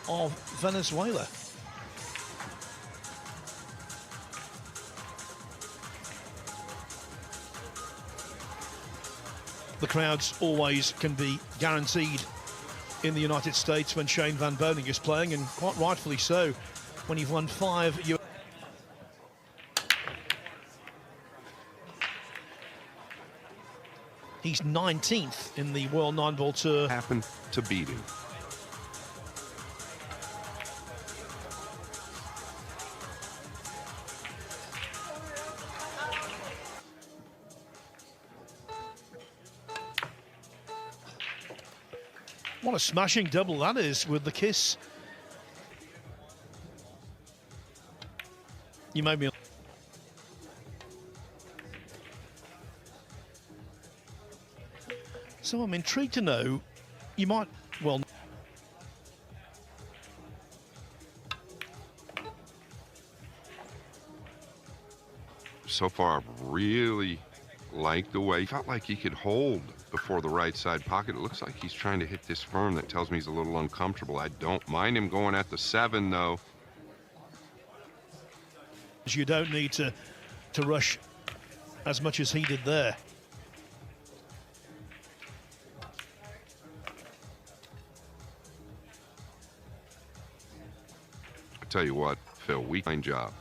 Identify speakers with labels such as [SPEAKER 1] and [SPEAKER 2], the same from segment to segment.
[SPEAKER 1] of Venezuela. The crowds always can be guaranteed in the United States when Shane Van Boening is playing, and quite rightfully so, when you've won 5 US. He's 19th in the World 9-Ball Tour.
[SPEAKER 2] Happened to beat him.
[SPEAKER 1] What a smashing double that is with the kiss. You made me... So I'm intrigued to know, you might, well...
[SPEAKER 2] So far, I've really liked the way he felt like he could hold before the right side pocket. It looks like he's trying to hit this firm. That tells me he's a little uncomfortable. I don't mind him going at the 7, though.
[SPEAKER 1] You don't need to rush as much as he did there.
[SPEAKER 2] I tell you what, Phil, fine job.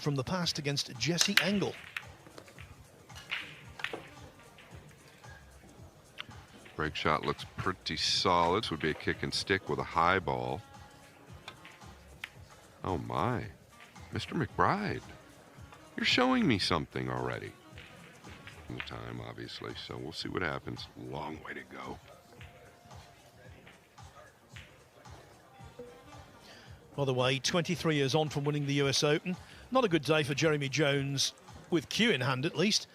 [SPEAKER 1] From the past against Jesse Engel.
[SPEAKER 2] Break shot looks pretty solid. This would be a kick and stick with a high ball. Oh my, Mr. McBride, you're showing me something already. In the time, obviously, so we'll see what happens. Long way to go.
[SPEAKER 1] By the way, 23 years on from winning the US Open. Not a good day for Jeremy Jones, with cue in hand at least.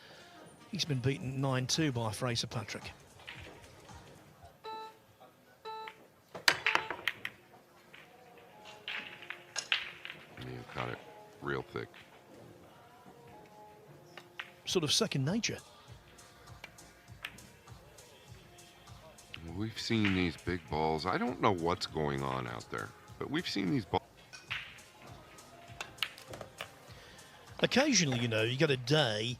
[SPEAKER 1] He's been beaten 9-2 by Fraser Patrick.
[SPEAKER 2] You got it real thick.
[SPEAKER 1] Sort of second nature.
[SPEAKER 2] We've seen these big balls. I don't know what's going on out there, but we've seen these balls.
[SPEAKER 1] Occasionally, you know, you get a day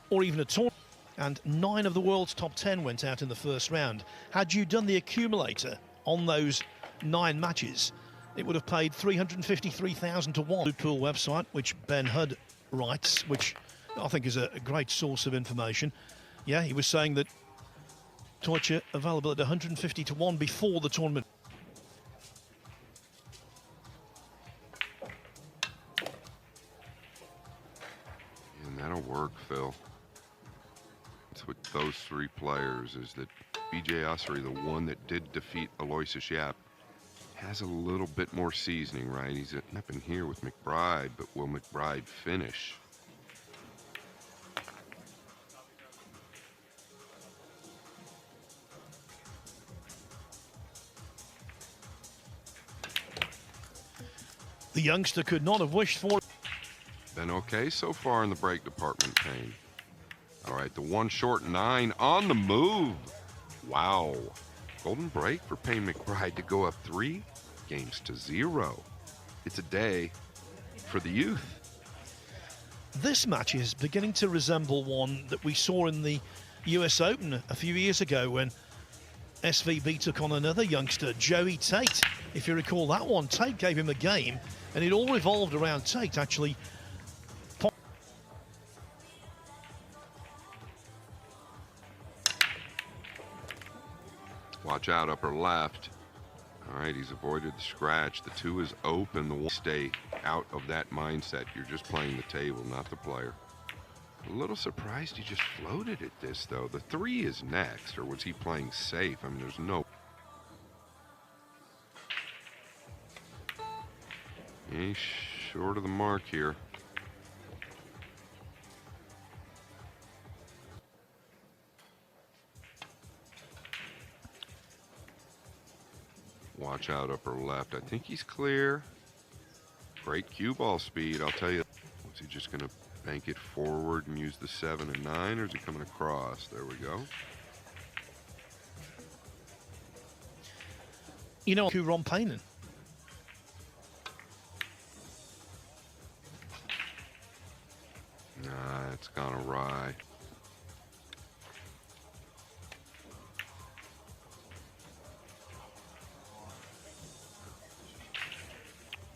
[SPEAKER 1] or even a tournament, and 9 of the world's top 10 went out in the first round. Had you done the accumulator on those 9 matches, it would have paid 353,000 to 1. Pool website, which Ben Hudd writes, which I think is a great source of information. Yeah, he was saying that Torture available at 150 to 1 before the tournament.
[SPEAKER 2] And that'll work, Phil. It's with those 3 players is that BJ Ossery, the one that did defeat Aloysius Yap, has a little bit more seasoning, right? He's up in here with McBride, but will McBride finish?
[SPEAKER 1] The youngster could not have wished for.
[SPEAKER 2] Been okay so far in the break department, Payne. All right, the 1 short 9 on the move. Wow. Golden break for Payne McBride to go up 3 games to 0. It's a day for the youth.
[SPEAKER 1] This match is beginning to resemble one that we saw in the US Open a few years ago when SVB took on another youngster, Joey Tate. If you recall that one, Tate gave him a game, and it all revolved around Tate actually.
[SPEAKER 2] Watch out, upper left. All right, he's avoided the scratch. The 2 is open. The 1, stay out of that mindset. You're just playing the table, not the player. A little surprised he just floated at this, though. The 3 is next, or was he playing safe? I mean, there's no... He's short of the mark here. Watch out, upper left. I think he's clear. Great cue ball speed, I'll tell you. Is he just going to bank it forward and use the 7 and 9, or is he coming across? There we go.
[SPEAKER 1] You know, Ron Payne.
[SPEAKER 2] Nah, it's gone awry.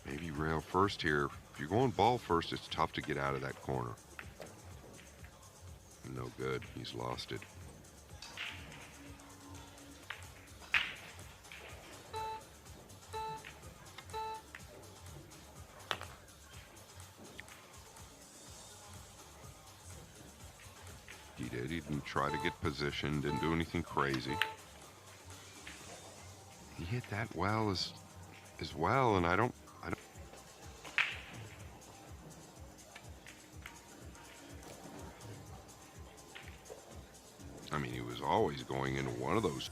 [SPEAKER 2] Maybe rail first here. If you're going ball first, it's tough to get out of that corner. No good. He's lost it. He did. He didn't try to get positioned, didn't do anything crazy. He hit that well as well, and I don't. I mean, he was always going into one of those.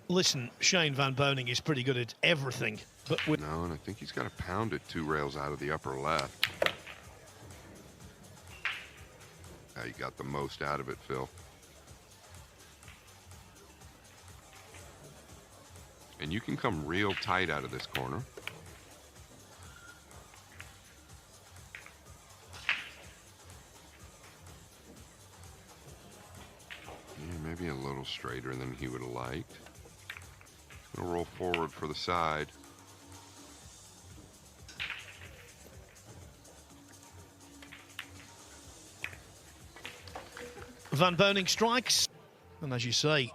[SPEAKER 1] Listen, Shane Van Boening is pretty good at everything, but
[SPEAKER 2] No, and I think he's got to pound it 2 rails out of the upper left. Yeah, you got the most out of it, Phil. And you can come real tight out of this corner. Yeah, maybe a little straighter than he would have liked. Gonna roll forward for the side.
[SPEAKER 1] Van Boening strikes, and as you say,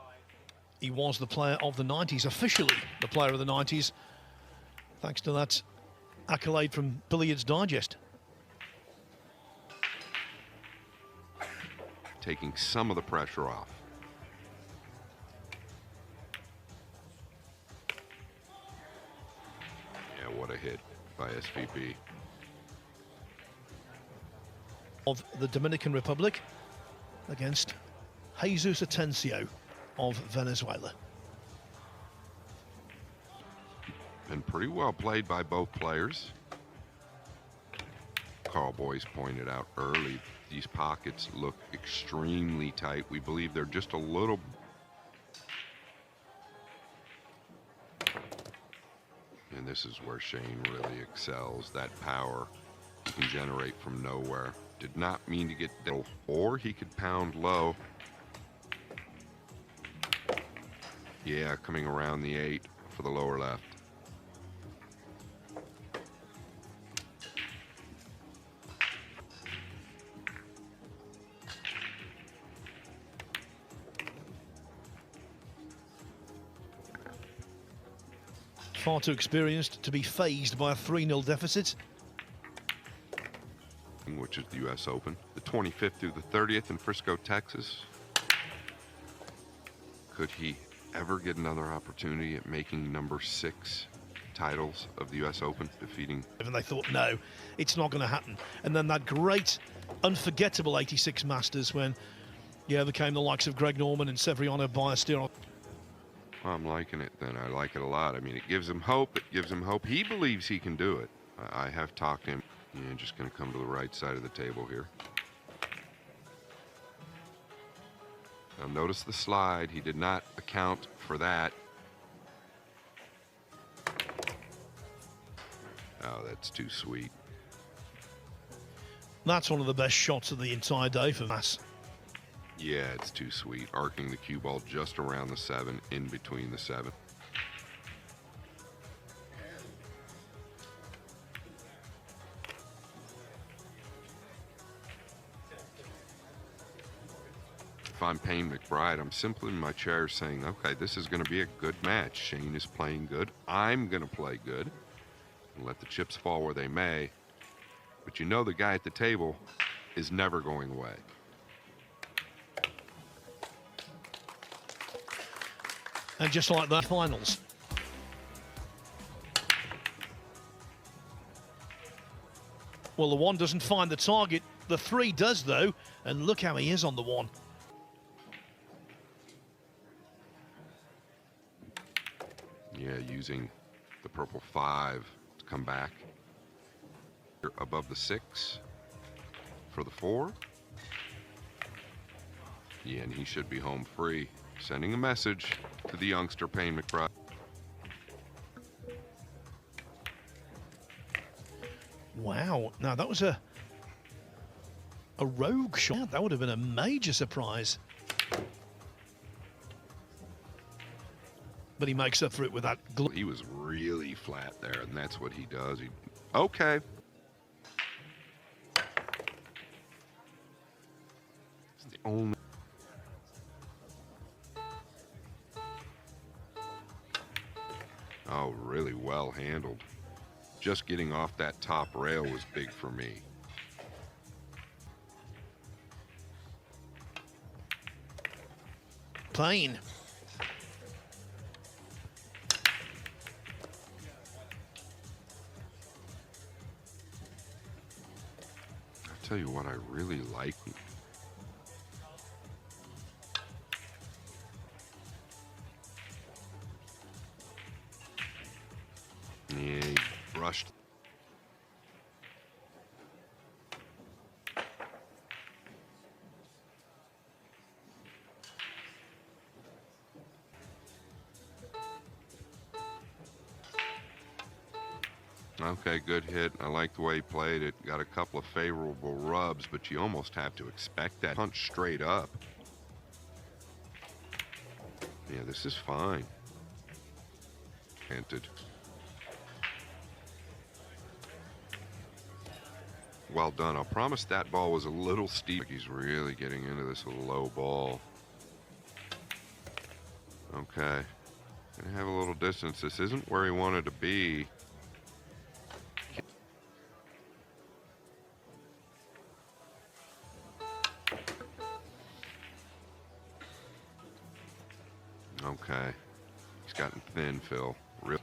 [SPEAKER 1] he was the player of the 90s, officially the player of the 90s, thanks to that accolade from Billiards Digest.
[SPEAKER 2] Taking some of the pressure off. Yeah, what a hit by SVB.
[SPEAKER 1] Of the Dominican Republic against Jesus Atencio of Venezuela.
[SPEAKER 2] And pretty well played by both players. Carl Boyce pointed out early, these pockets look extremely tight. We believe they're just a little. And this is where Shane really excels, that power he can generate from nowhere. Did not mean to get down, or he could pound low. Yeah, coming around the 8 for the lower left.
[SPEAKER 1] Far too experienced to be fazed by a 3-0 deficit.
[SPEAKER 2] Which is the U.S. Open, the 25th through the 30th in Frisco, Texas. Could he ever get another opportunity at making number 6 titles of the U.S. Open, defeating?
[SPEAKER 1] And they thought, no, it's not going to happen. And then that great, unforgettable 86 Masters when you overcame the likes of Greg Norman and Severiano Ballesteros.
[SPEAKER 2] I'm liking it then. I like it a lot. I mean, it gives him hope. It gives him hope. He believes he can do it. I have talked to him. Yeah, just going to come to the right side of the table here. Now notice the slide. He did not account for that. Oh, that's too sweet.
[SPEAKER 1] That's one of the best shots of the entire day for Mass.
[SPEAKER 2] Yeah, it's too sweet. Arcing the cue ball just around the 7, in between the 7. If I'm Payne McBride, I'm simply in my chair saying, okay, this is going to be a good match. Shane is playing good. I'm going to play good. And let the chips fall where they may. But you know the guy at the table is never going away.
[SPEAKER 1] And just like that, finals. Well, the 1 doesn't find the target. The 3 does, though. And look how he is on the 1.
[SPEAKER 2] Yeah, using the purple 5 to come back. Above the 6 for the 4. Yeah, and he should be home free. Sending a message to the youngster, Payne McBride.
[SPEAKER 1] Wow. Now, that was a rogue shot. That would have been a major surprise. But he makes up for it with that.
[SPEAKER 2] He was really flat there, and that's what he does. Okay. It's the only. Oh, really well handled. Just getting off that top rail was big for me.
[SPEAKER 1] Payne.
[SPEAKER 2] I'll tell you what I really like. Yeah, he brushed. Okay, good hit. I like the way he played it. Got a couple of favorable rubs, but you almost have to expect that punch straight up. Yeah, this is fine. Planted. Well done. I'll promise that ball was a little steep. He's really getting into this low ball. Okay. Gonna have a little distance. This isn't where he wanted to be. Okay. He's gotten thin, Phil. Real.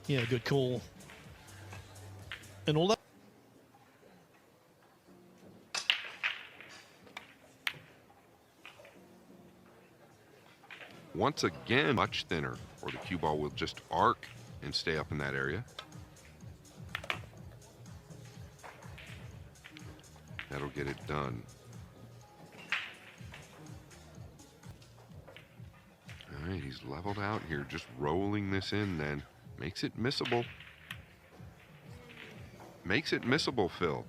[SPEAKER 1] Yeah, good call. And all that.
[SPEAKER 2] Once again, much thinner, or the cue ball will just arc and stay up in that area. That'll get it done. All right, he's leveled out here, just rolling this in then. Makes it missable. Makes it missable, Phil.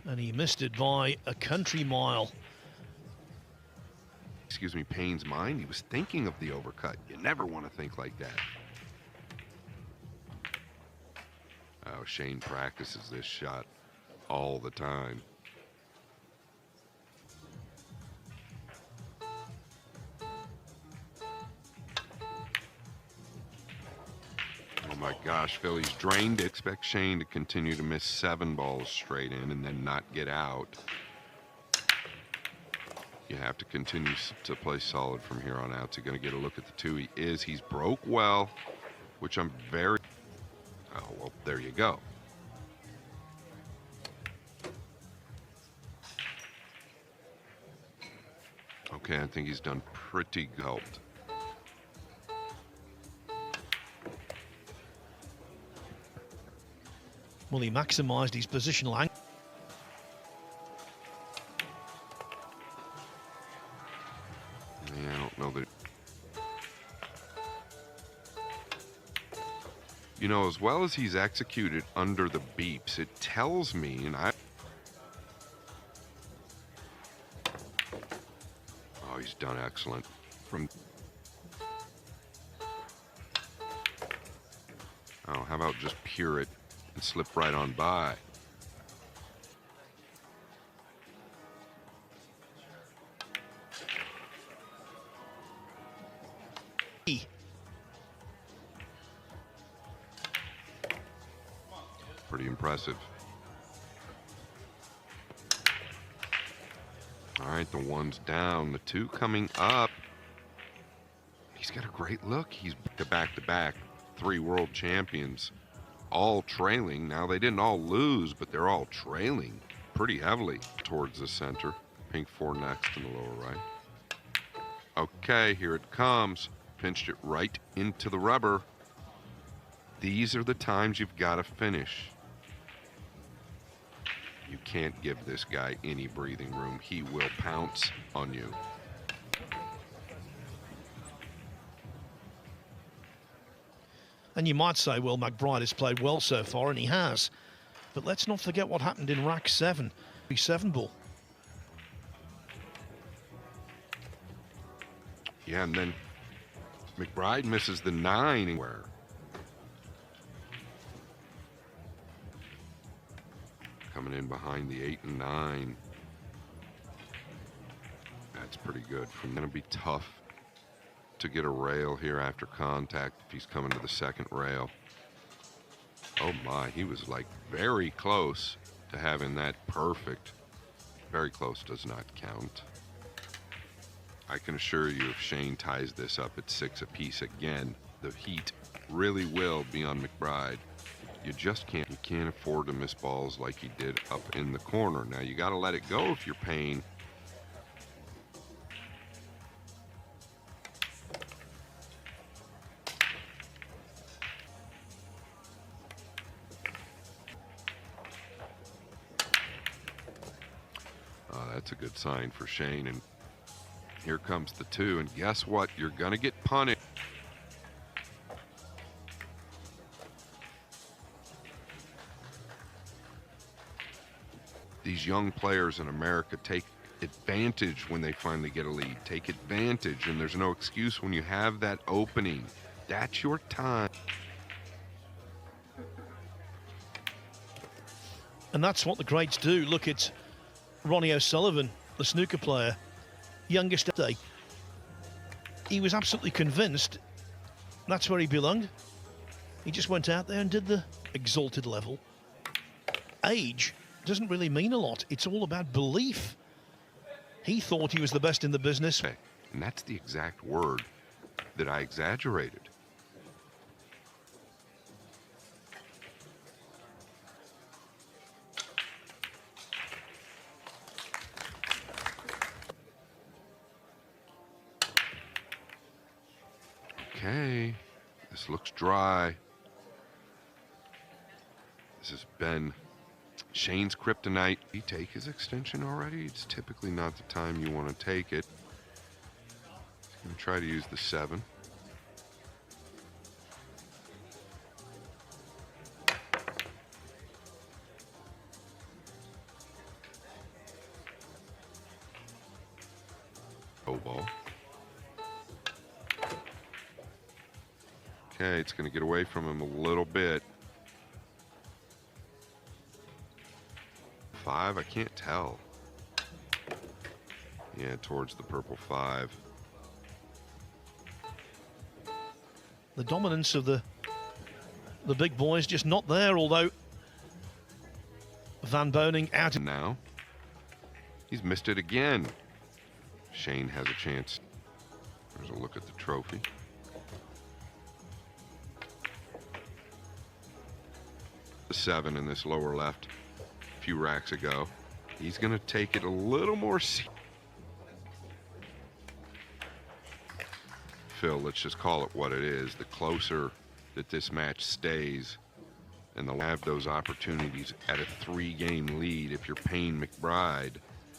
[SPEAKER 1] And he missed it by a country mile.
[SPEAKER 2] Excuse me, Payne's mind. He was thinking of the overcut. You never want to think like that. Oh, Shane practices this shot all the time. Oh my gosh, Phil, he's drained it. Expect Shane to continue to miss 7 balls straight in and then not get out. You have to continue to play solid from here on out. So you're going to get a look at the 2. He is. He's broke well, which I'm very... Oh, well, there you go. Okay, I think he's done pretty good.
[SPEAKER 1] Well, he maximised his positional angle.
[SPEAKER 2] Yeah, I don't know that. You know, as well as he's executed under the beeps, it tells me, and oh, he's done excellent. Oh, how about just pure it and slip right on by? Pretty impressive. All right, the 1's down, the 2 coming up. He's got a great look. He's back-to-back 3 world champions, all trailing. Now, they didn't all lose, but they're all trailing pretty heavily towards the center. Pink 4 next in the lower right. Okay, here it comes. Pinched it right into the rubber. These are the times you've got to finish. You can't give this guy any breathing room. He will pounce on you.
[SPEAKER 1] And you might say, well, McBride has played well so far, and he has. But let's not forget what happened in rack 7. 7 ball.
[SPEAKER 2] Yeah, and then McBride misses the 9 anywhere. Coming in behind the 8 and 9. That's pretty good. From going to be tough to get a rail here after contact if he's coming to the second rail. Oh my, he was like very close to having that perfect. Very close does not count. I can assure you if Shane ties this up at 6 apiece again, the heat really will be on McBride. You just can't, you can't afford to miss balls like he did up in the corner. Now you got to let it go if you're Payne. That's a good sign for Shane, and here comes the 2, and guess what? You're gonna get punished. These young players in America take advantage when they finally get a lead. Take advantage, and there's no excuse when you have that opening. That's your time.
[SPEAKER 1] And that's what the greats do. Look, it's Ronnie O'Sullivan, the snooker player, youngest day. He was absolutely convinced that's where he belonged. He just went out there and did the exalted level. Age doesn't really mean a lot. It's all about belief. He thought he was the best in the business.
[SPEAKER 2] And that's the exact word that I exaggerated. Okay, this looks dry. This has been Shane's kryptonite. Did he take his extension already? It's typically not the time you want to take it. He's going to try to use the 7. Oh, ball. Okay, it's going to get away from him a little bit. 5, I can't tell. Yeah, towards the purple 5.
[SPEAKER 1] The dominance of the big boys just not there, although Van Boening out.
[SPEAKER 2] Now, he's missed it again. Shane has a chance. There's a look at the trophy. The 7 in this lower left a few racks ago. He's going to take it a little more. Phil, let's just call it what it is. The closer that this match stays, and they'll have those opportunities at a 3-game lead. If you're Payne McBride,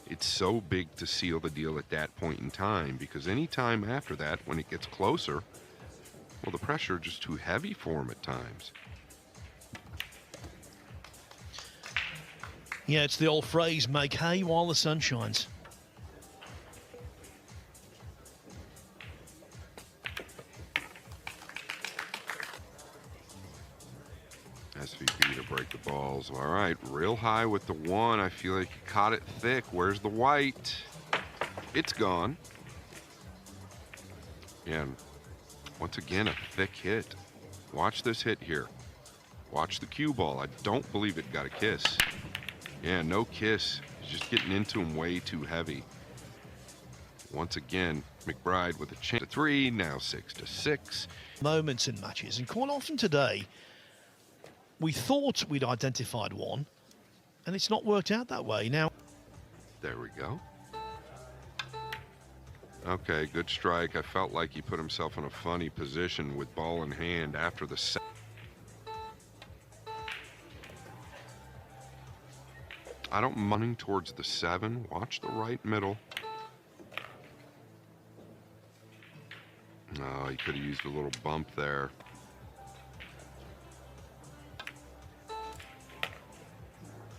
[SPEAKER 2] it's so big to seal the deal at that point in time, because any time after that, when it gets closer, well, the pressure is just too heavy for him at times.
[SPEAKER 1] Yeah, it's the old phrase, make hay while the sun shines.
[SPEAKER 2] SVP to break the balls. All right, real high with the 1. I feel like he caught it thick. Where's the white? It's gone. And once again, a thick hit. Watch this hit here. Watch the cue ball. I don't believe it got a kiss. Yeah, no kiss. He's just getting into him way too heavy. Once again, McBride with a chance to 3, now 6-6.
[SPEAKER 1] Moments in matches, and quite often today, we thought we'd identified one, and it's not worked out that way. Now,
[SPEAKER 2] there we go. Okay, good strike. I felt like he put himself in a funny position with ball in hand after the set. I don't mind towards the 7. Watch the right middle. Oh, he could have used a little bump there.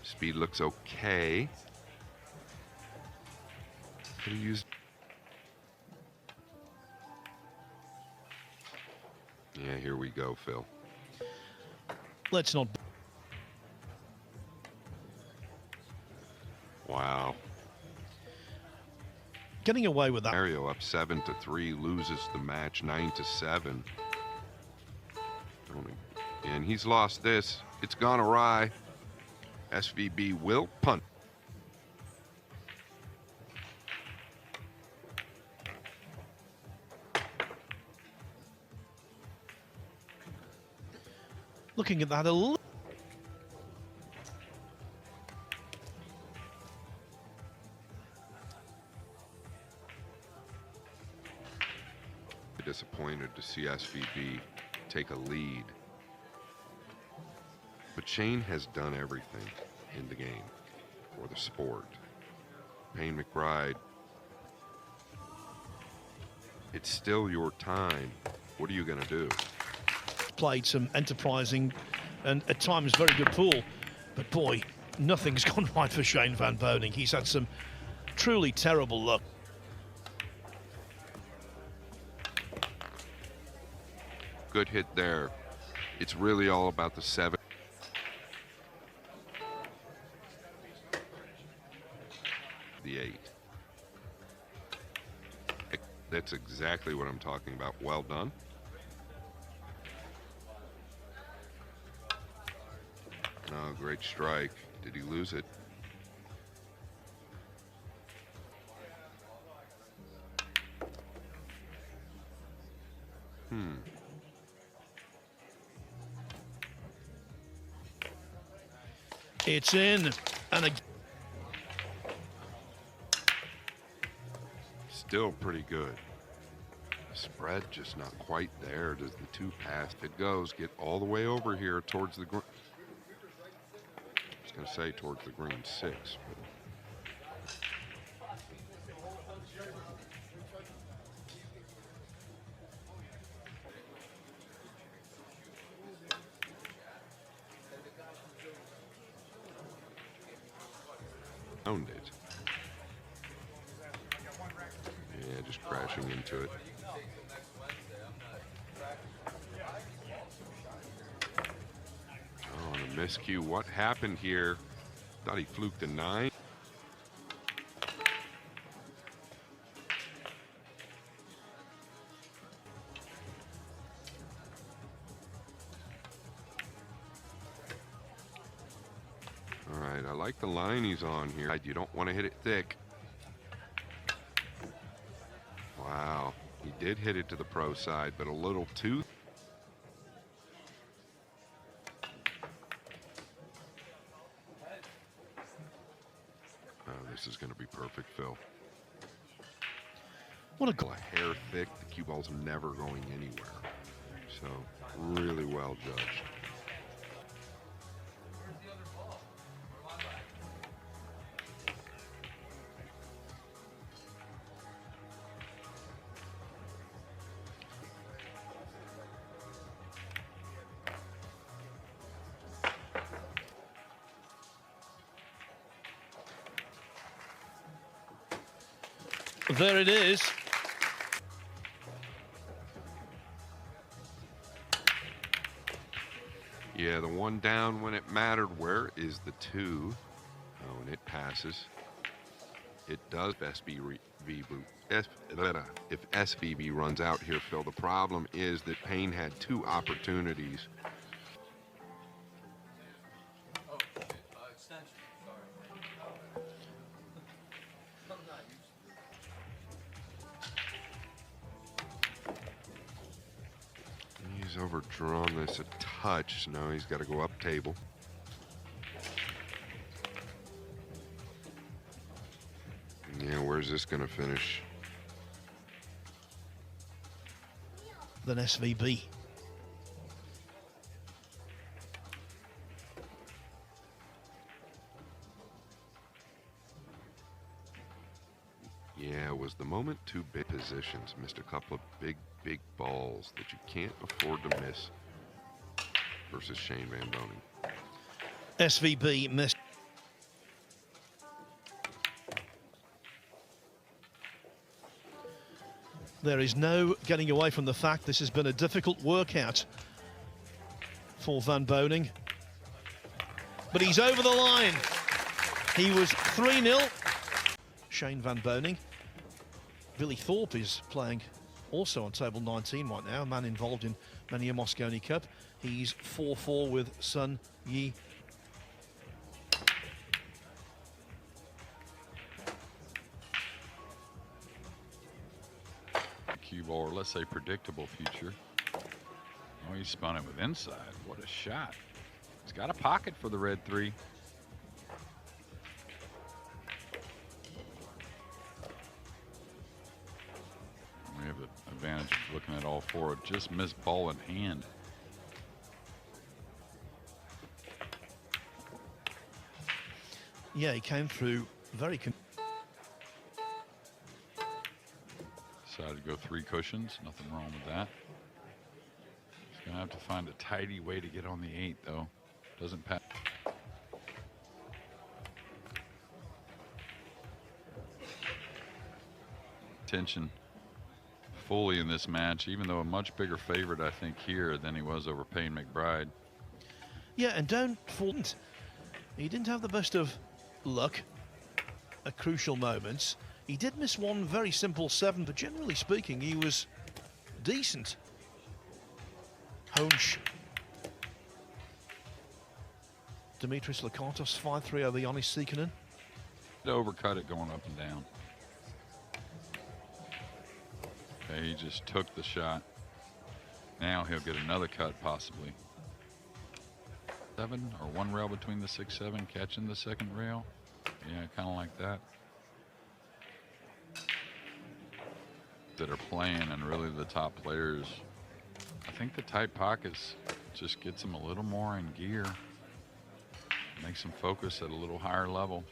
[SPEAKER 2] Speed looks okay. Could have used. Yeah, here we go, Phil.
[SPEAKER 1] Let's not.
[SPEAKER 2] Wow.
[SPEAKER 1] Getting away with that.
[SPEAKER 2] Mario up 7-3, loses the match 9-7. And he's lost this. It's gone awry. SVB will punt.
[SPEAKER 1] Looking at that a little.
[SPEAKER 2] Disappointed to see SVB take a lead. But Shane has done everything in the game for the sport. Payne, McBride, it's still your time. What are you going to do?
[SPEAKER 1] Played some enterprising and at times very good pool, but boy, nothing's gone right for Shane Van Boening. He's had some truly terrible luck.
[SPEAKER 2] Good hit there. It's really all about the 7. The 8. That's exactly what I'm talking about. Well done. Oh, great strike. Did he lose it?
[SPEAKER 1] It's in, and
[SPEAKER 2] still pretty good. Spread just not quite there. Does the 2 pass? If it goes, get all the way over here towards the green. I was going to say towards the green 6. But owned it. Yeah, just crashing into it. Oh, and a miscue. What happened here? Thought he fluked a 9. All right, I like the line he's on here. You don't want to hit it thick. Wow, he did hit it to the pro side, but a little too. Oh, this is going to be perfect, Phil.
[SPEAKER 1] what a goal.
[SPEAKER 2] A hair thick, the cue ball's never going anywhere. So, really well judged.
[SPEAKER 1] There it is.
[SPEAKER 2] Yeah, the 1 down when it mattered. Where is the 2? Oh, and it passes. It does if SVB runs out here, Phil. The problem is that Payne had 2 opportunities. He's overdrawn this a touch, so now he's got to go up table. Yeah, where's this going to finish?
[SPEAKER 1] Than SVB.
[SPEAKER 2] the moment two big positions missed a couple of big balls that you can't afford to miss versus Shane Van Boening.
[SPEAKER 1] SVB missed. There is no getting away from the fact this has been a difficult workout for Van Boening. But he's over the line. He was 3-0. Shane Van Boening. Billy Thorpe is playing also on table 19 right now, a man involved in many a Mosconi Cup. He's 4-4 with Sun Yi.
[SPEAKER 3] Cue ball, or let's say predictable future. Oh, he spun it with inside. What a shot. He's got a pocket for the red 3. We have the advantage of looking at all 4. Just missed ball in hand.
[SPEAKER 1] Yeah, he came through very...
[SPEAKER 3] Decided to go 3 cushions. Nothing wrong with that. He's going to have to find a tidy way to get on the 8, though. Doesn't pass. Attention fully in this match, even though a much bigger favorite, I think, here than he was over Payne McBride.
[SPEAKER 1] Yeah, and don't fall. He didn't have the best of luck at crucial moments. He did miss one very simple 7, but generally speaking, he was decent. Ouschan. Dimitris Lakantos 5-3 over Yannis Sikkanen.
[SPEAKER 3] To overcut it going up and down. Okay, he just took the shot. Now he'll get another cut possibly. 7 or 1 rail between the 6-7, catching the second rail. Yeah, kind of like that. That are playing, and really the top players. I think the tight pockets just gets them a little more in gear. Makes them focus at a little higher level.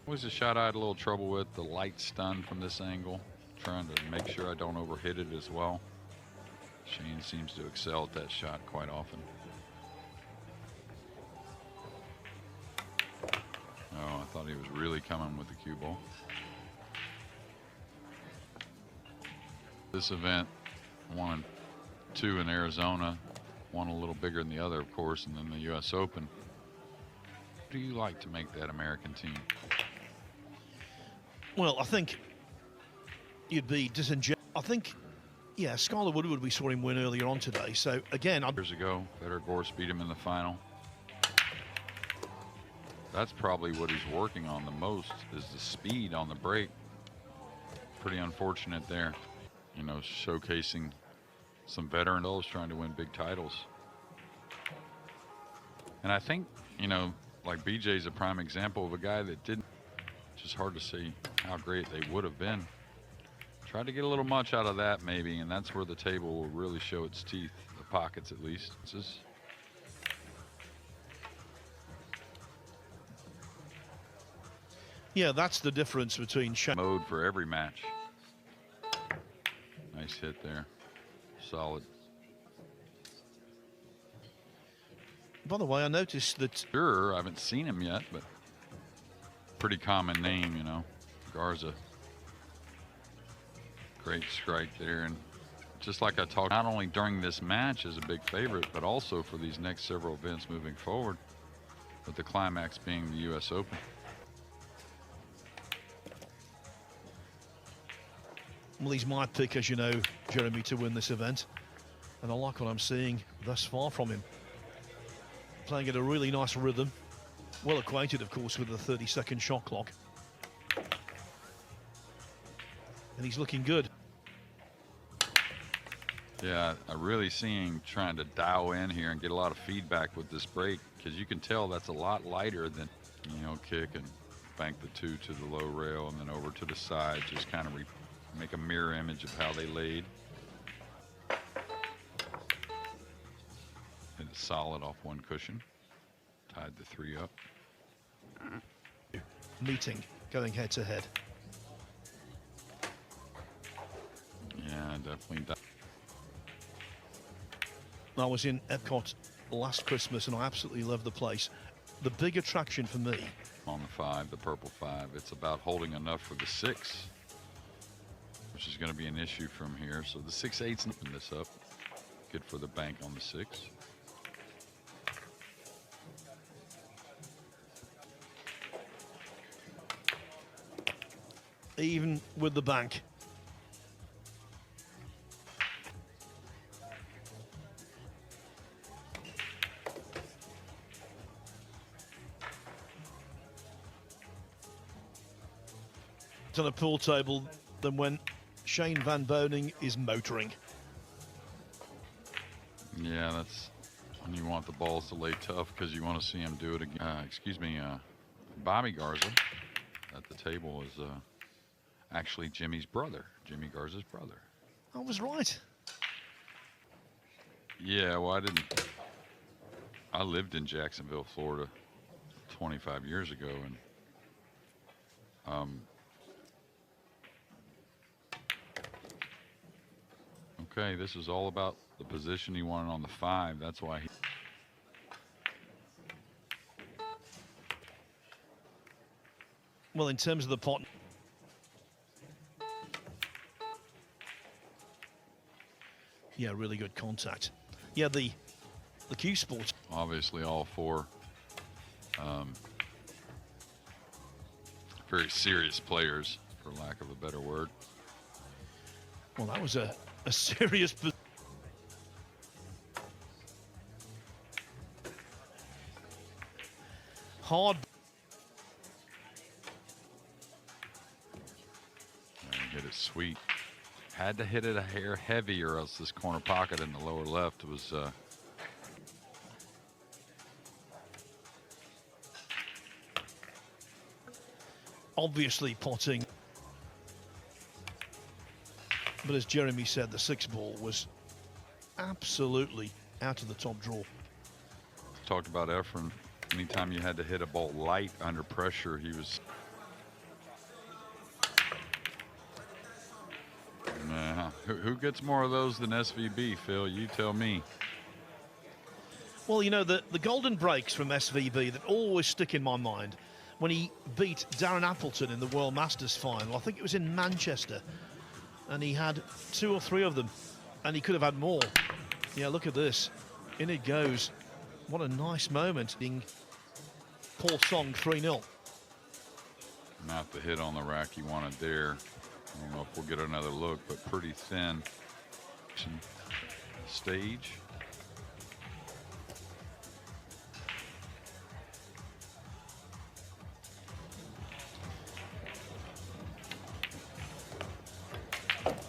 [SPEAKER 3] Was a shot I had a little trouble with, the light stun from this angle. Trying to make sure I don't overhit it as well. Shane seems to excel at that shot quite often. Oh, I thought he was really coming with the cue ball. This event, 1 and 2 in Arizona, one a little bigger than the other, of course, and then the U.S. Open. Do you like to make that American team?
[SPEAKER 1] Well, I think you'd be disingenuous. I think, yeah, Skylar Woodward, we saw him win earlier on today. So, again,
[SPEAKER 3] years ago, Better Gorse beat him in the final. That's probably what he's working on the most, is the speed on the break. Pretty unfortunate there. You know, showcasing some veteran those trying to win big titles. And I think, you know, like BJ's a prime example of a guy that didn't, just hard to see how great they would have been. Tried to get a little much out of that maybe, and that's where the table will really show its teeth, the pockets at least.
[SPEAKER 1] yeah, that's the difference between Shane.
[SPEAKER 3] Mode for every match. Nice hit there. Solid.
[SPEAKER 1] By the way, I noticed that...
[SPEAKER 3] Sure, I haven't seen him yet, but pretty common name, you know. Garza. Great strike there. And just like I talked, not only during this match as a big favorite, but also for these next several events moving forward, with the climax being the U.S. Open.
[SPEAKER 1] Well, he's my pick, as you know, Jeremy, to win this event. And I like what I'm seeing thus far from him. Playing at a really nice rhythm. Well acquainted, of course, with the 30-second shot clock. And he's looking good.
[SPEAKER 3] Yeah, I really see him trying to dial in here and get a lot of feedback with this break, because you can tell that's a lot lighter than, you know, kick and bank the 2 to the low rail and then over to the side, just kind of make a mirror image of how they laid. Hit it solid off 1 cushion. Tied the 3 up.
[SPEAKER 1] Meeting, going head to head.
[SPEAKER 3] definitely.
[SPEAKER 1] I was in Epcot last Christmas and I absolutely love the place. The big attraction for me
[SPEAKER 3] On the 5, the purple 5, it's about holding enough for the 6, which is going to be an issue from here. So the 6/8's open this up. Good for the bank on the 6.
[SPEAKER 1] even with the bank. On a pool table than when Shane Van Boening is motoring.
[SPEAKER 3] Yeah, that's when you want the balls to lay tough because you want to see him do it again. Bobby Garza at the table is actually Jimmy's brother, Jimmy Garza's brother.
[SPEAKER 1] I was right.
[SPEAKER 3] Yeah, well, I lived in Jacksonville, Florida 25 years ago, and okay, this is all about the position he wanted on the 5. That's why he.
[SPEAKER 1] Well, in terms of the pot. Yeah, really good contact. Yeah, the Q Sports.
[SPEAKER 3] Obviously, all 4 very serious players, for lack of a better word.
[SPEAKER 1] Well, that was a serious. Hard.
[SPEAKER 3] And hit it sweet. Had to hit it a hair heavy, or else this corner pocket in the lower left was.
[SPEAKER 1] Obviously potting. But as Jeremy said, the 6 ball was absolutely out of the top draw.
[SPEAKER 3] Talked about Efren. Anytime you had to hit a ball light under pressure, he was. Who gets more of those than SVB, Phil? You tell me.
[SPEAKER 1] Well, you know, the golden breaks from SVB that always stick in my mind when he beat Darren Appleton in the World Masters final. I think it was in Manchester. And he had 2 or 3 of them. And he could have had more. Yeah, look at this. In it goes. What a nice moment. Being Paul Song 3-0.
[SPEAKER 3] Not the hit on the rack you wanted there. I don't know if we'll get another look, but pretty thin stage.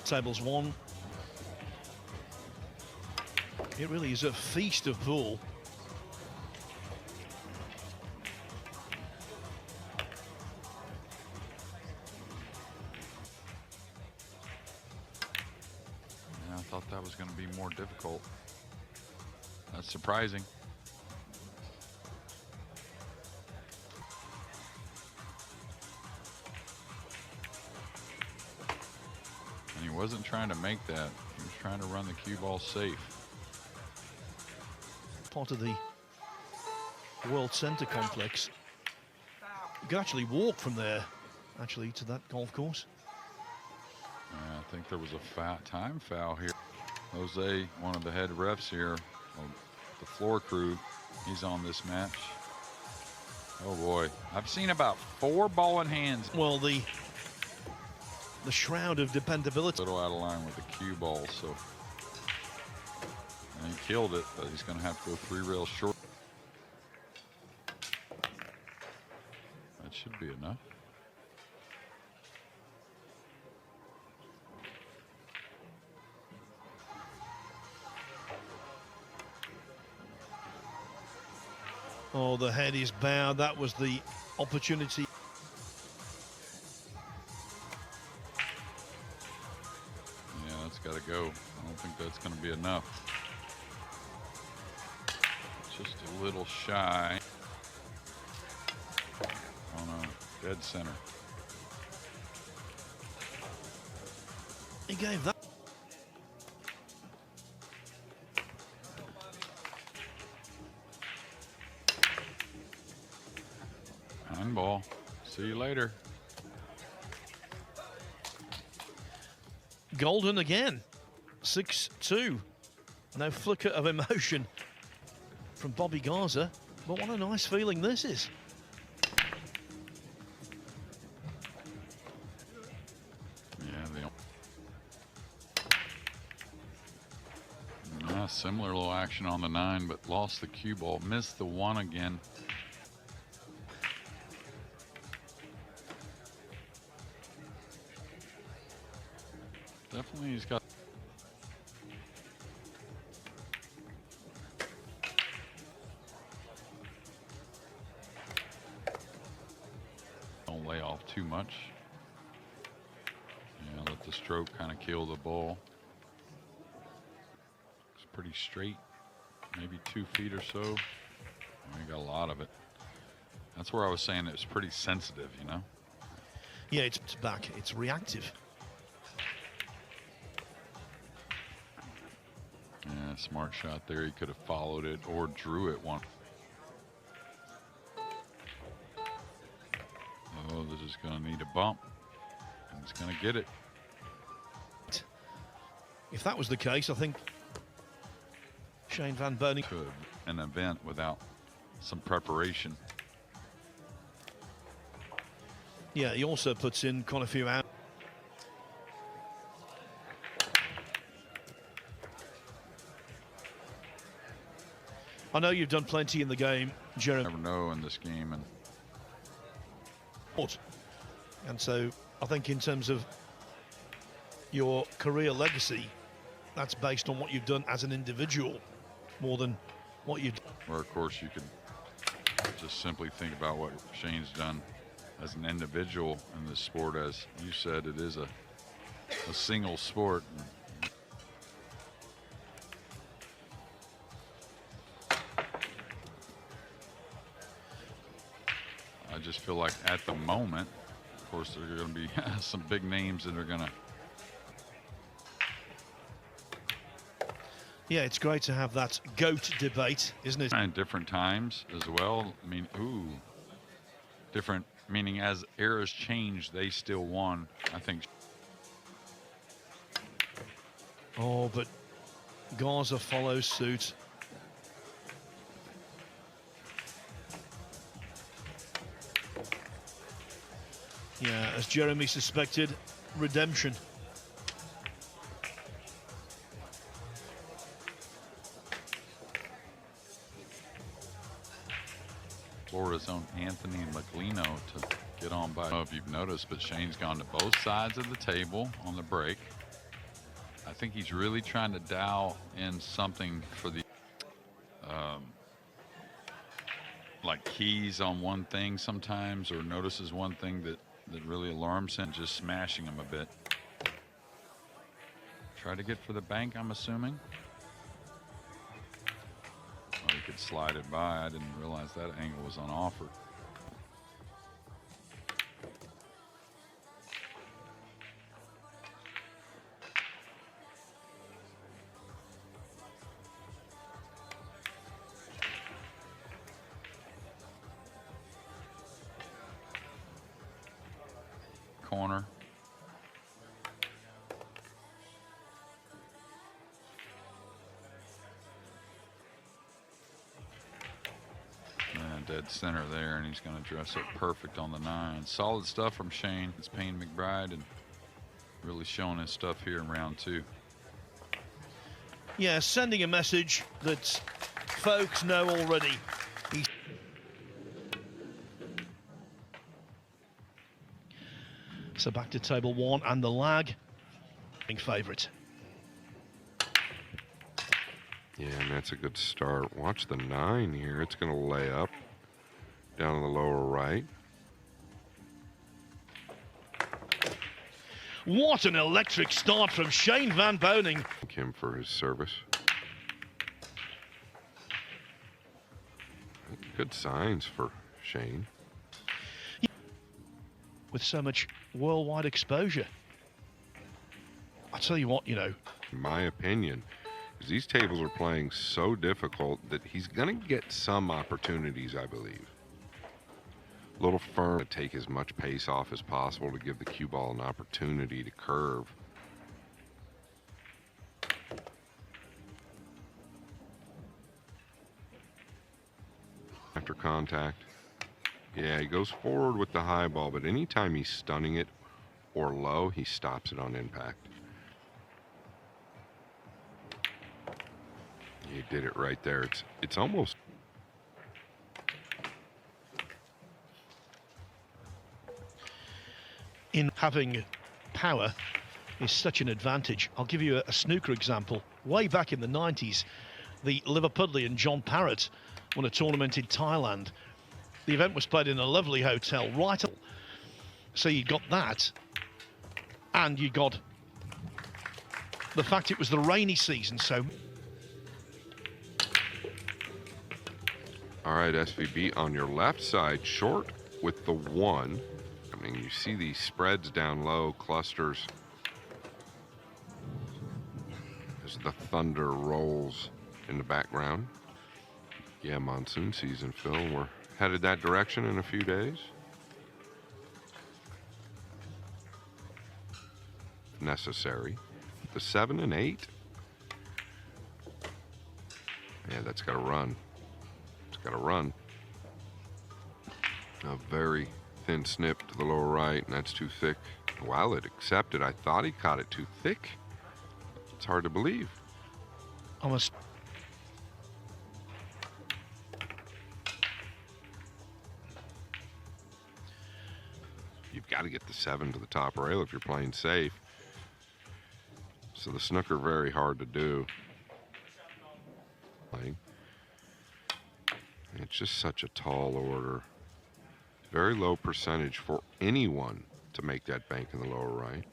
[SPEAKER 1] Tables 1. It really is a feast of pool.
[SPEAKER 3] Yeah, I thought that was going to be more difficult. That's surprising. And he wasn't trying to make that. He was trying to run the cue ball safe.
[SPEAKER 1] Part of the World Centre complex. You can actually walk from there, actually, to that golf course.
[SPEAKER 3] I think there was a time foul here. Jose, one of the head refs here, the floor crew, he's on this match. Oh boy, I've seen about 4 ball in hands.
[SPEAKER 1] Well, the shroud of dependability.
[SPEAKER 3] A little out of line with the cue ball, so. And he killed it, but he's going to have to go 3 rails short. That should be enough.
[SPEAKER 1] Oh, the head is bowed. That was the opportunity.
[SPEAKER 3] Yeah, that's got to go. I don't think that's going to be enough. Just a little shy. Oh no, dead center.
[SPEAKER 1] He gave that.
[SPEAKER 3] later.
[SPEAKER 1] Golden again, 6-2. No flicker of emotion from Bobby Garza, but what a nice feeling this is.
[SPEAKER 3] Yeah, similar little action on the 9, but lost the cue ball, missed the 1 again. Definitely he's got don't lay off too much. Yeah, let the stroke kind of kill the ball. It's pretty straight, maybe 2 feet or so. We got a lot of it. That's where I was saying it was pretty sensitive, you know?
[SPEAKER 1] Yeah, it's back, it's reactive.
[SPEAKER 3] Yeah, smart shot there. He could have followed it or drew it one. Oh, this is going to need a bump. And he's going to get it.
[SPEAKER 1] If that was the case, I think Shane Van Boening
[SPEAKER 3] could an event without some preparation.
[SPEAKER 1] Yeah, he also puts in quite a few out. I know you've done plenty in the game, Jeremy.
[SPEAKER 3] Never know in this game,
[SPEAKER 1] and so I think in terms of your career legacy, that's based on what you've done as an individual more than what you've done.
[SPEAKER 3] Or of course you could just simply think about what Shane's done as an individual in this sport. As you said, it is a single sport. I just feel like at the moment, of course, there are going to be some big names that are going to.
[SPEAKER 1] Yeah, it's great to have that GOAT debate, isn't it?
[SPEAKER 3] And different times as well. I mean, different, meaning as eras change, they still won, I think.
[SPEAKER 1] Oh, but Garza follows suit. Yeah, as Jeremy suspected, redemption.
[SPEAKER 3] Florida's own Anthony Maglino to get on by. I don't know if you've noticed, but Shane's gone to both sides of the table on the break. I think he's really trying to dial in something for the like keys on one thing sometimes, or notices one thing that really alarms him, just smashing him a bit. Try to get for the bank, I'm assuming. Oh, he could slide it by. I didn't realize that angle was on offer. Corner. And dead center there, and he's going to dress it perfect on the 9. Solid stuff from Shane. It's Payne McBride, and really showing his stuff here in round 2.
[SPEAKER 1] Yeah, sending a message that folks know already. So back to table 1 and the lag. Favourite.
[SPEAKER 2] Yeah, and that's a good start. Watch the 9 here. It's going to lay up down in the lower right.
[SPEAKER 1] What an electric start from Shane Van Boening.
[SPEAKER 2] Thank him for his service. Good signs for Shane.
[SPEAKER 1] With so much worldwide exposure. I tell you what, you know.
[SPEAKER 2] In my opinion, because these tables are playing so difficult that he's going to get some opportunities, I believe. a little firm to take as much pace off as possible to give the cue ball an opportunity to curve. After contact. Yeah, he goes forward with the high ball, but anytime he's stunning it or low, he stops it on impact. He did it right there. It's almost...
[SPEAKER 1] In having power is such an advantage. I'll give you a snooker example. Way back in the 90s, the Liverpudlian John Parrent won a tournament in Thailand. The event was played in a lovely hotel, right? So you got that, and you got the fact it was the rainy season, so...
[SPEAKER 2] All right, SVB on your left side, short with the 1. I mean, you see these spreads down low, clusters, as the thunder rolls in the background. Yeah, monsoon season, Phil. We're headed that direction in a few days. Necessary. The 7 and 8. Yeah, that's got to run. It's got to run. A very thin snip to the lower right, and that's too thick. While it accepted, I thought he caught it too thick. It's hard to believe.
[SPEAKER 1] Almost.
[SPEAKER 2] You've got to get the 7 to the top rail if you're playing safe. So the snooker, very hard to do. It's just such a tall order. Very low percentage for anyone to make that bank in the lower right.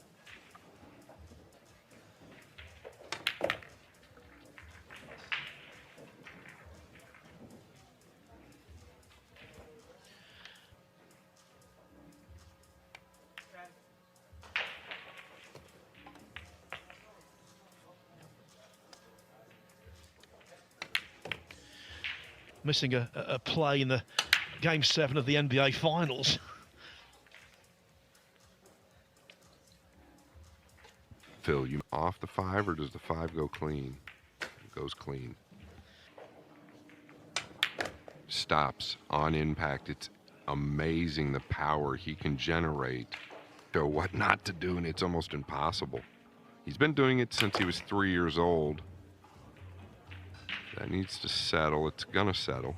[SPEAKER 1] Missing a play in the Game 7 of the NBA Finals.
[SPEAKER 2] Phil, you off the 5, or does the 5 go clean? It goes clean. Stops on impact. It's amazing the power he can generate. So what not to do, and it's almost impossible. He's been doing it since he was 3 years old. That needs to settle. It's gonna settle.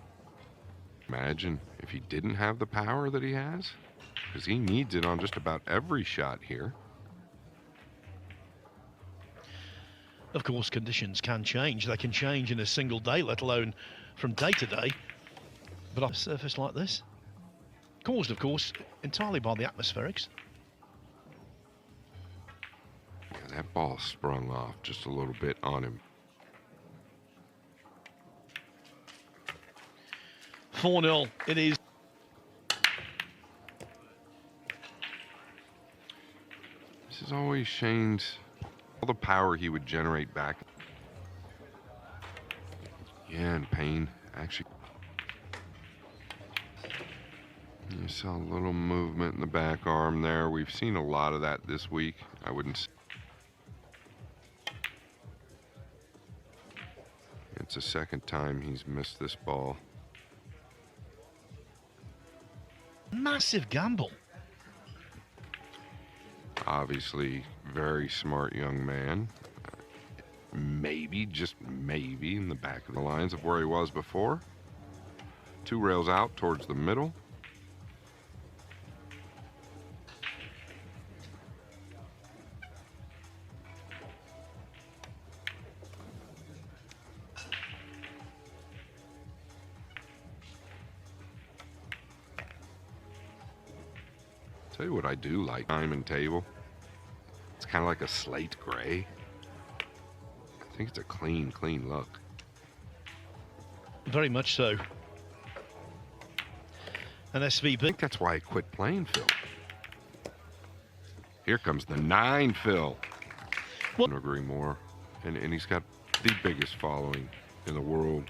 [SPEAKER 2] Imagine if he didn't have the power that he has, because he needs it on just about every shot here.
[SPEAKER 1] Of course, conditions can change. They can change in a single day, let alone from day to day. But on a surface like this, caused, of course, entirely by the atmospherics.
[SPEAKER 2] Yeah, that ball sprung off just a little bit on him.
[SPEAKER 1] 4-0 it is.
[SPEAKER 2] This is always Shane's, all the power he would generate back. Yeah, and Payne actually. You saw a little movement in the back arm there. We've seen a lot of that this week. I wouldn't. It's the second time he's missed this ball.
[SPEAKER 1] Massive gamble.
[SPEAKER 2] Obviously, very smart young man. Maybe, just maybe, in the back of the lines of where he was before. 2 rails out towards the middle. Tell you what I do like, diamond table. It's kind of like a slate gray. I think it's a clean look.
[SPEAKER 1] Very much so. And
[SPEAKER 2] I
[SPEAKER 1] SVB.
[SPEAKER 2] think that's why I quit playing, Phil. Here comes the 9, Phil. Couldn't agree more. And he's got the biggest following in the world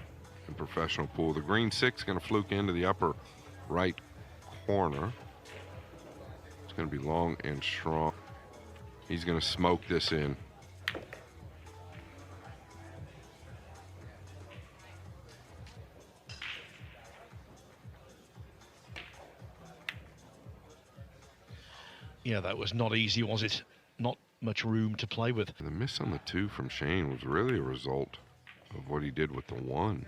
[SPEAKER 2] in professional pool. The green 6 going to fluke into the upper right corner. It's going to be long and strong. He's going to smoke this in.
[SPEAKER 1] Yeah, that was not easy, was it? Not much room to play with.
[SPEAKER 2] The miss on the 2 from Shane was really a result of what he did with the 1.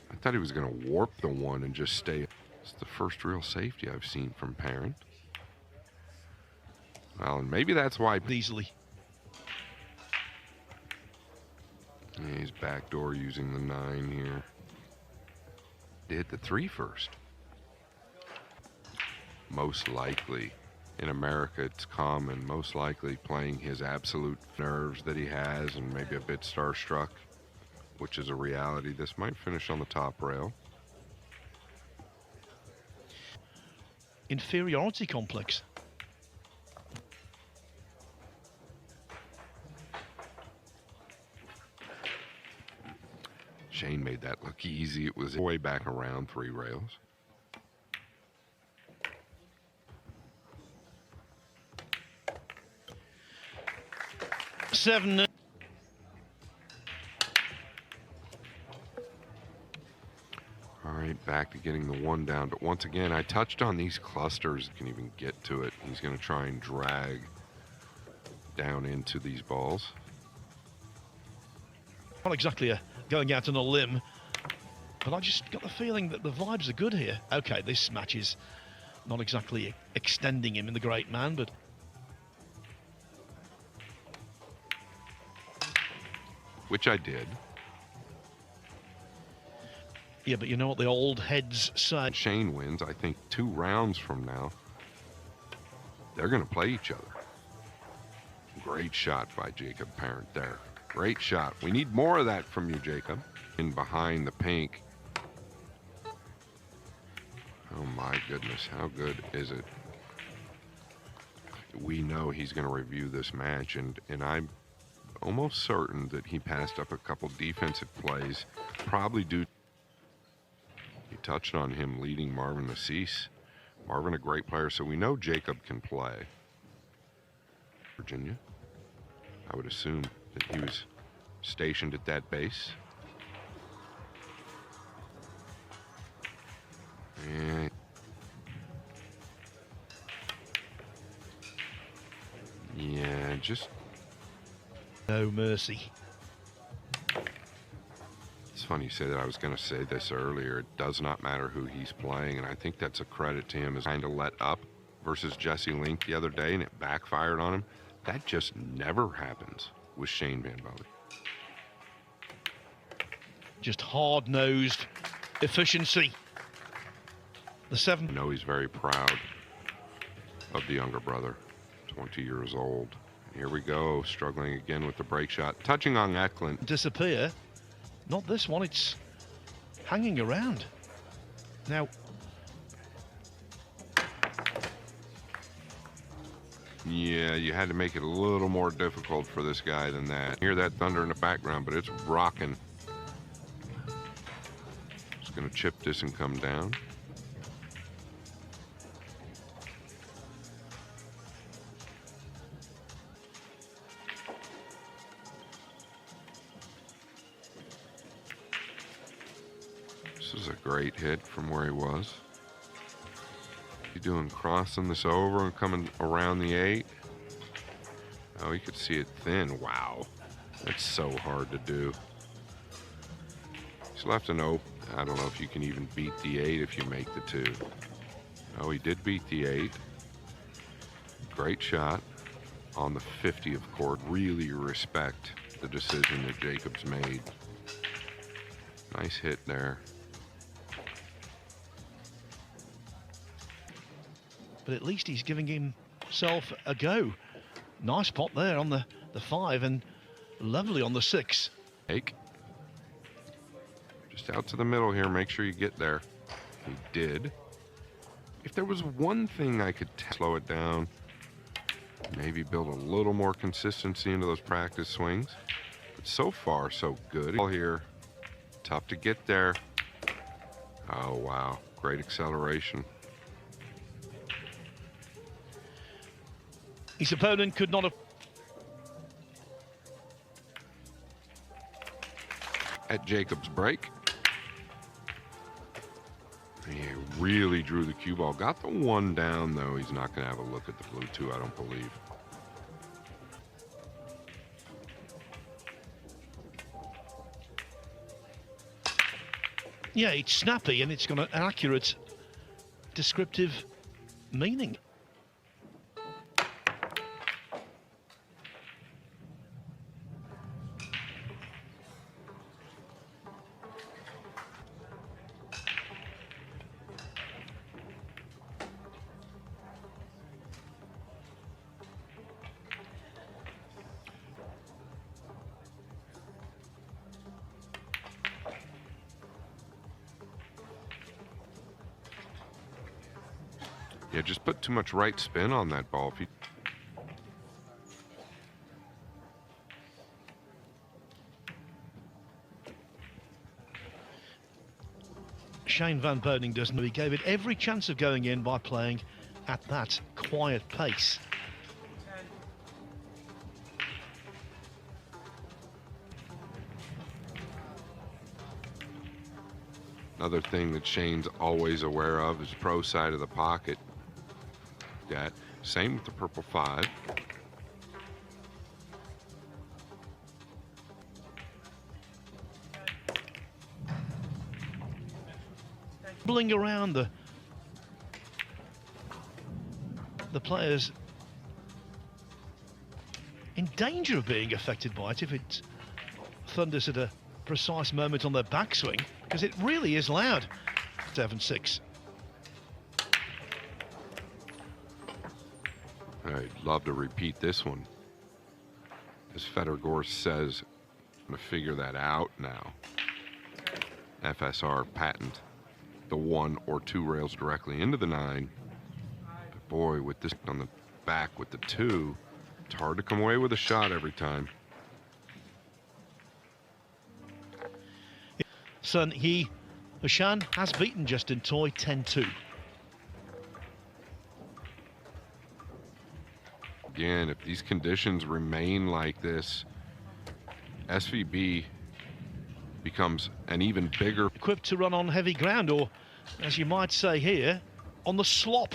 [SPEAKER 2] I thought he was going to warp the 1 and just stay. It's the first real safety I've seen from Parrent. Well, and maybe that's why.
[SPEAKER 1] Easily.
[SPEAKER 2] Yeah, he's backdoor using the 9 here. Did the 3 first. Most likely. In America, it's common, most likely playing his absolute nerves that he has and maybe a bit starstruck, which is a reality. This might finish on the top rail.
[SPEAKER 1] Inferiority complex.
[SPEAKER 2] Shane made that look easy. It was way back around 3 rails.
[SPEAKER 1] Seven.
[SPEAKER 2] All right, back to getting the 1 down. But once again, I touched on these clusters. Can even get to it. He's going to try and drag down into these balls.
[SPEAKER 1] Not exactly going out on a limb, but I just got the feeling that the vibes are good here. Okay, this match is not exactly extending him in the great man, but
[SPEAKER 2] which I did.
[SPEAKER 1] yeah, but you know what the old heads say.
[SPEAKER 2] Shane wins, I think 2 rounds from now, they're going to play each other. Great shot by Jacob Parrent there. Great shot. We need more of that from you, Jacob. In behind the pink. Oh my goodness, how good is it? We know he's going to review this match, and I'm almost certain that he passed up a couple defensive plays, probably due. You touched on him leading Marvin Assis. Marvin, a great player, so we know Jacob can play. Virginia, I would assume that he was stationed at that base. And yeah, just
[SPEAKER 1] No mercy.
[SPEAKER 2] it's funny you say that. I was going to say this earlier. It does not matter who he's playing, and I think that's a credit to him. Is kind of let up versus Jesse Link the other day, and it backfired on him. That just never happens with Shane Van Boening.
[SPEAKER 1] Just hard-nosed efficiency. The 7.
[SPEAKER 2] I know he's very proud of the younger brother, 20 years old. Here we go, struggling again with the break shot. Touching on Eklent.
[SPEAKER 1] Disappear. Not this one, it's hanging around. Now,
[SPEAKER 2] yeah, you had to make it a little more difficult for this guy than that. Hear that thunder in the background, but it's rocking. Just gonna chip this and come down. This is a great hit from where he was. You doing crossing this over and coming around the 8? Oh, you could see it thin. Wow, that's so hard to do. He's left an open. I don't know if you can even beat the 8 if you make the 2. Oh, he did beat the 8. Great shot on the 50 of court. Really respect the decision that Jacobs made. Nice hit there.
[SPEAKER 1] but at least he's giving himself a go. Nice pot there on the 5 and lovely on the 6.
[SPEAKER 2] Take. Just out to the middle here. Make sure you get there. He did. If there was one thing I could slow it down, maybe build a little more consistency into those practice swings. But so far, so good. All here. Tough to get there. Oh, wow. Great acceleration.
[SPEAKER 1] His opponent could not have...
[SPEAKER 2] At Jacob's break. He really drew the cue ball. Got the one down, though. He's not going to have a look at the blue two, I don't believe.
[SPEAKER 1] Yeah, it's snappy and it's got an accurate descriptive meaning.
[SPEAKER 2] Yeah, just put too much right spin on that ball. If you...
[SPEAKER 1] Shane Van Boening doesn't know. He gave it every chance of going in by playing at that quiet pace.
[SPEAKER 2] Another thing that Shane's always aware of is pro side of the pocket. That same with the purple 5.
[SPEAKER 1] Dribbling around the players in danger of being affected by it if it thunders at a precise moment on their backswing, because it really is loud. 7-6.
[SPEAKER 2] I'd love to repeat this one. As Federgor says, I'm going to figure that out now. FSR patent the 1 or 2 rails directly into the 9. But boy, with this on the back with the 2, it's hard to come away with a shot every time.
[SPEAKER 1] Son, Ouschan has beaten Justin Toy 10-2.
[SPEAKER 2] Again, if these conditions remain like this, SVB becomes an even bigger...
[SPEAKER 1] Equipped to run on heavy ground, or, as you might say here, on the slop.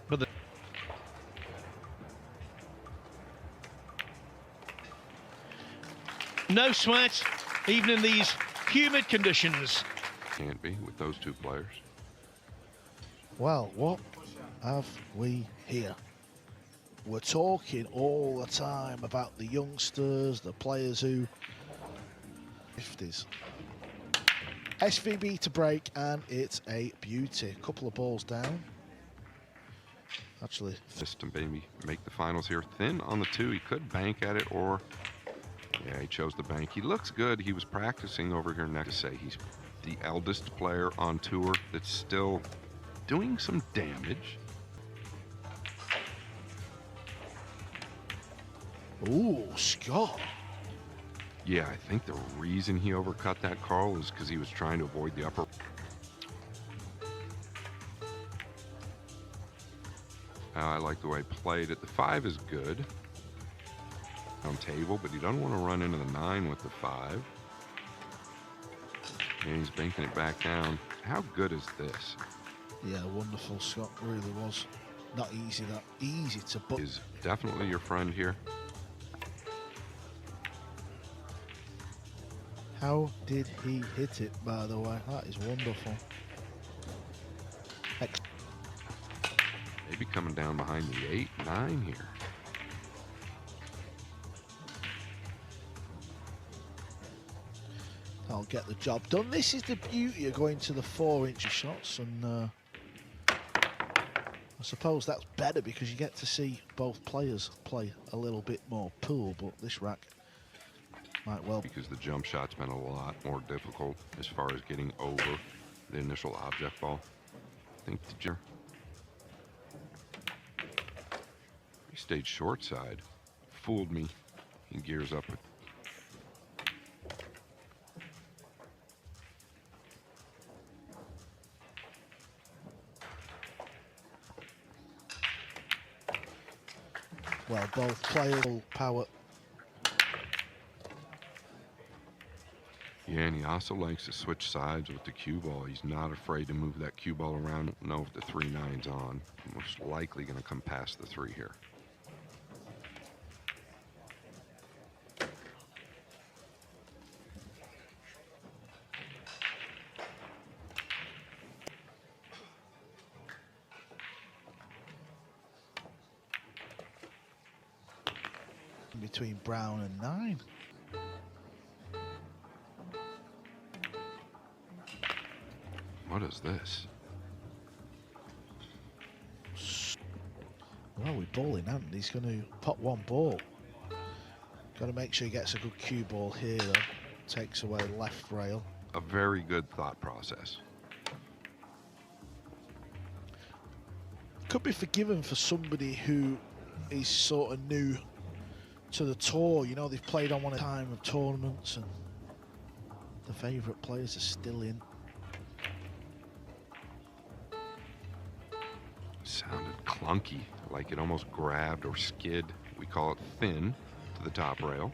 [SPEAKER 1] But the... No sweat, even in these humid conditions.
[SPEAKER 2] Can't be with those 2 players.
[SPEAKER 4] Well, what have we here? We're talking all the time about the youngsters, the players who... 50s. SVB to break, and it's a beauty. Couple of balls down. Actually...
[SPEAKER 2] System, baby. Make the finals here. Thin on the 2. He could bank at it, or... Yeah, he chose the bank. He looks good. He was practicing over here next to say he's the eldest player on tour that's still doing some damage.
[SPEAKER 4] Ooh, Scott.
[SPEAKER 2] Yeah, I think the reason he overcut that call is because he was trying to avoid the upper. I like the way he played it. The 5 is good on table, but he doesn't want to run into the 9 with the 5. And he's banking it back down. How good is this?
[SPEAKER 4] Yeah, wonderful, Scott. Really was. Not easy, that easy to book.
[SPEAKER 2] Is definitely your friend here.
[SPEAKER 4] How did he hit it, by the way? That is wonderful.
[SPEAKER 2] Maybe coming down behind the 8, 9 here.
[SPEAKER 4] I'll get the job done. This is the beauty of going to the 4-inch shots, and I suppose that's better because you get to see both players play a little bit more pool, but this rack might well...
[SPEAKER 2] Because the jump shot's been a lot more difficult as far as getting over the initial object ball. I think he stayed short side. Fooled me. He gears up with...
[SPEAKER 4] Well, both players full power.
[SPEAKER 2] Yeah, and he also likes to switch sides with the cue ball. He's not afraid to move that cue ball around. Don't know if the 3-9's on. Most likely going to come past the 3 here.
[SPEAKER 4] Between Brown and 9.
[SPEAKER 2] What is this?
[SPEAKER 4] Well, we're ball in hand. He's going to pop one ball. Got to make sure he gets a good cue ball here, though. Takes away left rail.
[SPEAKER 2] A very good thought process.
[SPEAKER 4] Could be forgiven for somebody who is sort of new to the tour. You know, they've played on one at a time of tournaments and the favourite players are still in.
[SPEAKER 2] Sounded clunky, like it almost grabbed or skid. We call it thin to the top rail.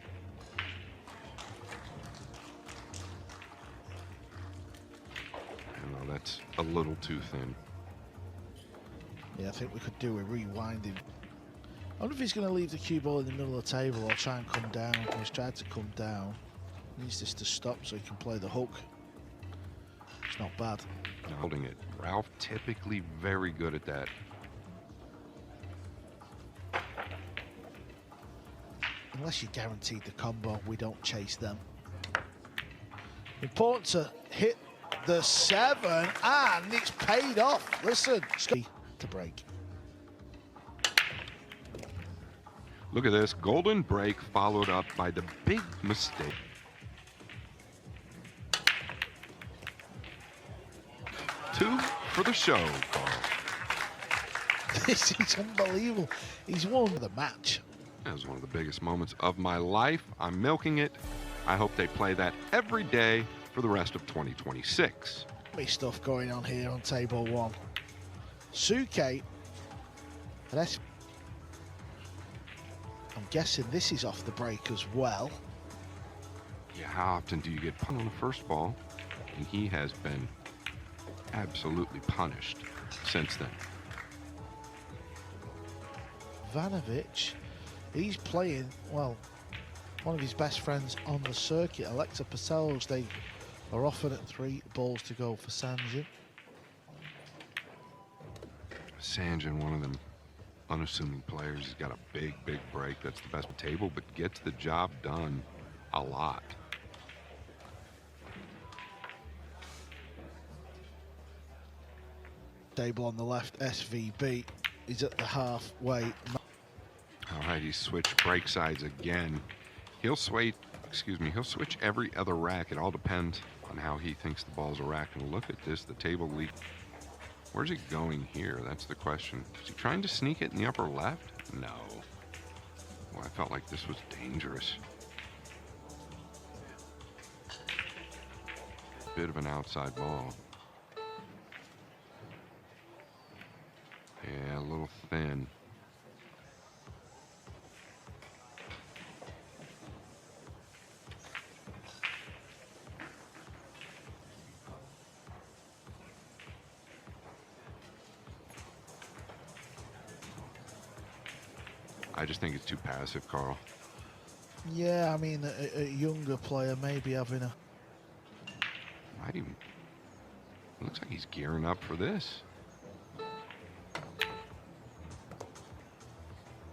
[SPEAKER 2] And that's a little too thin.
[SPEAKER 4] Yeah, I think we could do a rewinding. I wonder if he's going to leave the cue ball in the middle of the table or try and come down. He's tried to come down. He needs this to stop so he can play the hook. It's not bad.
[SPEAKER 2] Holding it. Ralf typically very good at that.
[SPEAKER 4] Unless you're guaranteed the combo, we don't chase them. Important to hit the 7, and it's paid off. Listen, to break.
[SPEAKER 2] Look at this. Golden break followed up by the big mistake. Two for the show, Carl.
[SPEAKER 4] This is unbelievable. He's won the match.
[SPEAKER 2] That was one of the biggest moments of my life. I'm milking it. I hope they play that every day for the rest of 2026.
[SPEAKER 4] Stuff going on here on table 1. Souquet. I'm guessing this is off the break as well.
[SPEAKER 2] Yeah, how often do you get punished on the first ball? And he has been absolutely punished since then.
[SPEAKER 4] Vanovic, he's playing, well, one of his best friends on the circuit, Alexa Paselos. They are offered at 3 balls to go for Sánchez.
[SPEAKER 2] Sánchez, one of them unassuming players. He's got a big, big break. That's the best table, but gets the job done a lot.
[SPEAKER 4] Table on the left, SVB. He's at the halfway.
[SPEAKER 2] All right, he's switched break sides again. He'll switch every other rack. It all depends on how he thinks the ball's a rack. And look at this, the table lead. Where's he going here? That's the question. Is he trying to sneak it in the upper left? No. Well, I felt like this was dangerous. Bit of an outside ball. Yeah, a little thin. I just think it's too passive, Carl.
[SPEAKER 4] Yeah, I mean, a younger player maybe having a...
[SPEAKER 2] Might even... Looks like he's gearing up for this.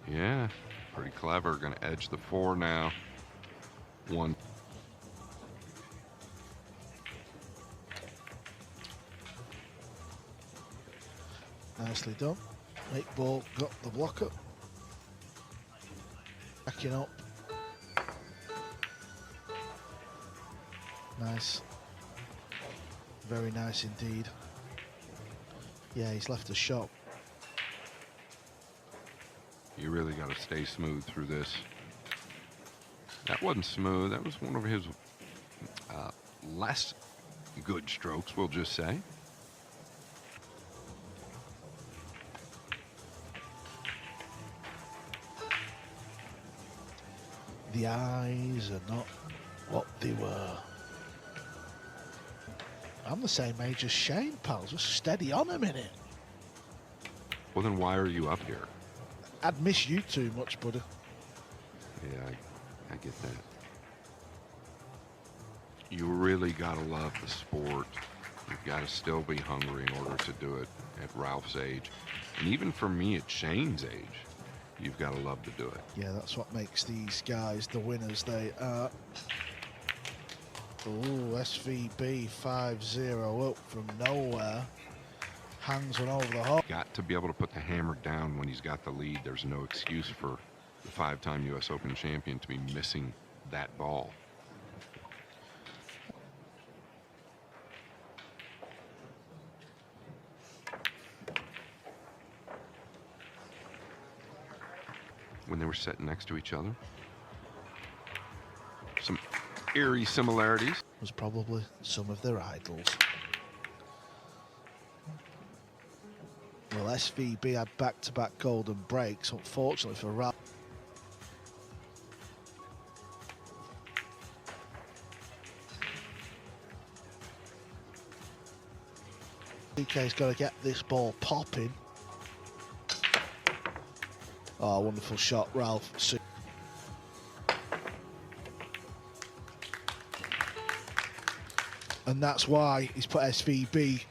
[SPEAKER 2] Yeah, pretty clever. Going to edge the 4 now. 1.
[SPEAKER 4] Nicely done. 8 ball, got the blocker. Backing up. Nice. Very nice indeed. Yeah, he's left a shot.
[SPEAKER 2] You really got to stay smooth through this. That wasn't smooth. That was one of his less good strokes, we'll just say.
[SPEAKER 4] The eyes are not what they were. I'm the same age as Shane, pal. Just steady on a minute.
[SPEAKER 2] Well, then why are you up here?
[SPEAKER 4] I'd miss you too much, buddy.
[SPEAKER 2] Yeah, I get that. You really gotta love the sport. You've got to still be hungry in order to do it at Ralph's age. And even for me at Shane's age, you've got to love to do it.
[SPEAKER 4] Yeah, that's what makes these guys the winners they are. Ooh, SVB 5-0 up from nowhere. Hangs one over the hole.
[SPEAKER 2] Got to be able to put the hammer down when he's got the lead. There's no excuse for the 5-time U.S. Open champion to be missing that ball. When they were sitting next to each other, some eerie similarities.
[SPEAKER 4] Was probably some of their idols. Well, SVB had back-to-back golden breaks, unfortunately for Ralf. Souquet's got to get this ball popping. Oh, wonderful shot, Ralf. And that's why he's put SVB.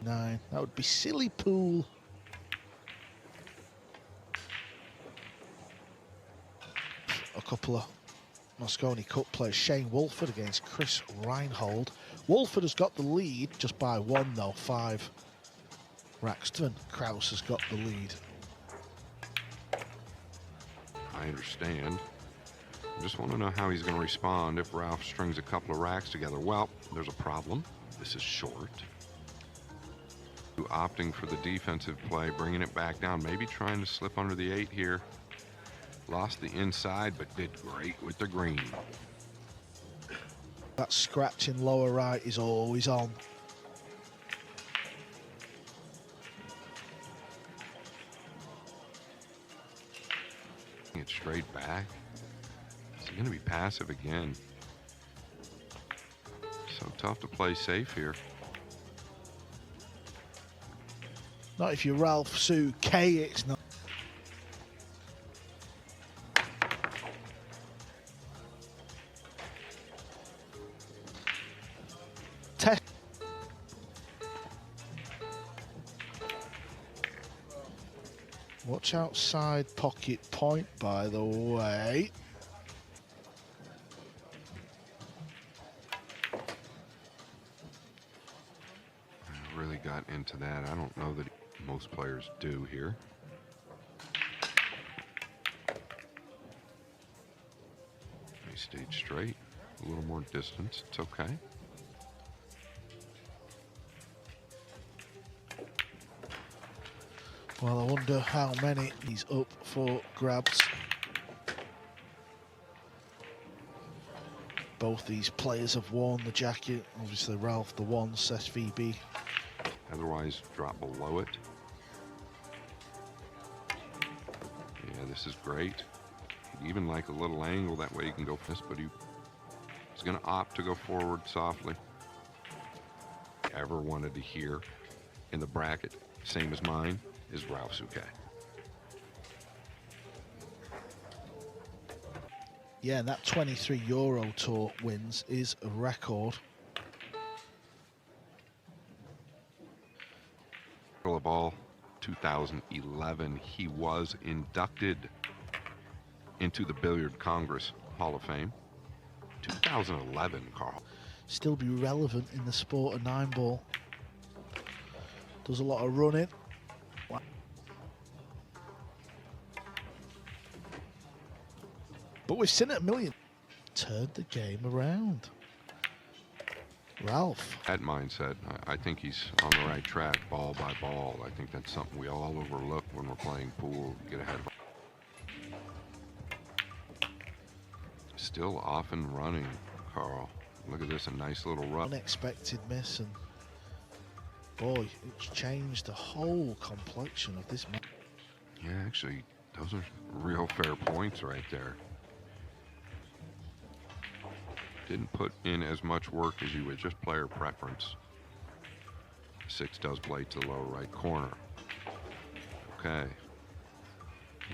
[SPEAKER 4] Nine. That would be silly pool. A couple of Mosconi Cup players. Shane Wolford against Chris Reinhold. Wolford has got the lead just by one though, 5. Raxton Kraus has got the lead.
[SPEAKER 2] I understand. I just want to know how he's going to respond if Ralf strings a couple of racks together. Well, there's a problem. This is short. Opting for the defensive play, bringing it back down, maybe trying to slip under the 8 here. Lost the inside, but did great with the green.
[SPEAKER 4] That scratch in lower right is always on.
[SPEAKER 2] It straight back. Is he going to be passive again? So tough to play safe here.
[SPEAKER 4] Not if you're Ralf Souquet, it's not. Test. Watch outside pocket point, by the way.
[SPEAKER 2] I really got into that. I don't know that most players do here. He stayed straight, a little more distance, it's okay.
[SPEAKER 4] Well, I wonder how many he's up for grabs. Both these players have worn the jacket. Obviously, Ralf the once, SVB.
[SPEAKER 2] Otherwise, drop below it. Yeah, this is great. He'd even like a little angle, that way he can go fist, but he's going to opt to go forward softly. Ever wanted to hear in the bracket, same as mine, is Ralf Souquet.
[SPEAKER 4] Yeah, and that 23 Euro Tour wins is a record.
[SPEAKER 2] Of all 2011, he was inducted into the Billiard Congress Hall of Fame. 2011, Carl.
[SPEAKER 4] Still be relevant in the sport of 9-ball. Does a lot of running. But we've seen it a million. Turned the game around. Ralf.
[SPEAKER 2] That mindset, I think he's on the right track, ball by ball. I think that's something we all overlook when we're playing pool. Get ahead of Still off and running, Carl. Look at this, a nice little run.
[SPEAKER 4] Unexpected miss, and boy, it's changed the whole complexion of this match.
[SPEAKER 2] Yeah, actually, those are real fair points right there. Didn't put in as much work as you would, just player preference. 6 does play to the lower right corner. Okay.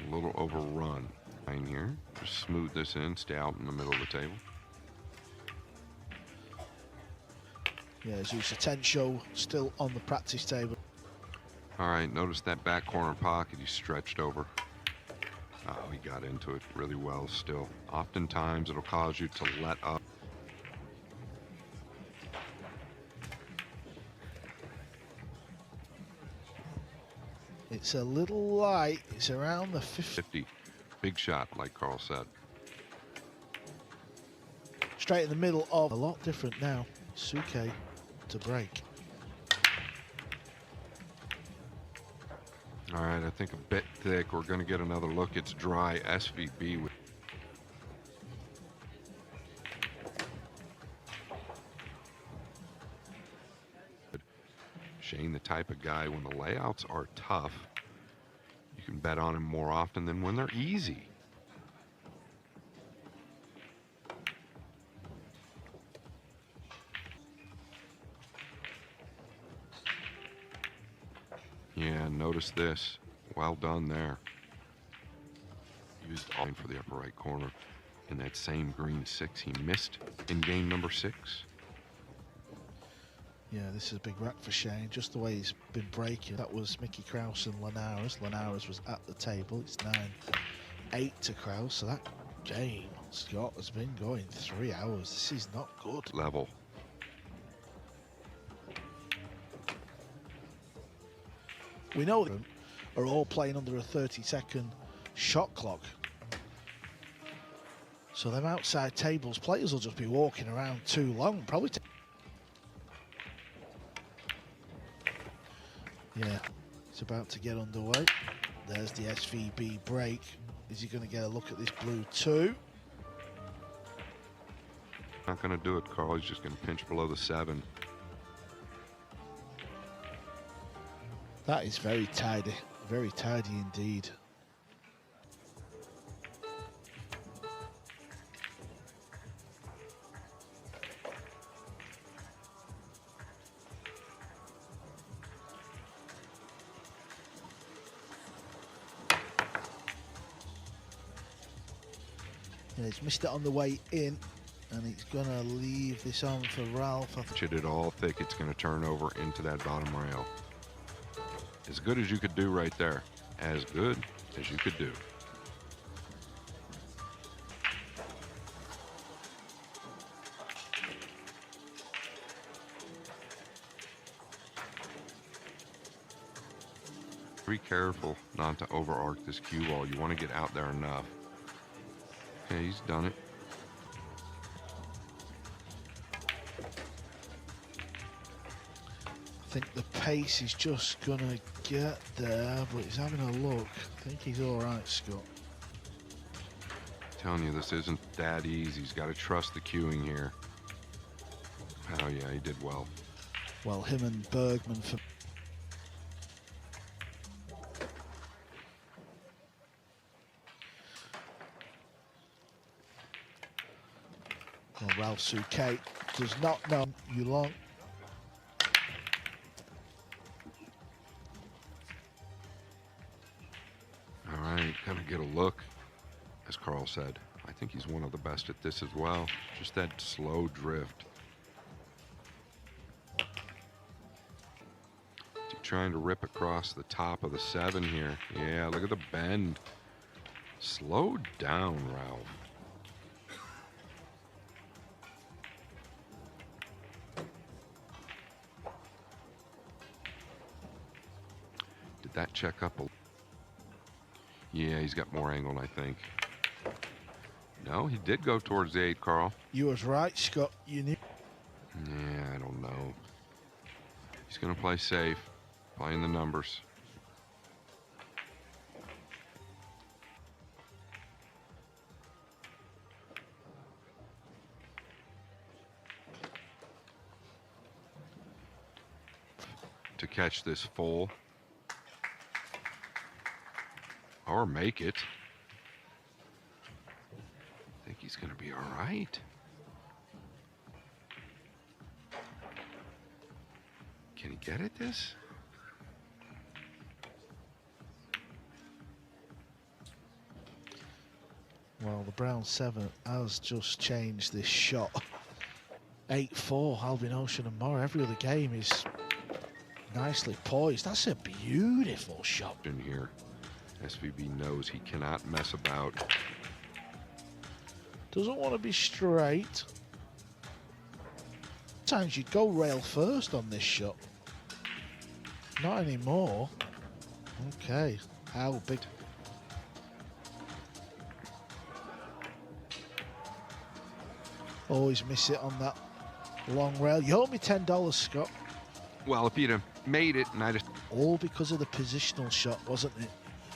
[SPEAKER 2] A little overrun. Payne here. Just smooth this in, stay out in the middle of the table.
[SPEAKER 4] Yeah, Zeus Tensho still on the practice table.
[SPEAKER 2] All right, notice that back corner pocket he stretched over. Oh, he got into it really well still. Oftentimes it'll cause you to let up.
[SPEAKER 4] It's a little light. It's around the 50.
[SPEAKER 2] Big shot, like Carl said.
[SPEAKER 4] Straight in the middle of a lot different now. Souquet to break.
[SPEAKER 2] All right, I think a bit thick. We're going to get another look. It's dry SVB. With Shane, the type of guy, when the layouts are tough, you can bet on him more often than when they're easy. Yeah, notice this. Well done there. Used all for the upper right corner. In that same green 6 he missed in game number 6.
[SPEAKER 4] Yeah, this is a big rack for Shane, just the way he's been breaking. That was Mickey Krause and Linares. Linares was at the table. It's 9-8 to Krause, so that game, Scott, has been going 3 hours. This is not good.
[SPEAKER 2] Level.
[SPEAKER 4] We know them are all playing under a 30-second shot clock. So them outside tables, players will just be walking around too long, probably. Yeah, it's about to get underway. There's the SVB break. Is he going to get a look at this blue 2?
[SPEAKER 2] Not going to do it, Carl. He's just going to pinch below the 7.
[SPEAKER 4] That is very tidy indeed. Yeah, he's missed it on the way in, and he's gonna leave this on for Ralf.
[SPEAKER 2] Chit it all thick, it's gonna turn over into that bottom rail. As good as you could do right there. As good as you could do. Be careful not to over arc this cue ball. You want to get out there enough. Okay, he's done it.
[SPEAKER 4] I think the pace is just gonna get there, but he's having a look. I think he's all right, Scott.
[SPEAKER 2] I'm telling you, this isn't that easy. He's got to trust the cueing here. Oh yeah, he did well.
[SPEAKER 4] Well, him and Bergman for. Well, Ralf Souquet does not know you long.
[SPEAKER 2] All right, gotta get a look. As Carl said, I think he's one of the best at this as well. Just that slow drift. Trying to rip across the top of the 7 here. Yeah, look at the bend. Slow down, Ralf. Did that check up a... Yeah, he's got more angle, I think. No, he did go towards the 8, Carl.
[SPEAKER 4] You was right, Scott. You knew.
[SPEAKER 2] Yeah, I don't know. He's going to play safe, playing the numbers. to catch this full or make it. I think he's going to be all right. Can he get at this?
[SPEAKER 4] Well, the Brown 7 has just changed this shot. 8-4, Albin, Ouschan and more. Every other game is nicely poised. That's a beautiful shot.
[SPEAKER 2] In here, SVB knows he cannot mess about.
[SPEAKER 4] Doesn't want to be straight. Sometimes you'd go rail first on this shot. Not anymore. Okay, how big? Always miss it on that long rail. You owe me $10, Scott.
[SPEAKER 2] Well, if he'd have made it, and I just...
[SPEAKER 4] All because of the positional shot, wasn't it?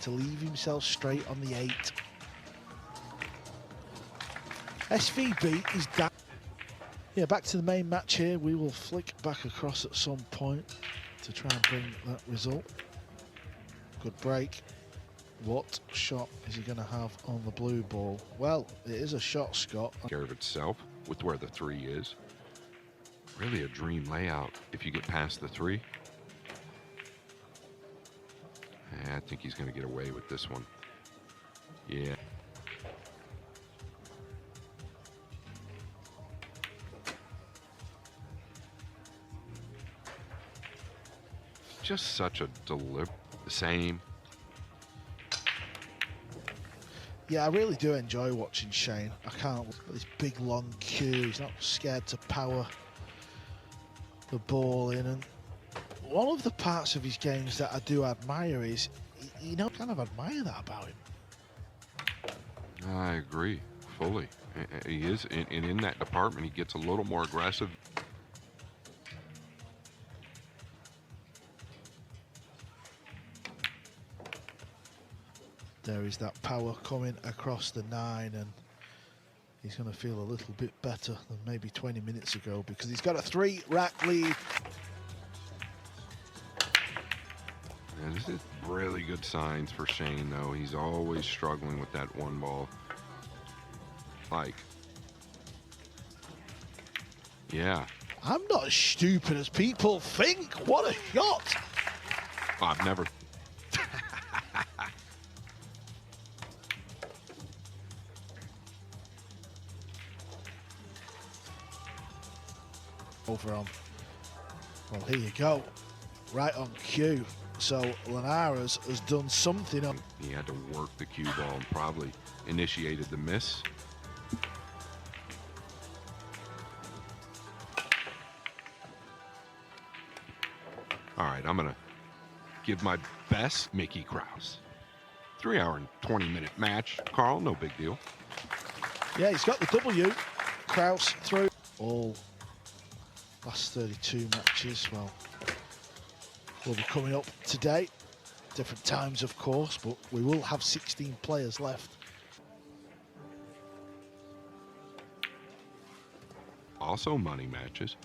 [SPEAKER 4] To leave himself straight on the 8. SVB is down. Yeah, back to the main match here. We will flick back across at some point to try and bring that result. Good break. What shot is he going to have on the blue ball? Well, it is a shot, Scott.
[SPEAKER 2] Care of itself with where the 3 is. Really a dream layout if you get past the 3. I think he's going to get away with this one. Yeah. Just such a same.
[SPEAKER 4] Yeah, I really do enjoy watching Shane. I can't look at this big long queue. He's not scared to power the ball in. And one of the parts of his games that I do admire is, you know, kind of admire that about him.
[SPEAKER 2] I agree fully. He is, and in that department, he gets a little more aggressive.
[SPEAKER 4] There is that power coming across the 9, and he's going to feel a little bit better than maybe 20 minutes ago because he's got a 3-rack lead.
[SPEAKER 2] Yeah, this is really good signs for Shane, though. He's always struggling with that 1 ball. Like, yeah.
[SPEAKER 4] I'm not as stupid as people think. What a shot!
[SPEAKER 2] I've never.
[SPEAKER 4] Over on. Well, here you go. Right on cue. So Linares has done something on.
[SPEAKER 2] He had to work the cue ball and probably initiated the miss. All right, I'm gonna give my best Mickey Krause. 3-hour and 20-minute match. Carl, no big deal.
[SPEAKER 4] Yeah, he's got the W. Krause through. All last 32 matches, well, will be coming up today. Different times, of course, but we will have 16 players left.
[SPEAKER 2] Also money matches.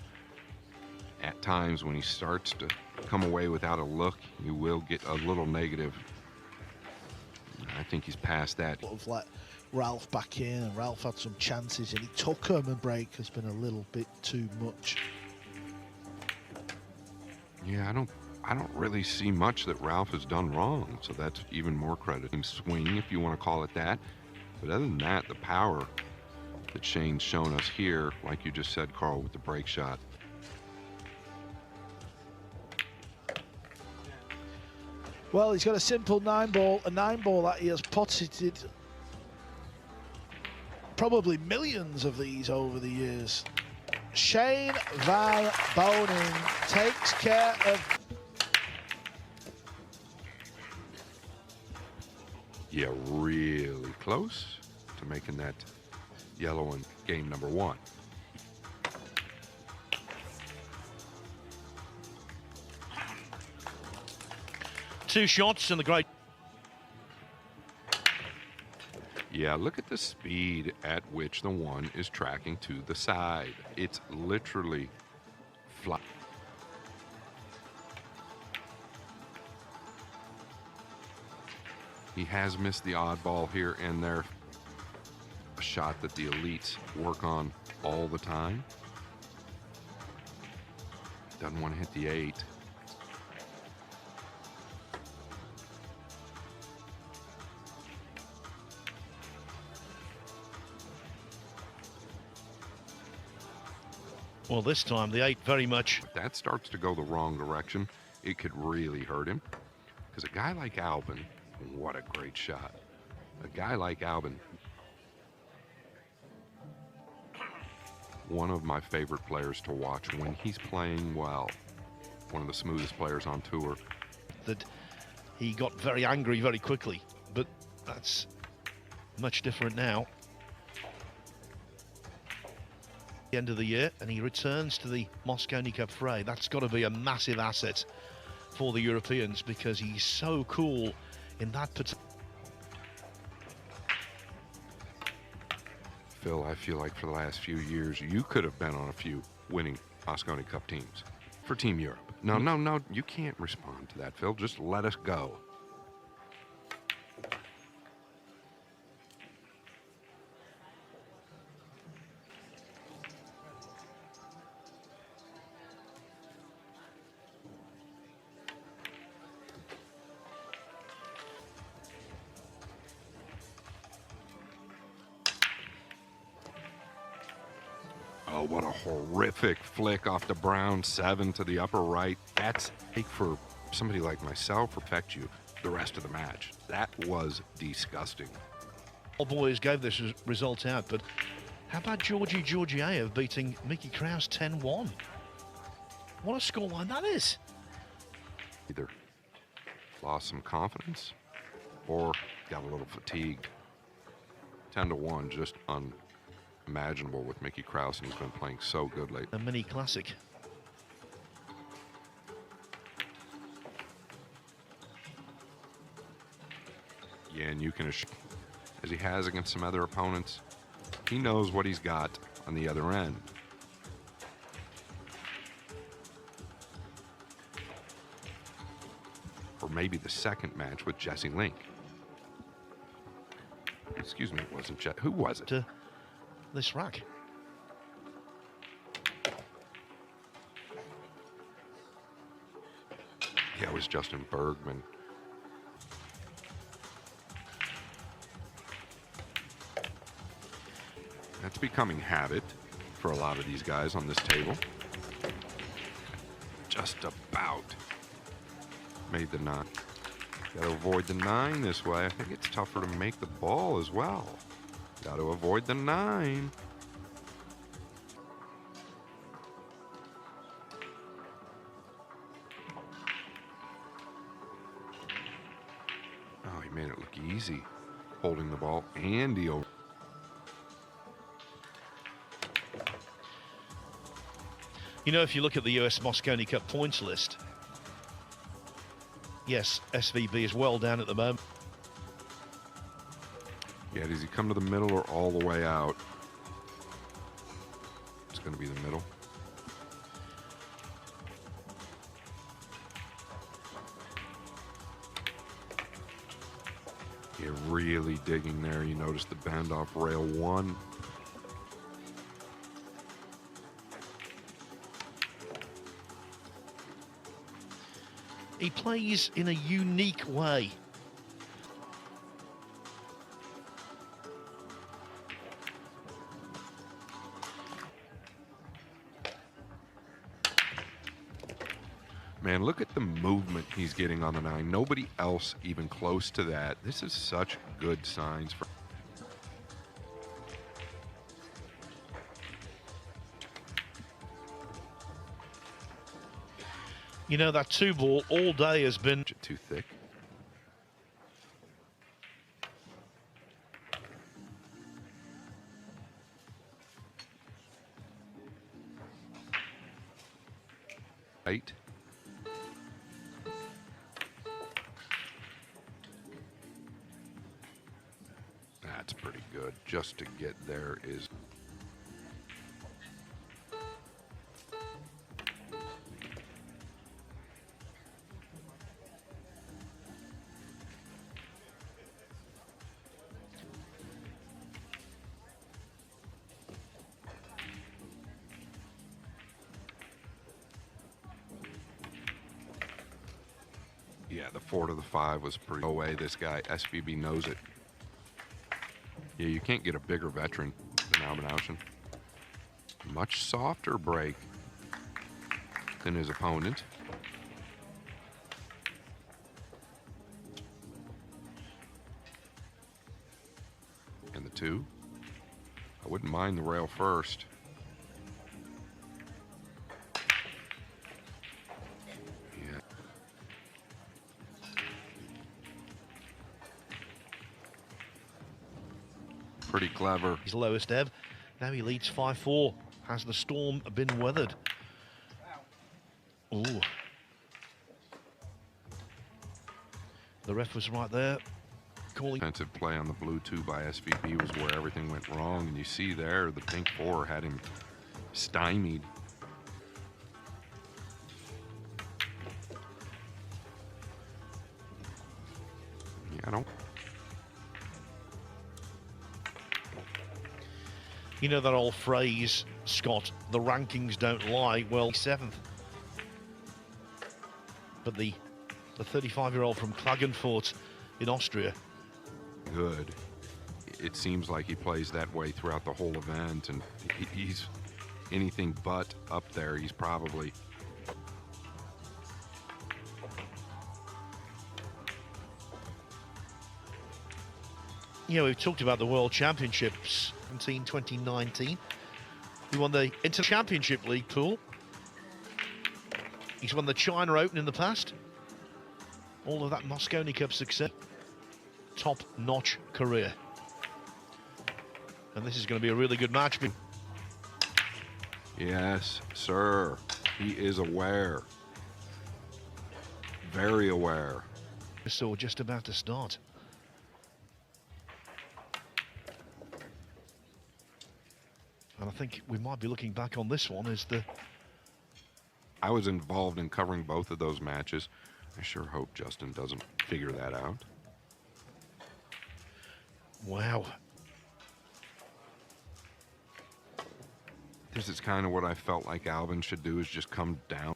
[SPEAKER 2] At times when he starts to come away without a look, you will get a little negative. I think he's past that.
[SPEAKER 4] Sort of let Ralf back in, and Ralf had some chances and he took them, and break has been a little bit too much.
[SPEAKER 2] Yeah, I don't really see much that Ralf has done wrong, so that's even more credit. Swing, if you want to call it that. But other than that, the power that Shane's shown us here, like you just said, Carl, with the break shot.
[SPEAKER 4] Well, he's got a simple 9-ball, a 9-ball that he has potted probably millions of these over the years. Shane Van Boening takes care of.
[SPEAKER 2] Yeah, really close to making that yellow in game number 1.
[SPEAKER 1] Two shots and the great.
[SPEAKER 2] Yeah, look at the speed at which the 1 is tracking to the side. It's literally fly. He has missed the odd ball here and there. A shot that the elites work on all the time. Doesn't want to hit the 8.
[SPEAKER 1] Well, this time the 8 very much.
[SPEAKER 2] If that starts to go the wrong direction, it could really hurt him. Because a guy like Albin, what a great shot. A guy like Albin, one of my favorite players to watch when he's playing well. One of the smoothest players on tour.
[SPEAKER 1] That he got very angry very quickly, but that's much different now. The end of the year, and he returns to the Mosconi Cup fray. That's got to be a massive asset for the Europeans because he's so cool in that particular.
[SPEAKER 2] Phil, I feel like for the last few years, you could have been on a few winning Mosconi Cup teams for Team Europe. No, you can't respond to that, Phil. Just let us go. Oh, what a horrific flick off the brown 7 to the upper right. That's for somebody like myself, affect you the rest of the match. That was disgusting.
[SPEAKER 1] All boys gave this result out, but how about Georgi Georgiev beating Mickey Kraus 10-1? What a scoreline that is.
[SPEAKER 2] Either lost some confidence or got a little fatigued. 10-1, just unimaginable with Mickey Kraus, and he's been playing so good lately.
[SPEAKER 1] A mini classic.
[SPEAKER 2] Yeah, and you can assure, as he has against some other opponents, he knows what he's got on the other end. Or maybe the second match with Jesse Link. Excuse me, it wasn't Jesse. Who was it?
[SPEAKER 1] To this rack.
[SPEAKER 2] Yeah, it was Justin Bergman. That's becoming habit for a lot of these guys on this table. Just about made the 9. Got to avoid the 9 this way. I think it's tougher to make the ball as well. Got to avoid the 9. Oh, he made it look easy, holding the ball and the over.
[SPEAKER 1] You know, if you look at the US Mosconi Cup points list, yes, SVB is well down at the moment.
[SPEAKER 2] Yeah, does he come to the middle or all the way out? It's going to be the middle. Yeah, really digging there. You notice the bend off rail 1.
[SPEAKER 1] He plays in a unique way.
[SPEAKER 2] Man, look at the movement he's getting on the 9. Nobody else even close to that. This is such good signs for.
[SPEAKER 1] You know, that 2 ball all day has been
[SPEAKER 2] Too thick. Right. That's pretty good. Just to get there is. Yeah, the 4 to the 5 was pretty. No way, this guy, SVB knows it. Yeah, you can't get a bigger veteran than Albin Ouschan. Much softer break than his opponent. And the 2. I wouldn't mind the rail first. Yeah. Pretty clever.
[SPEAKER 1] His lowest ebb. Now he leads 5-4. Has the storm been weathered? Ooh. The ref was right there. Calling.
[SPEAKER 2] Defensive play on the blue 2 by SVB was where everything went wrong. And you see there, the pink 4 had him stymied. Yeah, I don't.
[SPEAKER 1] You know that old phrase, Scott, the rankings don't lie. Well, 7th. But the 35-year-old from Klagenfurt in Austria.
[SPEAKER 2] Good. It seems like he plays that way throughout the whole event, and he's anything but up there. He's probably.
[SPEAKER 1] You know, we've talked about the World Championships in 2019. He won the Inter Championship League pool. He's won the China Open in the past. All of that Mosconi Cup success. Top-notch career. And this is going to be a really good match.
[SPEAKER 2] Yes, sir. He is aware. Very aware.
[SPEAKER 1] So just about to start. And I think we might be looking back on this one as the...
[SPEAKER 2] I was involved in covering both of those matches. I sure hope Justin doesn't figure that out.
[SPEAKER 1] Wow.
[SPEAKER 2] This is kind of what I felt like Albin should do, is just come down.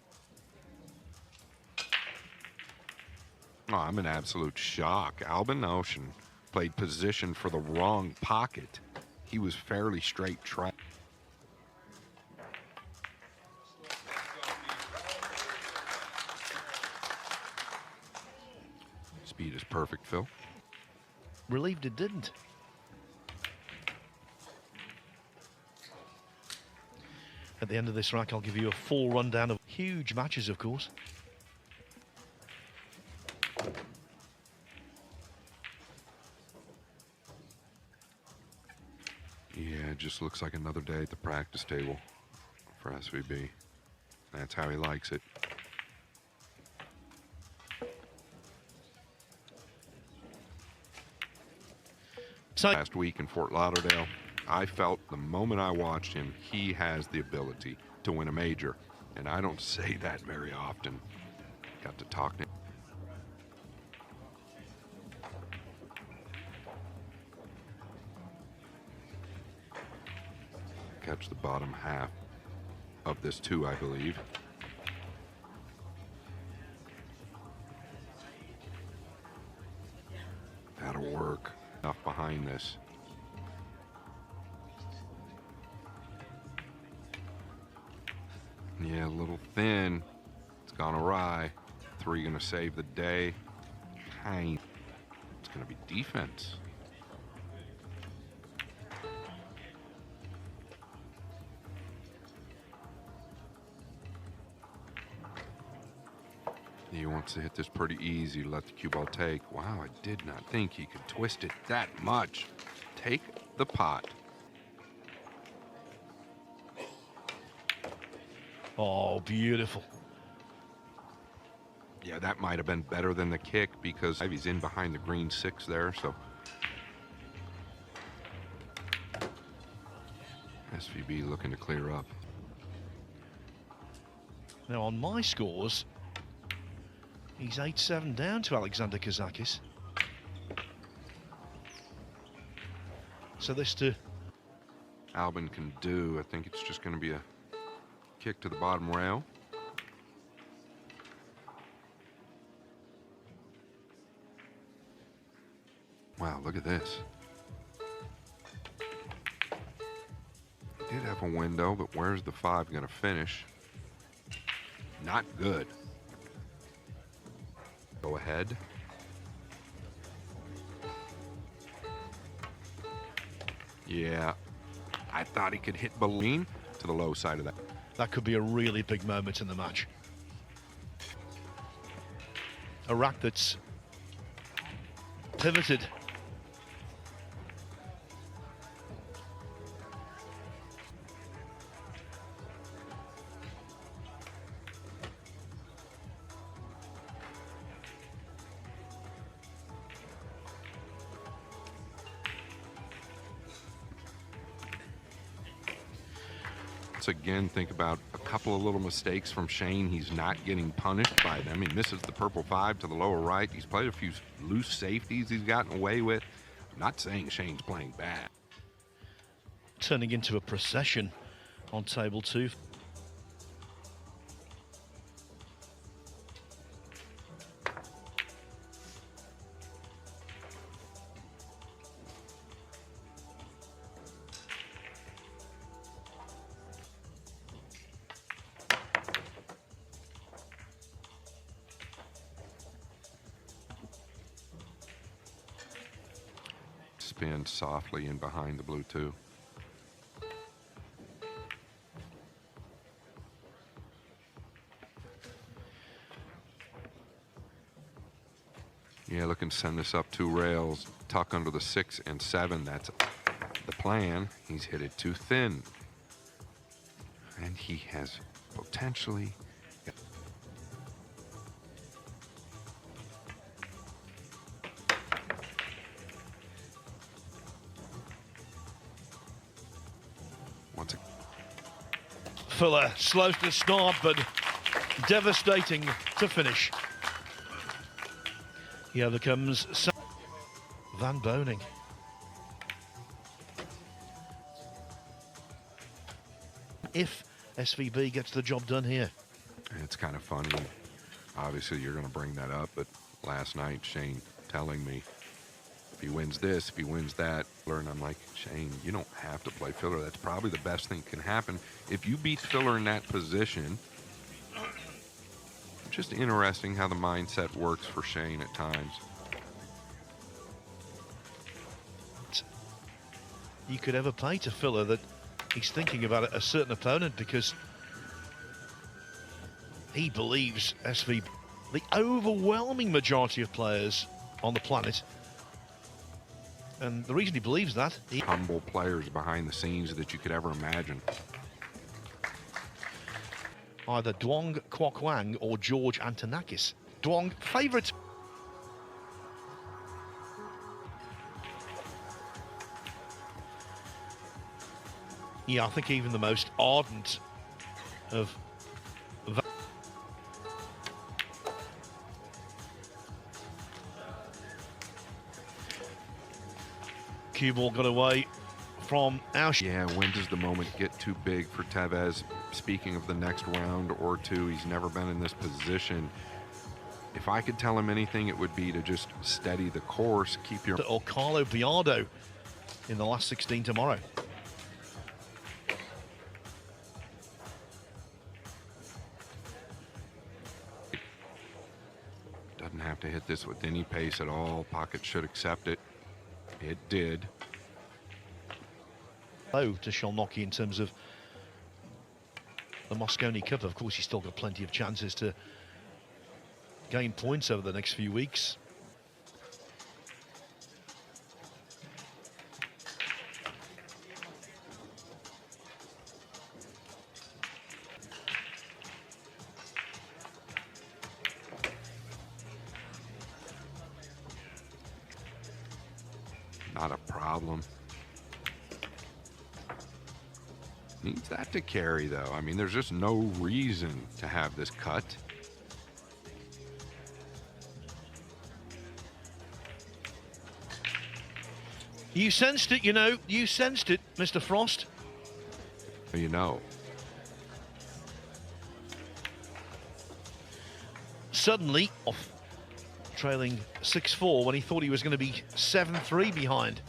[SPEAKER 2] Oh, I'm in absolute shock. Albin Ouschan played position for the wrong pocket. He was fairly straight track. Speed is perfect, Phil.
[SPEAKER 1] Relieved it didn't. At the end of this rack, I'll give you a full rundown of huge matches, of course.
[SPEAKER 2] Yeah, it just looks like another day at the practice table for SVB. That's how he likes it.
[SPEAKER 1] So
[SPEAKER 2] last week in Fort Lauderdale, I felt the moment I watched him, he has the ability to win a major. And I don't say that very often. Got to talk to him. Catch the bottom half of this 2, I believe. That'll work. Enough behind this. Yeah, a little thin. It's gone awry. 3 gonna save the day. Payne. It's gonna be defense. He wants to hit this pretty easy, let the cue ball take. Wow, I did not think he could twist it that much. Take the pot.
[SPEAKER 1] oh, beautiful.
[SPEAKER 2] Yeah, that might have been better than the kick because he's in behind the green 6 there, so. SVB looking to clear up.
[SPEAKER 1] Now, on my scores, he's 8-7 down to Alexander Kazakis. So this to...
[SPEAKER 2] Albin can do. I think it's just going to be a kick to the bottom rail. Wow, look at this. He did have a window, but where's the 5 going to finish? Not good. Go ahead. Yeah, I thought he could hit Balleen to the low side of that.
[SPEAKER 1] That could be a really big moment in the match. A rack that's pivoted.
[SPEAKER 2] Again, think about a couple of little mistakes from Shane. He's not getting punished by them. He misses the purple 5 to the lower right. He's played a few loose safeties he's gotten away with. I'm not saying Shane's playing bad.
[SPEAKER 1] Turning into a procession on table 2.
[SPEAKER 2] Spin softly in behind the blue 2. Yeah, looking to send this up 2 rails, tuck under the 6 and 7. That's the plan. He's hit it too thin. And he has potentially...
[SPEAKER 1] Fuller slow to start, but devastating to finish. Here comes Van Boening. If SVB gets the job done here.
[SPEAKER 2] It's kind of funny. Obviously, you're going to bring that up, but last night, Shane telling me if he wins this, if he wins that, and I'm like, Shane, you don't have to play filler. That's probably the best thing that can happen. If you beat filler in that position, just interesting how the mindset works for Shane at times.
[SPEAKER 1] You could ever play to filler that he's thinking about a certain opponent because he believes SV, the overwhelming majority of players on the planet. And the reason he believes that...
[SPEAKER 2] Humble players behind the scenes that you could ever imagine.
[SPEAKER 1] Either Duong Kwok Wang or George Antonakis. Duong, favourite. Yeah, I think even the most ardent of... Cue ball got away from Ouschan.
[SPEAKER 2] Yeah, when does the moment get too big for Tevez? Speaking of the next round or 2, he's never been in this position. If I could tell him anything, it would be to just steady the course, keep your...
[SPEAKER 1] Or Carlo Biardo in the last 16 tomorrow.
[SPEAKER 2] Doesn't have to hit this with any pace at all. Pocket should accept it. It did.
[SPEAKER 1] Oh, to Shalnoki in terms of the Mosconi Cup. Of course, he's still got plenty of chances to gain points over the next few weeks.
[SPEAKER 2] Not a problem. Needs that to carry, though. I mean, there's just no reason to have this cut.
[SPEAKER 1] You sensed it, you know. You sensed it, Mr. Frost.
[SPEAKER 2] You know.
[SPEAKER 1] Suddenly, off trailing 6-4 when he thought he was going to be 7-3 behind.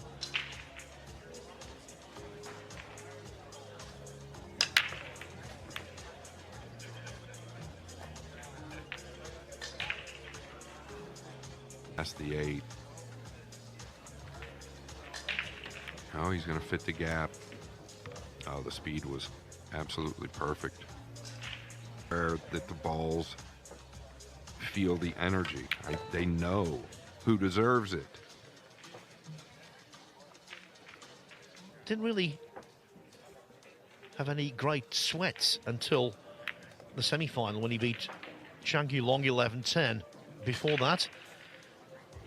[SPEAKER 2] That's the 8. Oh, he's going to fit the gap. Oh, the speed was absolutely perfect. Where that the balls feel the energy. They know who deserves it.
[SPEAKER 1] Didn't really have any great sweats until the semi-final when he beat Shang Long 11-10. Before that,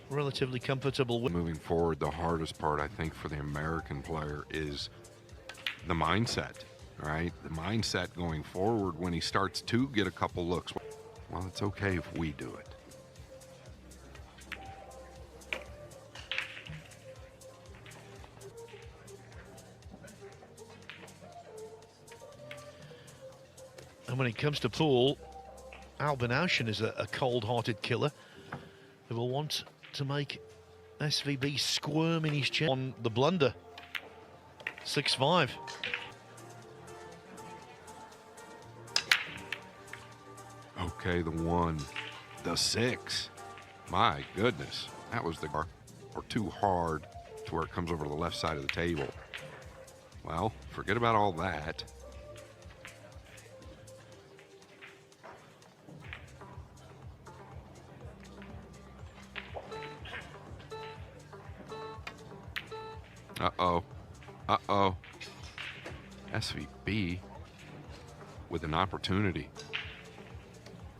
[SPEAKER 1] relatively comfortable win.
[SPEAKER 2] Moving forward, the hardest part, I think, for the American player is the mindset, right? The mindset going forward when he starts to get a couple looks. Well, it's okay if we do it.
[SPEAKER 1] And when it comes to pool, Albin Ouschan is a cold-hearted killer who will want to make SVB squirm in his chair on the blunder. 6-5.
[SPEAKER 2] Okay, the 1, the 6. My goodness, that was the bar, or too hard to where it comes over to the left side of the table. Well, forget about all that. Uh-oh. Uh-oh. SVB with an opportunity.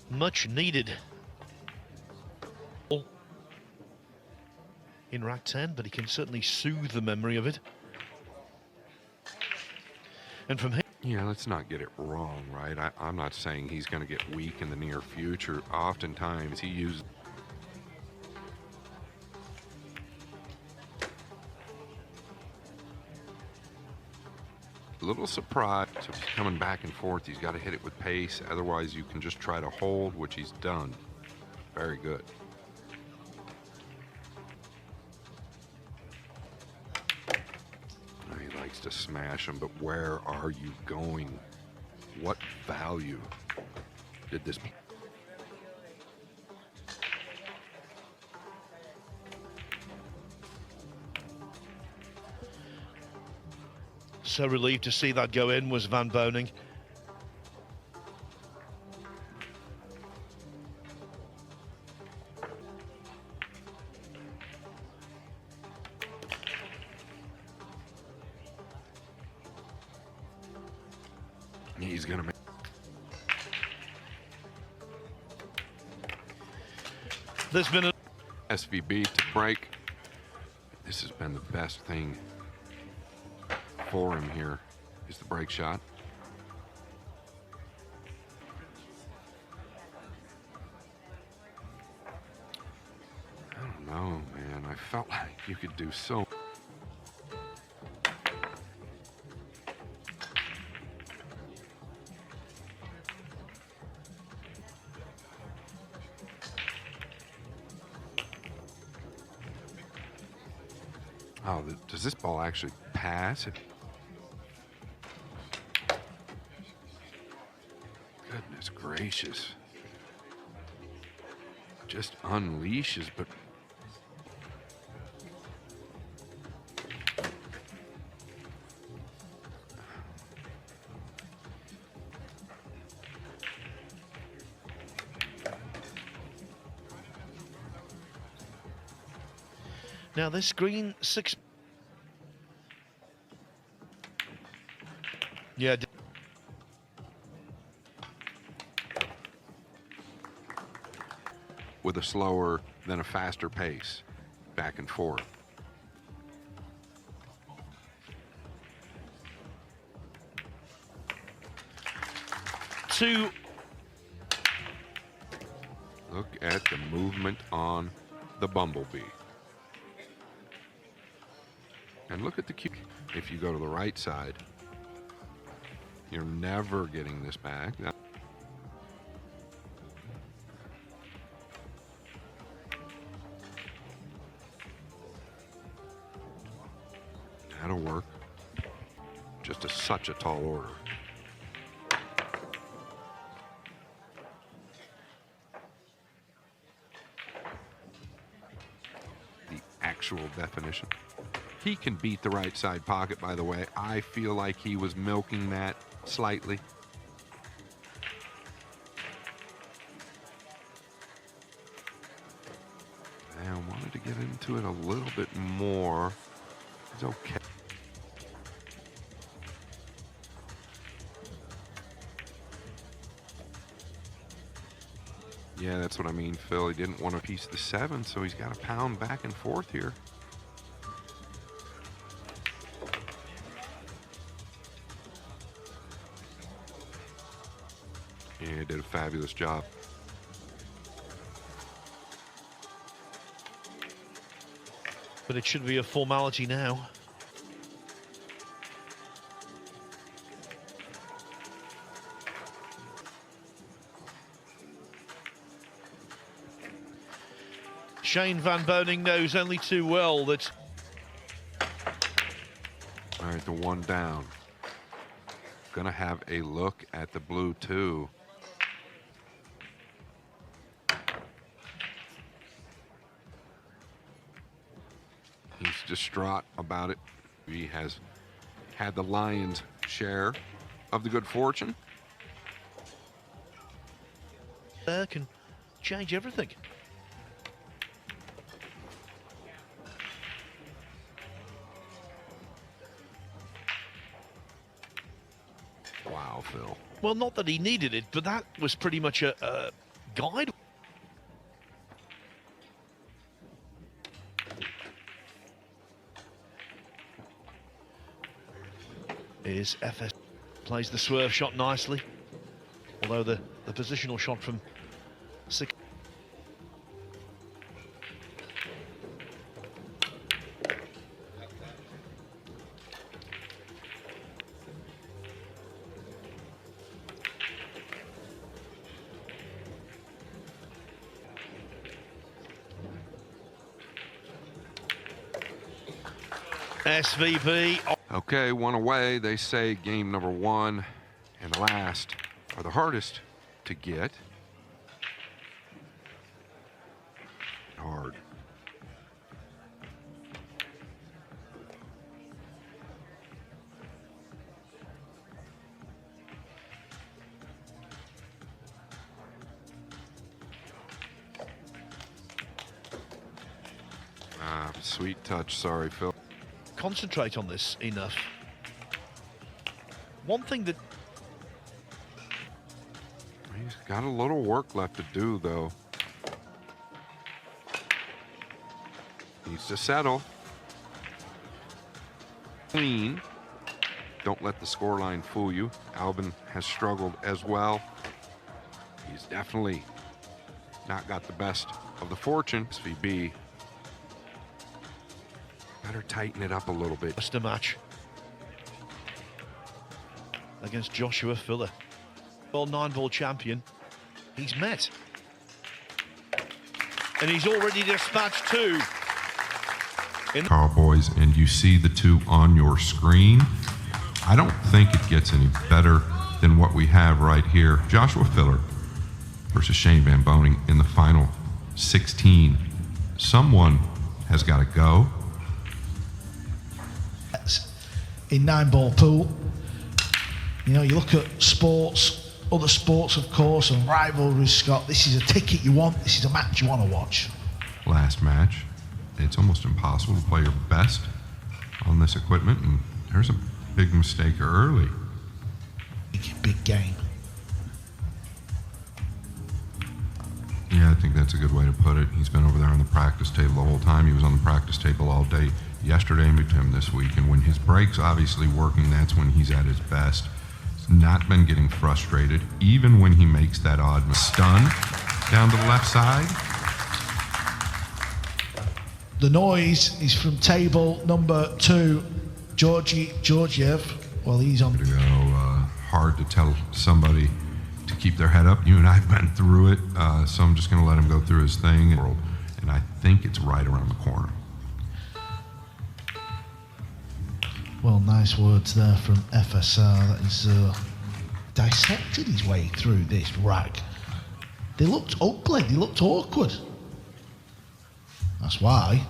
[SPEAKER 1] Much needed in rack 10, but he can certainly soothe the memory of it. And from here,
[SPEAKER 2] Yeah, let's not get it wrong, right? I'm not saying he's going to get weak in the near future. Oftentimes he uses a little surprise. So he's coming back and forth. He's got to hit it with pace. Otherwise, you can just try to hold, which he's done. Very good. He likes to smash them, but where are you going? What value did this?
[SPEAKER 1] so relieved to see that go in was Van Boening.
[SPEAKER 2] He's gonna make.
[SPEAKER 1] There's been a
[SPEAKER 2] SVB to break. This has been the best thing for him here, is the break shot. I don't know, man. I felt like you could do so. Oh, does this ball actually pass? Goodness gracious. Just unleashes, but
[SPEAKER 1] now this green 6. Yeah.
[SPEAKER 2] with a slower than a faster pace, back and forth.
[SPEAKER 1] Two.
[SPEAKER 2] Look at the movement on the Bumblebee. And look at the cue. If you go to the right side, you're never getting this back. that'll work. Just such a tall order. The actual definition. He can beat the right side pocket, by the way. I feel like he was milking that slightly. I wanted to get into it a little bit more. It's okay. Yeah, that's what I mean, Phil. He didn't want to piece the 7, so he's got to pound back and forth here. Yeah, he did a fabulous job.
[SPEAKER 1] But it should be a formality now. Shane Van Boening knows only too well that...
[SPEAKER 2] All right, the one down. Gonna have a look at the blue too. He's distraught about it. He has had the lion's share of the good fortune.
[SPEAKER 1] Can change everything.
[SPEAKER 2] Wow, Phil.
[SPEAKER 1] Well, not that he needed it, but that was pretty much a guide. Is FS plays the swerve shot nicely, although the positional shot from Souquet. SVB.
[SPEAKER 2] Okay, one away. They say game number 1 and the last are the hardest to get. Hard. Sweet touch. Sorry, Phil.
[SPEAKER 1] Concentrate on this enough. One thing that
[SPEAKER 2] He's got a little work left to do, though. Needs to settle. Clean. Don't let the scoreline fool you. Albin has struggled as well. He's definitely not got the best of the fortune. SVB better tighten it up a little bit.
[SPEAKER 1] just a match against Joshua Filler, world 9-ball champion. He's met, and he's already dispatched 2.
[SPEAKER 2] Cowboys, and you see the 2 on your screen. I don't think it gets any better than what we have right here. Joshua Filler versus Shane Van Boening in the final 16. Someone has got to go.
[SPEAKER 4] In 9-ball pool, you know, you look at sports, other sports, of course, and rivalries, Scott. This is a ticket you want. This is a match you want to watch.
[SPEAKER 2] Last match. It's almost impossible to play your best on this equipment, and there's a big mistake early.
[SPEAKER 4] Big game.
[SPEAKER 2] Yeah, I think that's a good way to put it. He's been over there on the practice table the whole time. He was on the practice table all day yesterday and him this week. And when his break's obviously working, that's when he's at his best. He's not been getting frustrated, even when he makes that odd stun down to the left side.
[SPEAKER 4] The noise is from table number 2, Georgiev. Well, he's on.
[SPEAKER 2] To go, hard to tell somebody to keep their head up. You and I have been through it, so I'm just going to let him go through his thing. And I think it's right around the corner.
[SPEAKER 4] Well, nice words there from FSR. That is dissected his way through this rack. They looked ugly, they looked awkward. That's why.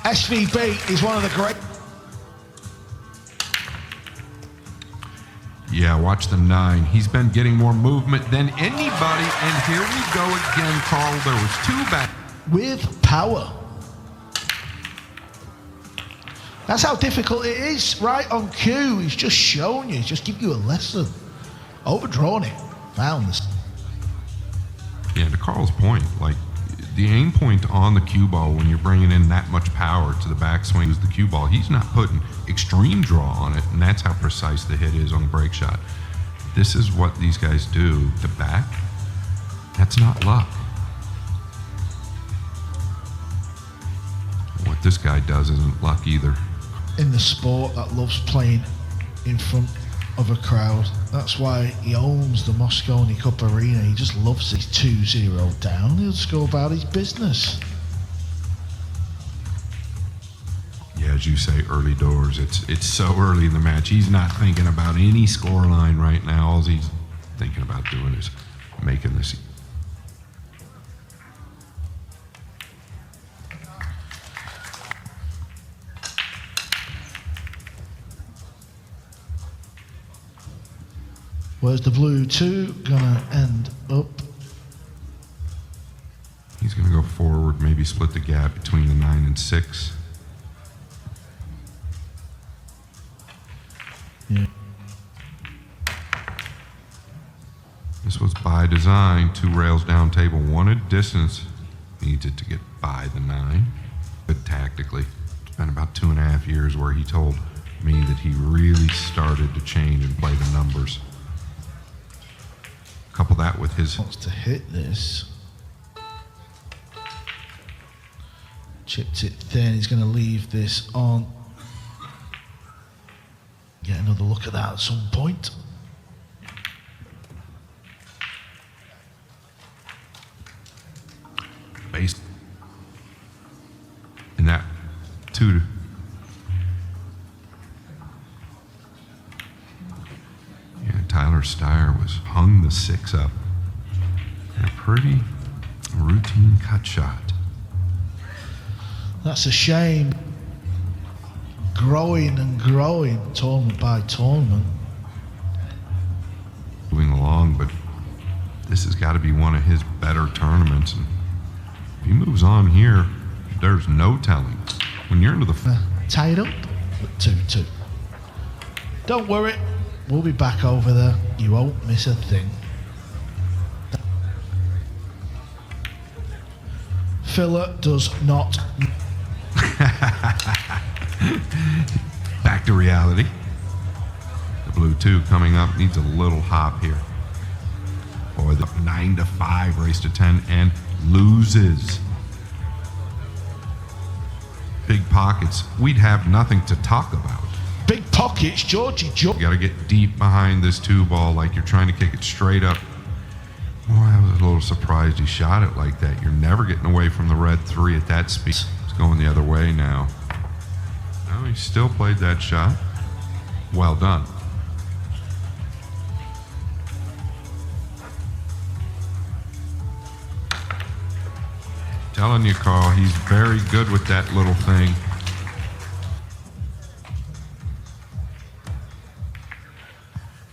[SPEAKER 4] SVB is one of the great...
[SPEAKER 2] Yeah, watch the 9. He's been getting more movement than anybody, and here we go again, Carl. There was 2 back.
[SPEAKER 4] With power. That's how difficult it is, right on cue. He's just showing you, he's just giving you a lesson. Overdrawn it, found this.
[SPEAKER 2] Yeah, to Carl's point, like, the aim point on the cue ball when you're bringing in that much power to the backswing is the cue ball. He's not putting extreme draw on it, and that's how precise the hit is on the break shot. This is what these guys do to back. That's not luck. What this guy does isn't luck either.
[SPEAKER 4] In the sport that loves playing in front of a crowd, that's why he owns the Mosconi Cup Arena. He just loves his 2-0 down. He'll just go about his business.
[SPEAKER 2] Yeah, as you say, early doors. It's so early in the match. He's not thinking about any scoreline right now. All he's thinking about doing is making this.
[SPEAKER 4] Where's the blue 2 gonna end up?
[SPEAKER 2] He's gonna go forward, maybe split the gap between the 9 and 6.
[SPEAKER 4] Yeah.
[SPEAKER 2] This was by design. 2 rails down table, wanted distance, needs it to get by the 9. But tactically, it's been about 2.5 years where he told me that he really started to change and play the numbers. Couple that with his...
[SPEAKER 4] Wants to hit this. Chipped it thin. He's going to leave this on. Get another look at that at some point.
[SPEAKER 2] Base. And that 2 to... Tyler Steyer was hung the 6 up in a pretty routine cut shot.
[SPEAKER 4] That's a shame. Growing and growing, tournament by tournament.
[SPEAKER 2] Moving along, but this has got to be one of his better tournaments. And if he moves on here, there's no telling. When you're into the...
[SPEAKER 4] tied up, 2-2. Don't worry. We'll be back over there. You won't miss a thing. Filler does not.
[SPEAKER 2] Back to reality. The blue 2 coming up needs a little hop here. Boy, the 9 to 5 race to 10 and loses. Big pockets. We'd have nothing to talk about.
[SPEAKER 4] Big pockets, Georgie.
[SPEAKER 2] You gotta get deep behind this 2 ball like you're trying to kick it straight up. Boy, I was a little surprised he shot it like that. You're never getting away from the red 3 at that speed. It's going the other way now. No, he still played that shot. Well done. Telling you, Carl, he's very good with that little thing.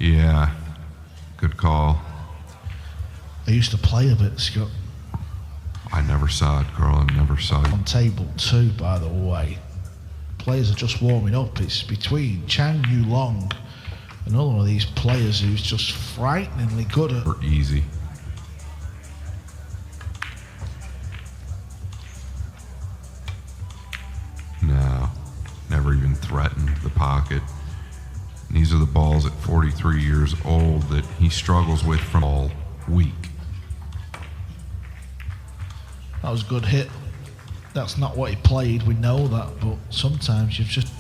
[SPEAKER 2] Yeah, good call.
[SPEAKER 4] I used to play a bit, Scott.
[SPEAKER 2] I never saw it, Carl. I never saw it.
[SPEAKER 4] On table 2, by the way. Players are just warming up. It's between Chang Yu Long, another one of these players who's just frighteningly good at...
[SPEAKER 2] Easy. No, never even threatened the pocket. And these are the balls at 43 years old that he struggles with from all week.
[SPEAKER 4] That was a good hit. That's not what he played, we know that, but sometimes you've just...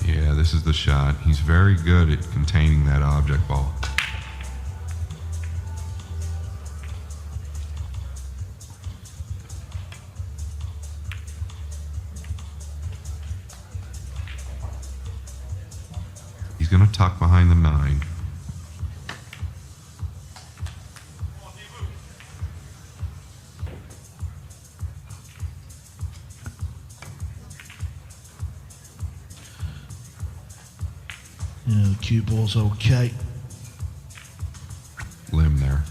[SPEAKER 2] Yeah, this is the shot. He's very good at containing that object ball. going to tuck behind the 9.
[SPEAKER 4] Yeah, the cue ball's okay.
[SPEAKER 2] Limb there.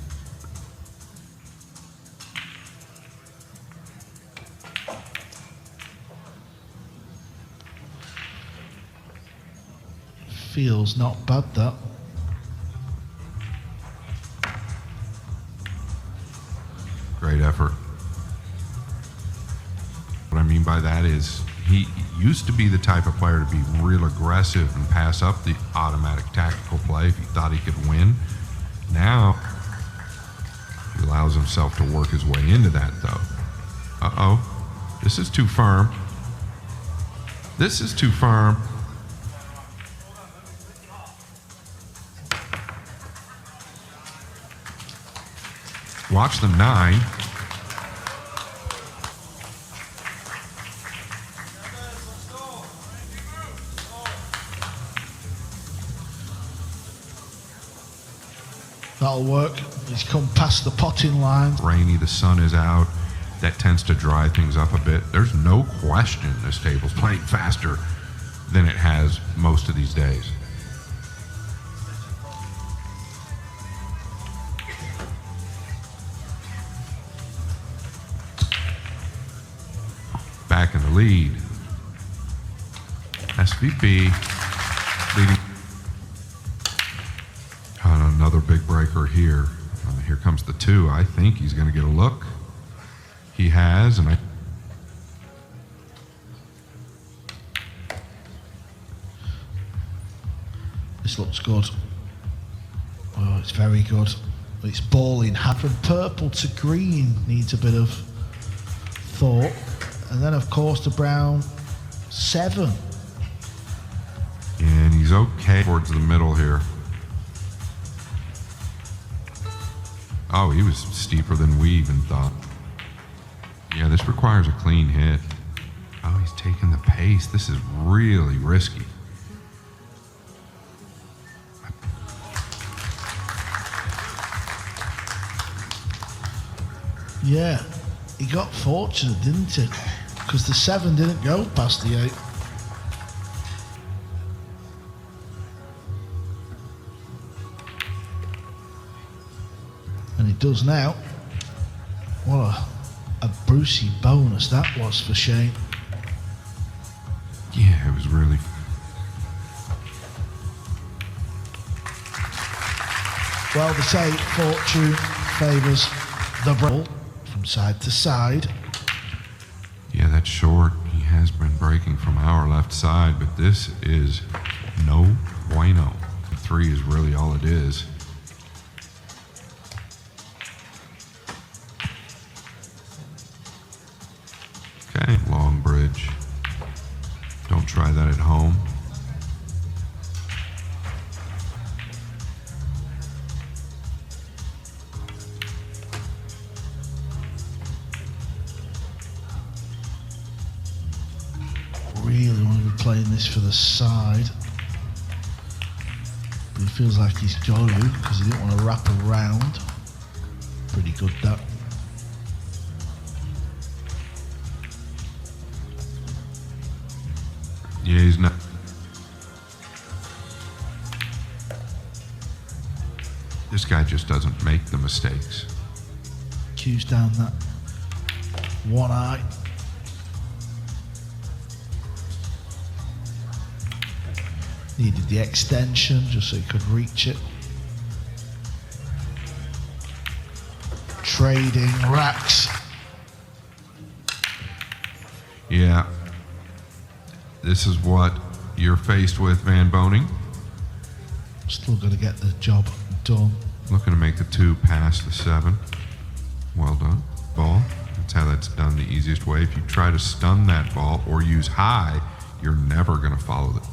[SPEAKER 4] Feels not bad, that.
[SPEAKER 2] Great effort. What I mean by that is he used to be the type of player to be real aggressive and pass up the automatic tactical play if he thought he could win. Now, he allows himself to work his way into that, though. Uh-oh. This is too firm. This is too firm. Watch the 9.
[SPEAKER 4] That'll work. He's come past the potting line.
[SPEAKER 2] Rainy, the sun is out. That tends to dry things up a bit. There's no question this table's playing faster than it has most of these days. Back in the lead. SVP leading. And another big breaker here. Here comes the 2. I think he's going to get a look. He has, and
[SPEAKER 4] This looks good. Oh, it's very good. It's balling. From purple to green needs a bit of thought. And then, of course, the brown 7.
[SPEAKER 2] And he's okay towards the middle here. Oh, he was steeper than we even thought. Yeah, this requires a clean hit. Oh, he's taking the pace. This is really risky.
[SPEAKER 4] Yeah, he got fortunate, didn't he? Because the 7 didn't go past the 8. And it does now. What a Brucey bonus that was for Shane.
[SPEAKER 2] Yeah, it was really.
[SPEAKER 4] Well, they say fortune favours the brawl from side to side.
[SPEAKER 2] Yeah, that's short. He has been breaking from our left side, but this is no bueno. 3 is really all it is. Okay, long bridge. Don't try that at home.
[SPEAKER 4] Really want to be playing this for the side. But he feels like he's got to because he didn't want to wrap around. Pretty good, that.
[SPEAKER 2] Yeah, he's not. This guy just doesn't make the mistakes.
[SPEAKER 4] Cues down that one eye. Needed the extension just so he could reach it. Trading racks.
[SPEAKER 2] Yeah. This is what you're faced with, Van Boening.
[SPEAKER 4] Still got to get the job done.
[SPEAKER 2] Looking to make the 2 past the 7. Well done. Ball. That's how that's done the easiest way. If you try to stun that ball or use high, you're never going to follow it.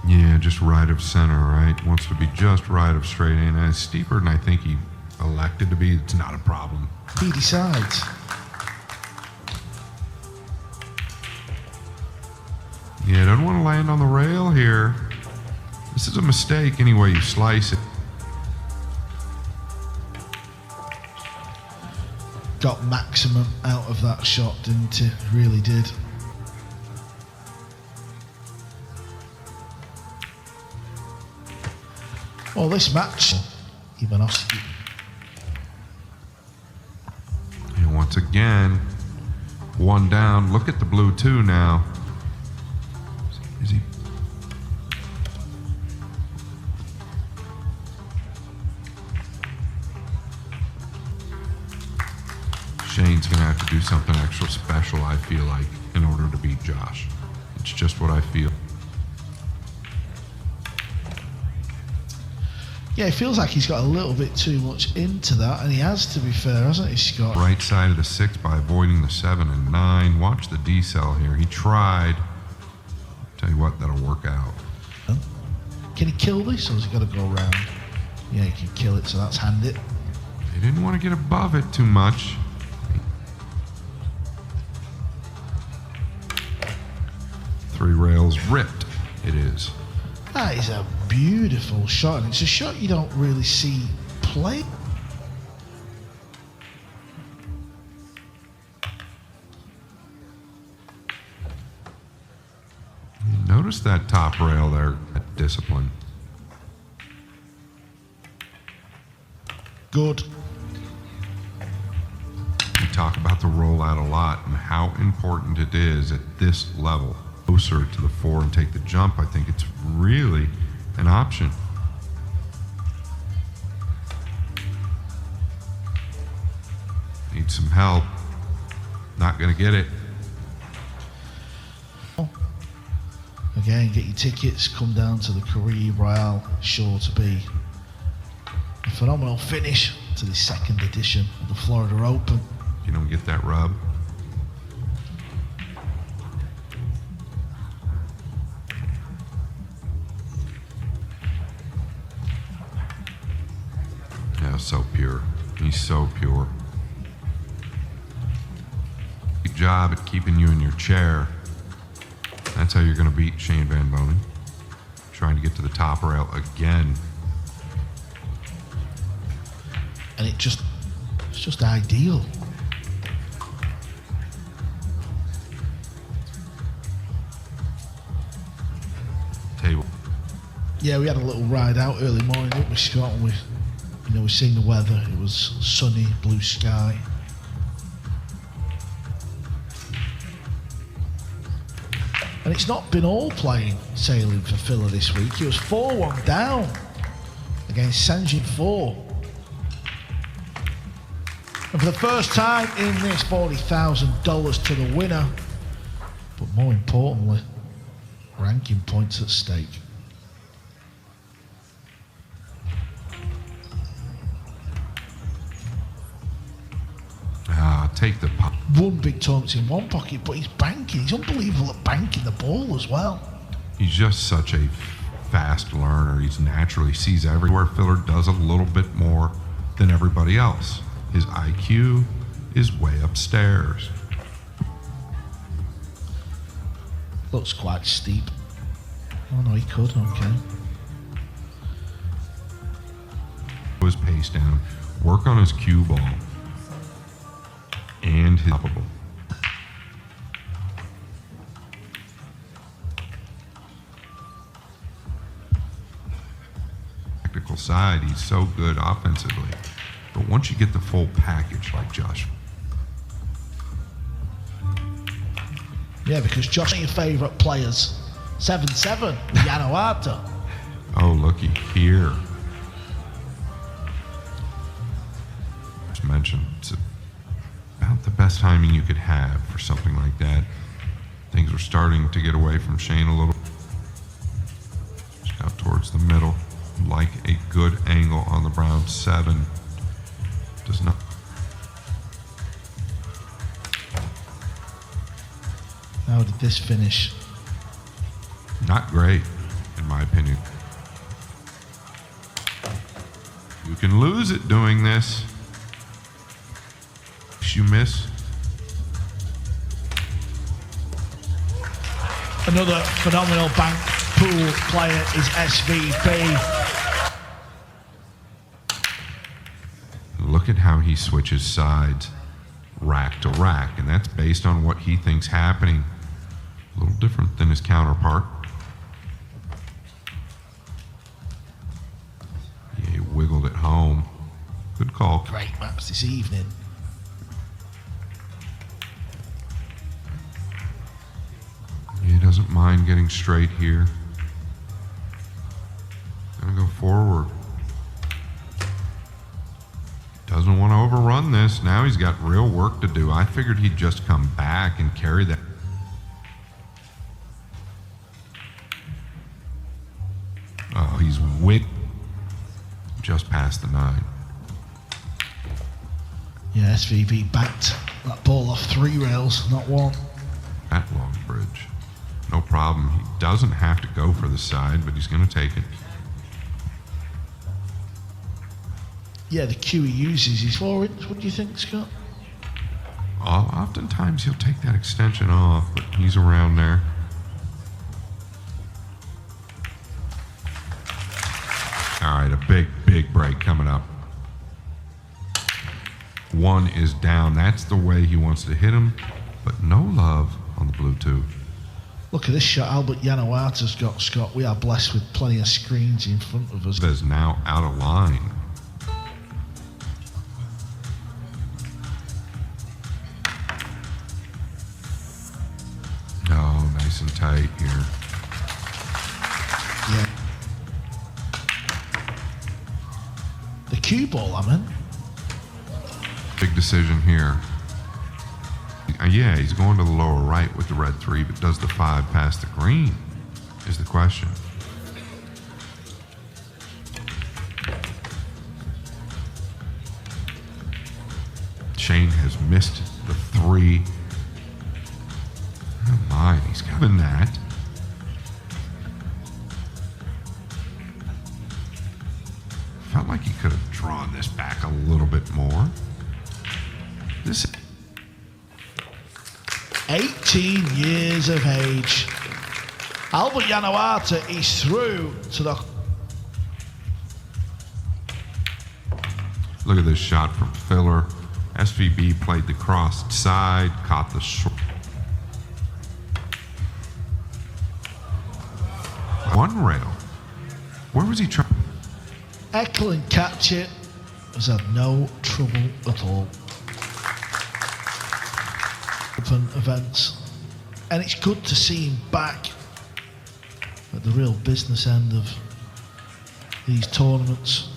[SPEAKER 2] Yeah, just right of center, right? Wants to be just right of straight in. And it's steeper than I think he elected to be. It's not a problem.
[SPEAKER 4] He decides.
[SPEAKER 2] doesn't want to land on the rail here. This is a mistake any way you slice it.
[SPEAKER 4] Got maximum out of that shot, didn't he? Really did. Well, this match, Ivanovski.
[SPEAKER 2] And once again, one down. Look at the blue two now. Is he? Shane's gonna have to do something extra special, I feel like, in order to beat Josh. It's just what I feel.
[SPEAKER 4] Yeah, it feels like he's got a little bit too much into that, and he has, to be fair, hasn't he, Scott?
[SPEAKER 2] Right side of the 6 by avoiding the 7 and 9. Watch the decel here. He tried. Tell you what, that'll work out.
[SPEAKER 4] Can he kill this, or has he got to go around? Yeah, he can kill it, so that's hand it.
[SPEAKER 2] He didn't want to get above it too much. 3 rails ripped. It is.
[SPEAKER 4] That is a beautiful shot, and it's a shot you don't really see play.
[SPEAKER 2] Notice that top rail there, that discipline.
[SPEAKER 4] Good.
[SPEAKER 2] We talk about the rollout a lot and how important it is at this level. Closer to the 4 and take the jump, I think it's really an option. Need some help. Not gonna get it.
[SPEAKER 4] Again, get your tickets, come down to the Caribe Royale, sure to be a phenomenal finish to the second edition of the Florida Open.
[SPEAKER 2] You don't get that rub. Yeah, so pure. He's so pure. Good job at keeping you in your chair. That's how you're going to beat Shane Van Boening. Trying to get to the top rail again.
[SPEAKER 4] And it's just ideal.
[SPEAKER 2] Table.
[SPEAKER 4] Yeah, we had a little ride out early morning, didn't we, Scott? And we've seen the weather. It was sunny, blue sky. And it's not been all plain sailing for Filler this week. He was 4-1 down against Sánchez 4. And for the first time in this, $40,000 to the winner. But more importantly, ranking points at stake.
[SPEAKER 2] Take the pop.
[SPEAKER 4] One big tournament's in one pocket, but he's banking. He's unbelievable at banking the ball as well.
[SPEAKER 2] He's just such a fast learner. He's naturally sees everywhere. Filler does a little bit more than everybody else. His IQ is way upstairs.
[SPEAKER 4] Looks quite steep. Oh no, he could, okay.
[SPEAKER 2] His pace down. Work on his cue ball. And his toppable. Technical side, he's so good offensively. But once you get the full package like Josh.
[SPEAKER 4] Yeah, because Josh, your favourite players. 7-7, Yanuata.
[SPEAKER 2] Oh, looky here. Just mentioned, it's about the best timing you could have for something like that. Things were starting to get away from Shane a little. Just out towards the middle. Like a good angle on the brown 7. Does not.
[SPEAKER 4] How did this finish?
[SPEAKER 2] Not great, in my opinion. You can lose it doing this. You miss.
[SPEAKER 4] Another phenomenal bank pool player is SVB.
[SPEAKER 2] Look at how he switches sides, rack to rack, and that's based on what he thinks happening. A little different than his counterpart. Yeah, he wiggled it home. Good call.
[SPEAKER 4] Great maps this evening.
[SPEAKER 2] He doesn't mind getting straight here. Gonna go forward. Doesn't want to overrun this. Now he's got real work to do. I figured he'd just come back and carry that. Oh, he's just past the 9.
[SPEAKER 4] Yeah, SVB backed that ball off 3 rails, not 1.
[SPEAKER 2] That long bridge. No problem. He doesn't have to go for the side, but he's going to take it.
[SPEAKER 4] Yeah, the cue he uses is 4 inch. What do you think, Scott?
[SPEAKER 2] Oftentimes he'll take that extension off, but he's around there. All right, a big break coming up. 1 is down. That's the way he wants to hit him, but no love on the blue 2.
[SPEAKER 4] Look at this shot Albert Yanawata's got, Scott. We are blessed with plenty of screens in front of us.
[SPEAKER 2] Is now out of line. Oh, nice and tight here.
[SPEAKER 4] Yeah. The cue ball, I mean.
[SPEAKER 2] Big decision here. Yeah, he's going to the lower right with the red 3, but does the 5 past the green is the question. Shane has missed the 3. Oh my, he's coming that. Felt like he could have drawn this back a little bit more. This
[SPEAKER 4] 18 years of age. Albert Yanawata is through to the...
[SPEAKER 2] Look at this shot from Filler. SVB played the crossed side, caught the short. 1 rail. Where was he trying?
[SPEAKER 4] Eklent Kaçi has had no trouble at all. Open events, and it's good to see him back at the real business end of these tournaments.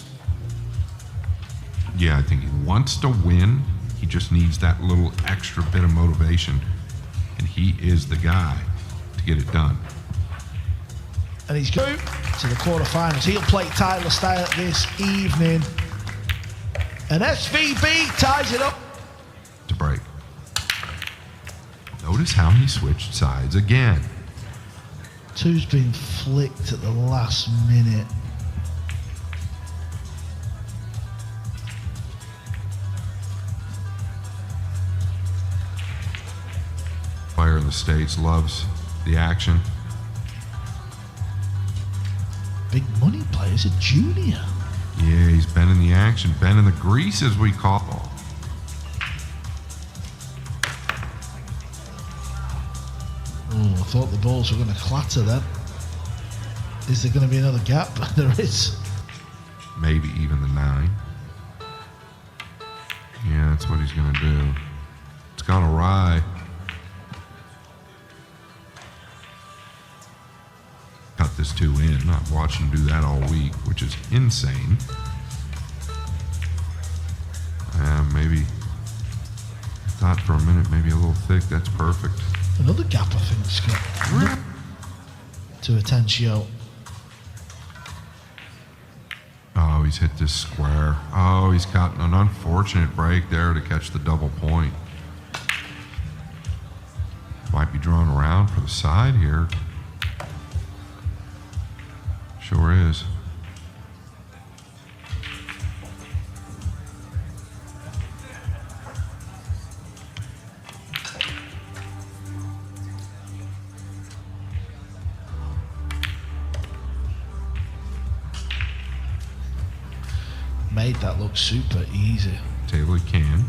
[SPEAKER 2] Yeah, I think he wants to win. He just needs that little extra bit of motivation, and he is the guy to get it done.
[SPEAKER 4] And he's going to the quarterfinals. He'll play Tyler Style this evening, and SVB ties it up
[SPEAKER 2] To break. Notice how he switched sides again.
[SPEAKER 4] 2's been flicked at the last minute.
[SPEAKER 2] Player in the States loves the action.
[SPEAKER 4] Big money player's a junior.
[SPEAKER 2] Yeah, he's been in the action, been in the grease as we call it.
[SPEAKER 4] Oh, I thought the balls were going to clatter then. Is there going to be another gap? There is.
[SPEAKER 2] Maybe even the 9. Yeah, that's what he's going to do. It's gone awry. Cut this 2 in. I've watched him do that all week, which is insane. Maybe. I thought for a minute, maybe a little thick. That's perfect.
[SPEAKER 4] Another gap, I think, Scott. To Atencio.
[SPEAKER 2] Oh, he's hit this square. Oh, he's got an unfortunate break there to catch the double point. Might be drawn around for the side here. Sure is.
[SPEAKER 4] made that look super easy.
[SPEAKER 5] Table he can.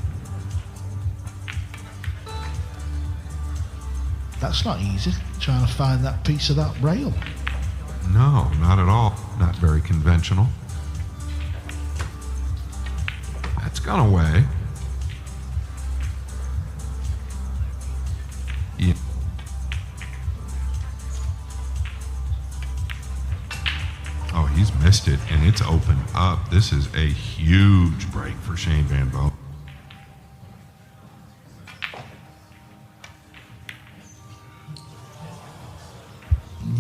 [SPEAKER 4] That's not easy, trying to find that piece of that rail.
[SPEAKER 5] No, not at all. Not very conventional. That's gone away. Yeah. Oh, he's missed it, and it's opened up. This is a huge break for Shane Van Boening.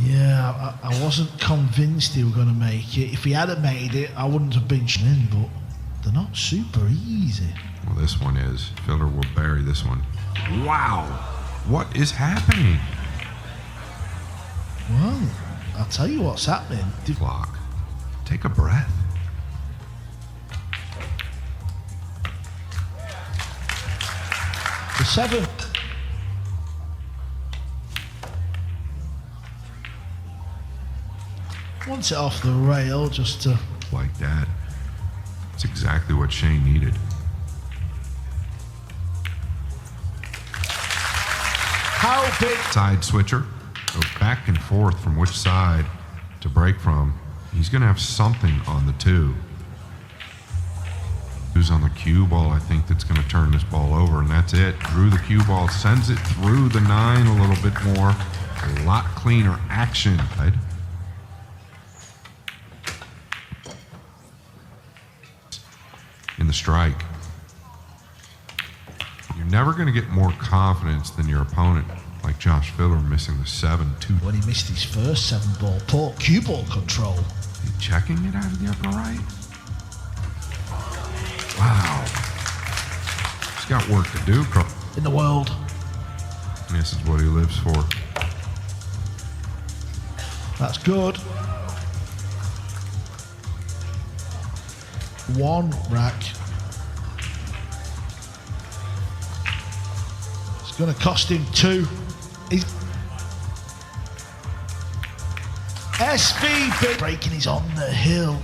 [SPEAKER 4] Yeah, I wasn't convinced he was going to make it. If he hadn't made it, I wouldn't have been in, but they're not super easy.
[SPEAKER 5] Well, this one is. Filler will bury this one. Wow! What is happening?
[SPEAKER 4] Well, I'll tell you what's happening.
[SPEAKER 5] Clock. Take a breath.
[SPEAKER 4] The 7. Wants it off the rail just to...
[SPEAKER 5] Like that. That's exactly what Shane needed.
[SPEAKER 4] How big?
[SPEAKER 5] Side switcher. Goes back and forth from which side to break from. He's going to have something on the 2. Who's on the cue ball, I think, that's going to turn this ball over, and that's it. Drew the cue ball, sends it through the 9 a little bit more. A lot cleaner action. In the strike. You're never going to get more confidence than your opponent, like Josh Filler missing the 7-2.
[SPEAKER 4] When he missed his first 7 ball, poor cue ball control.
[SPEAKER 5] He checking it out of the upper right? Wow. He's got work to do.
[SPEAKER 4] In the world.
[SPEAKER 5] This is what he lives for.
[SPEAKER 4] That's good. 1 rack. It's going to cost him 2. He's SVB breaking is on the hill.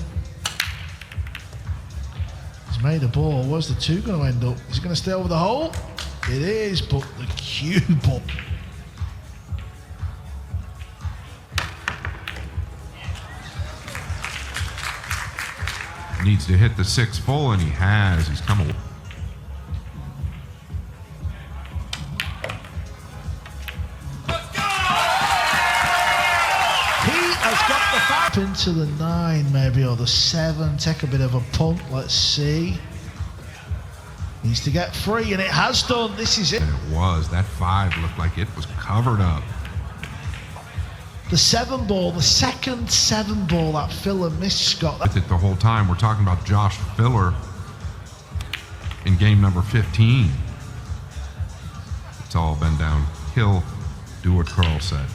[SPEAKER 4] He's made a ball. Where's the 2 going to end up? Is it going to stay over the hole? It is, but the cue ball.
[SPEAKER 5] Needs to hit the 6 full, and he has. He's come away.
[SPEAKER 4] He has got the 5 into the 9, maybe, or the 7. Take a bit of a punt. Let's see. Needs to get free, and it has done. This is it.
[SPEAKER 5] And it was. That 5 looked like it was covered up.
[SPEAKER 4] The 7 ball, the second 7 ball that Filler missed, Scott.
[SPEAKER 5] With it the whole time. We're talking about Josh Filler in game number 15. It's all been downhill. Do what Carl said.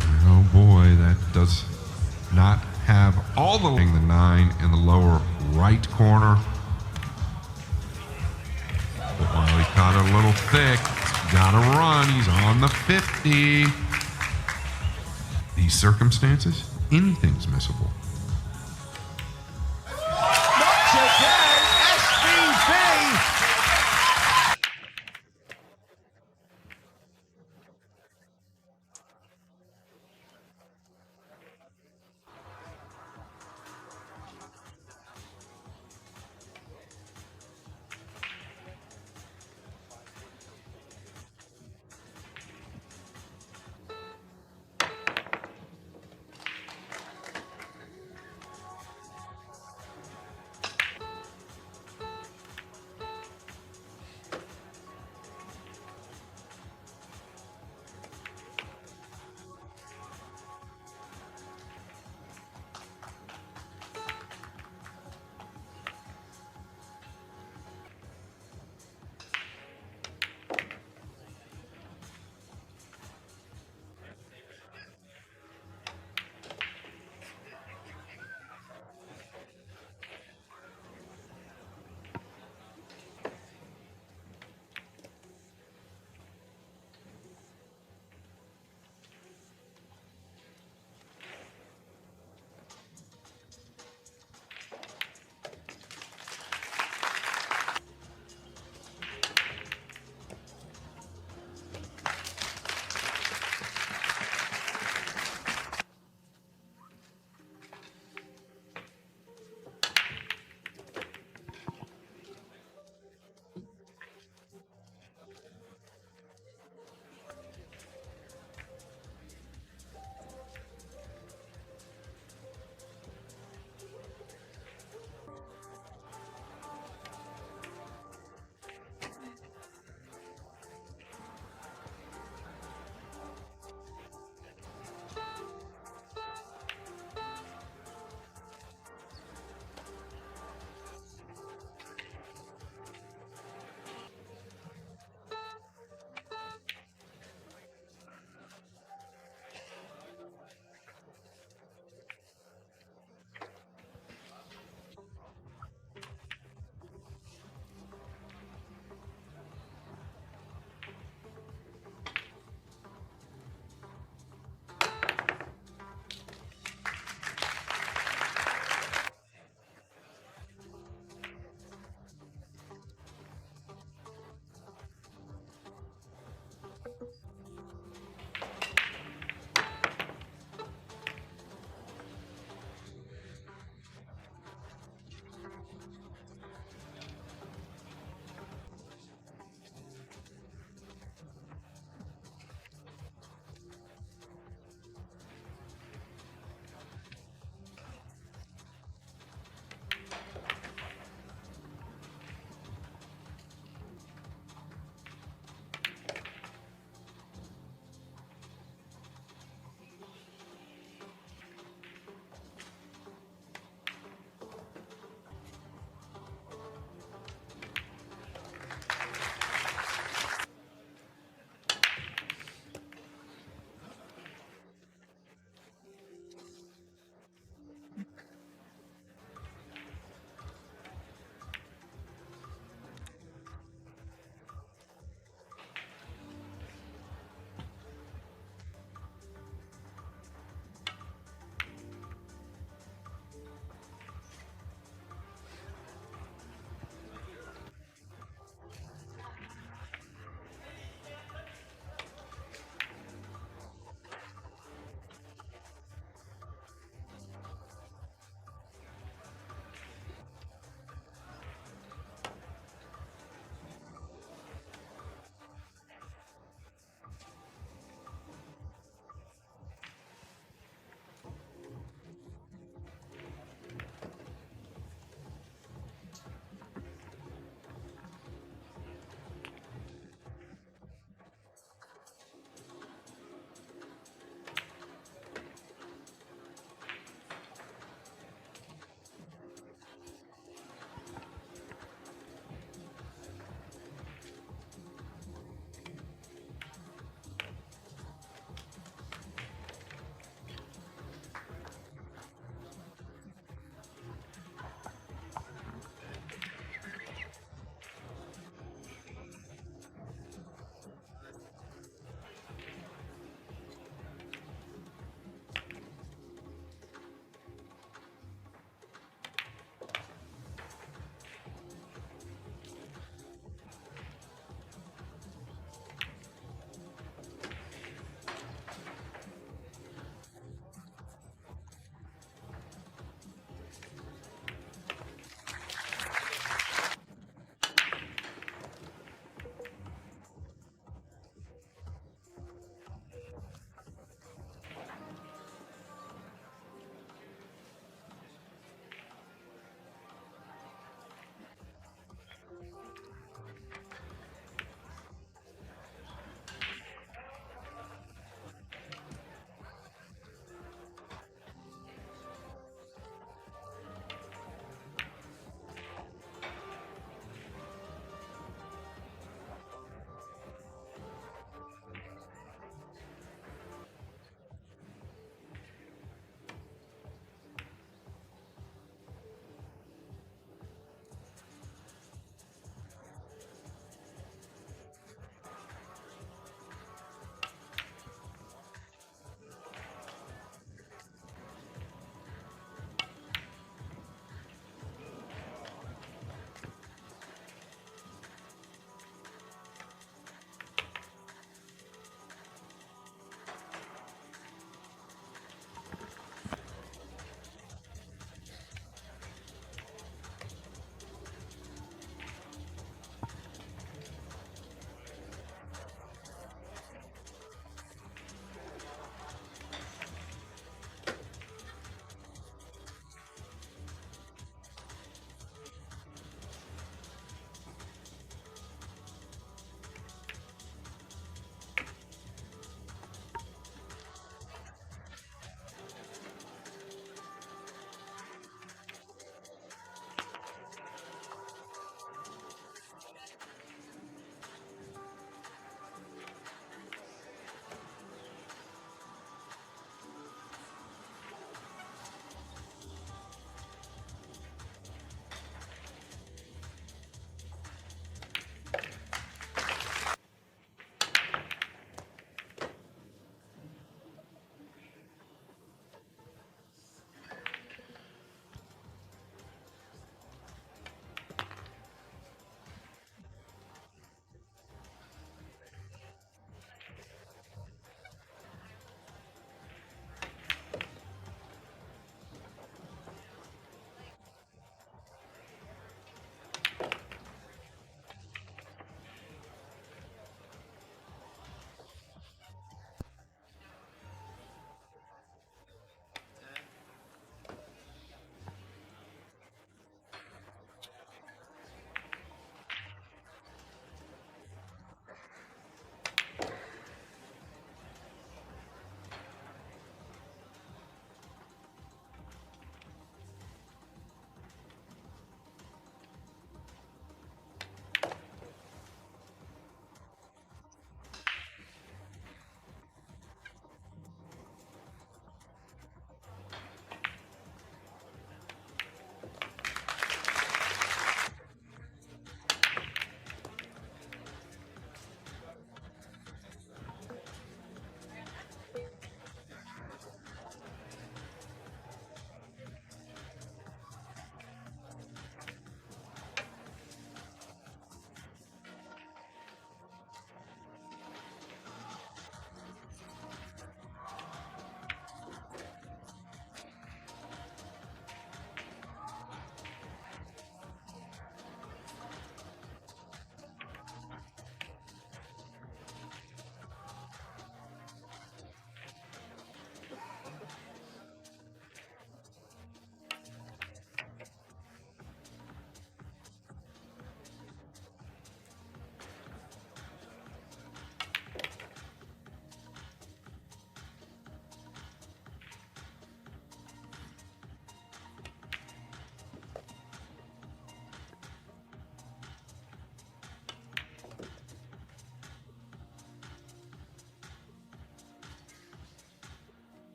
[SPEAKER 5] Oh boy, that does not have all the 9 in the lower right corner. But while he caught it a little thick, gotta run. He's on the 50. These circumstances, anything's missable.
[SPEAKER 4] Not again, SVB.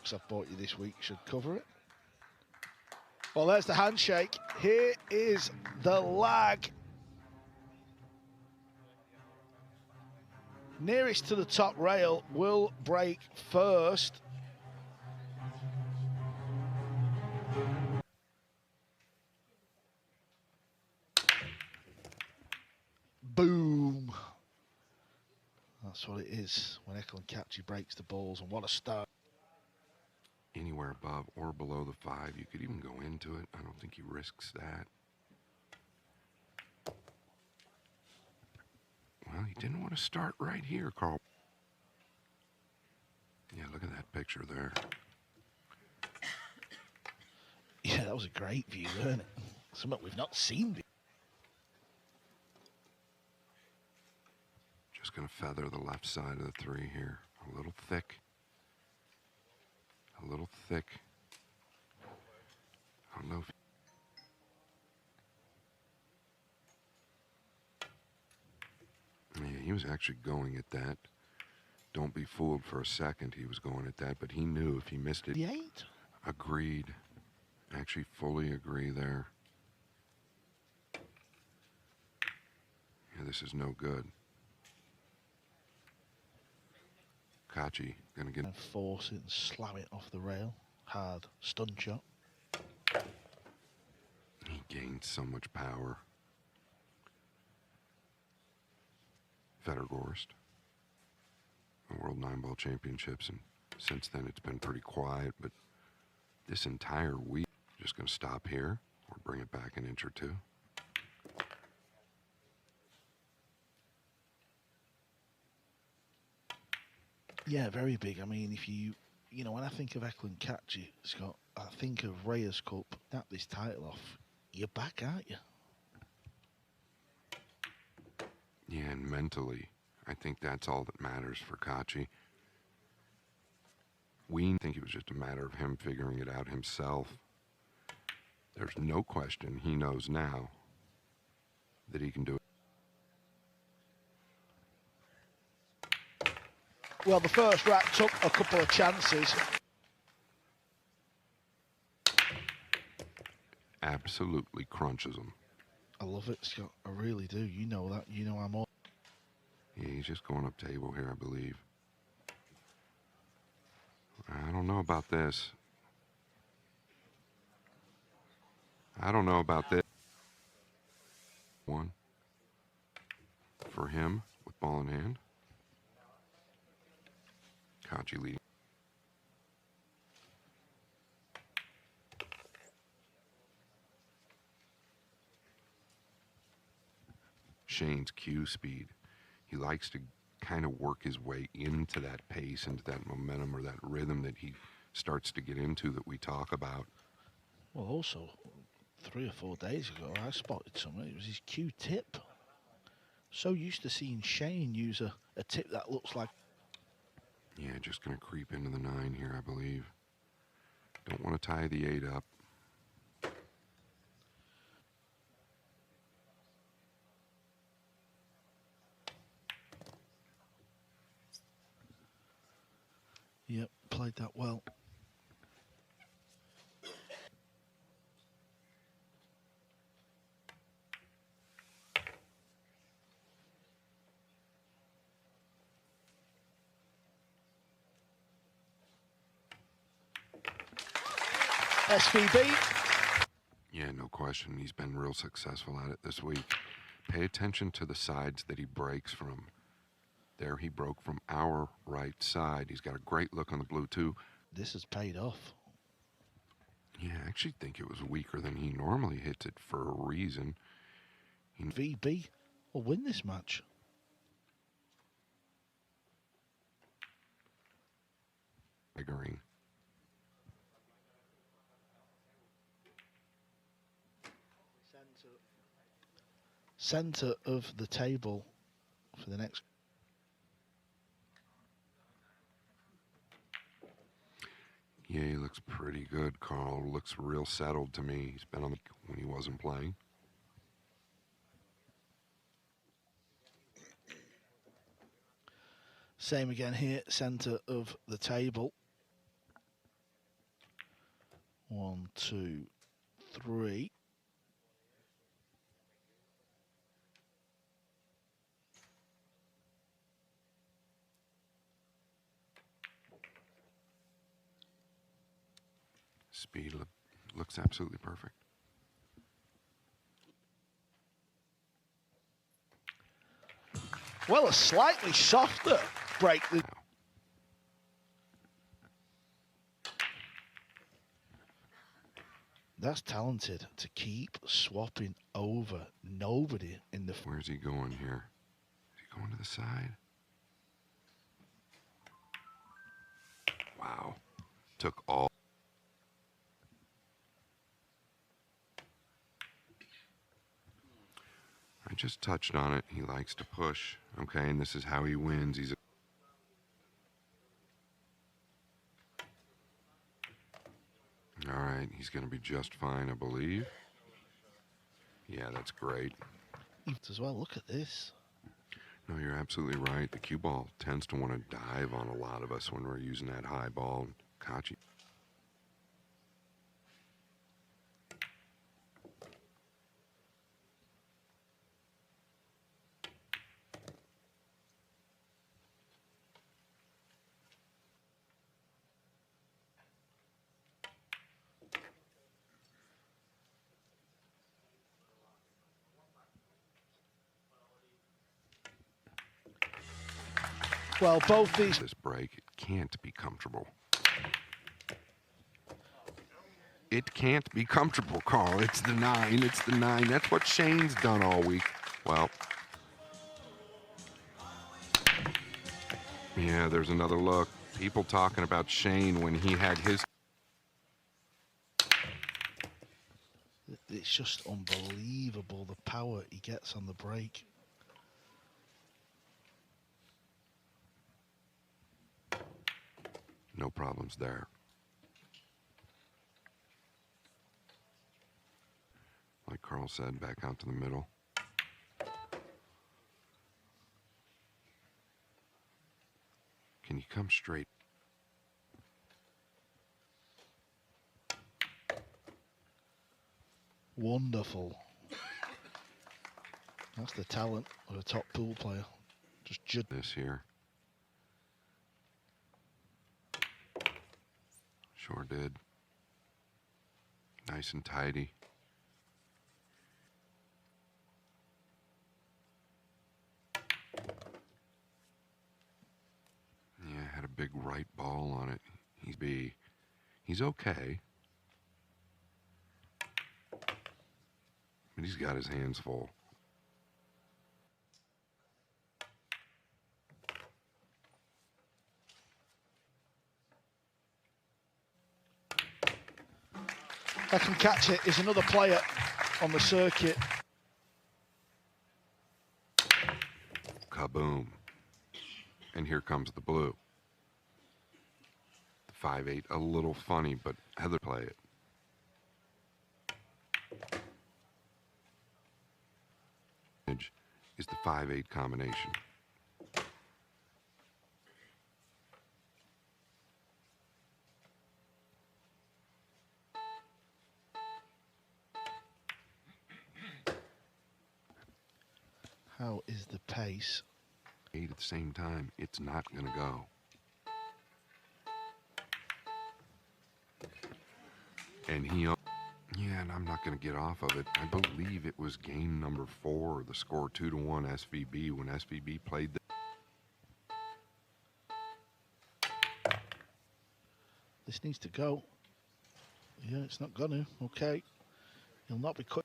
[SPEAKER 4] box I've bought you this week should cover it. Well, there's the handshake. Here is the lag. Nearest to the top rail will break first. Boom. That's what it is when Eklent Kaçi breaks the balls, and what a start.
[SPEAKER 2] Anywhere above or below the 5, you could even go into it. I don't think he risks that. Well, he didn't want to start right here, Carl. Yeah, look at that picture there.
[SPEAKER 4] Yeah, that was a great view, wasn't it? Something we've not seen before.
[SPEAKER 2] Just going to feather the left side of the 3 here. A little thick. A little thick. I don't know if... Yeah, he was actually going at that. Don't be fooled for a second. He was going at that, but he knew if he missed it.
[SPEAKER 4] The 8.
[SPEAKER 2] Agreed. Actually, fully agree there. Yeah, this is no good. Kaçi gonna get...
[SPEAKER 4] And force it and slam it off the rail. Hard stun shot.
[SPEAKER 2] He gained so much power. Federgorst, the World 9-Ball Championships, and since then it's been pretty quiet, but this entire week, just going to stop here or bring it back an inch or 2.
[SPEAKER 4] Yeah, very big. I mean, if you know, when I think of Eklent Kaçi, Scott, I think of Ruiz Cup. Snap this title off, you're back, aren't you?
[SPEAKER 2] Yeah, and mentally, I think that's all that matters for Kaçi. We think it was just a matter of him figuring it out himself. There's no question he knows now that he can do it.
[SPEAKER 4] Well, the first rack took a couple of chances.
[SPEAKER 2] Absolutely crunches him.
[SPEAKER 4] I love it, Scott. I really do. You know that. You know I'm all...
[SPEAKER 2] Yeah, he's just going up table here, I believe. I don't know about this. I don't know about this. 1 for him with ball in hand. Kaçi leading. Shane's cue speed. He likes to kind of work his way into that pace, into that momentum or that rhythm that he starts to get into that we talk about.
[SPEAKER 4] Well, also, 3 or 4 days ago, I spotted something. It was his cue tip. So used to seeing Shane use a tip that looks like...
[SPEAKER 2] Yeah, just going to creep into the 9 here, I believe. Don't want to tie the 8 up.
[SPEAKER 4] Yep, played that well. SVB.
[SPEAKER 2] Yeah, no question. He's been real successful at it this week. Pay attention to the sides that he breaks from. There he broke from our right side. He's got a great look on the blue, too.
[SPEAKER 4] This has paid off.
[SPEAKER 2] Yeah, I actually think it was weaker than he normally hits it for a reason.
[SPEAKER 4] VB will win this match.
[SPEAKER 2] Figuring.
[SPEAKER 4] Center of the table for the next...
[SPEAKER 2] Yeah, he looks pretty good, Carl. Looks real settled to me. He's been on the when he wasn't playing.
[SPEAKER 4] Same again here, center of the table. 1, 2, 3.
[SPEAKER 2] Speed looks absolutely perfect.
[SPEAKER 4] Well, a slightly softer break. That's talented to keep swapping over. Nobody in the...
[SPEAKER 2] Where's he going here? Is he going to the side? Wow. Took all. I just touched on it. He likes to push. Okay, and this is how he wins. He's all right. He's going to be just fine, I believe. Yeah, that's great.
[SPEAKER 4] As well, look at this.
[SPEAKER 2] No, you're absolutely right. The cue ball tends to want to dive on a lot of us when we're using that high ball. Kaçi.
[SPEAKER 4] Well, both these...
[SPEAKER 2] This break, it can't be comfortable. It can't be comfortable, Carl. It's the 9. It's the 9. That's what Shane's done all week. Well, yeah, there's another look. People talking about Shane when he had his...
[SPEAKER 4] It's just unbelievable the power he gets on the break.
[SPEAKER 2] No problems there. Like Carl said, back out to the middle. Can you come straight?
[SPEAKER 4] Wonderful. That's the talent of a top pool player. Just judge
[SPEAKER 2] This here. Sure did. Nice and tidy. Yeah, had a big right ball on it. He's okay. But he's got his hands full.
[SPEAKER 4] Kaçi is another player on the circuit.
[SPEAKER 2] Kaboom. And here comes the blue. The 5-8, a little funny, but Heather play it. Is the 5-8 combination.
[SPEAKER 4] How is the pace?
[SPEAKER 2] 8 at the same time, it's not going to go. And yeah, and I'm not going to get off of it. I believe it was game number 4, the score 2-1 SVB when SVB played the...
[SPEAKER 4] This needs to go. Yeah, it's not going to. Okay. He'll not be cut.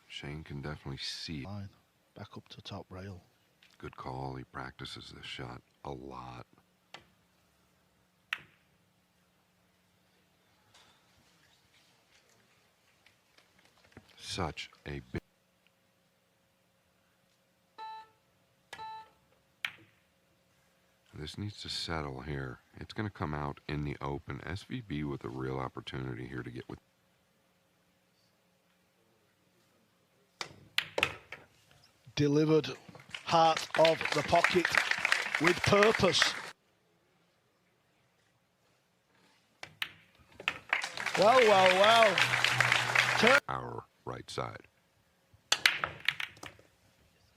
[SPEAKER 2] Shane can definitely see.
[SPEAKER 4] Line. Back up to top rail.
[SPEAKER 2] Good call. He practices this shot a lot. Such a big... This needs to settle here. It's going to come out in the open. SVB with a real opportunity here to get with...
[SPEAKER 4] Delivered heart of the pocket with purpose. Well, well, well.
[SPEAKER 2] Our right side.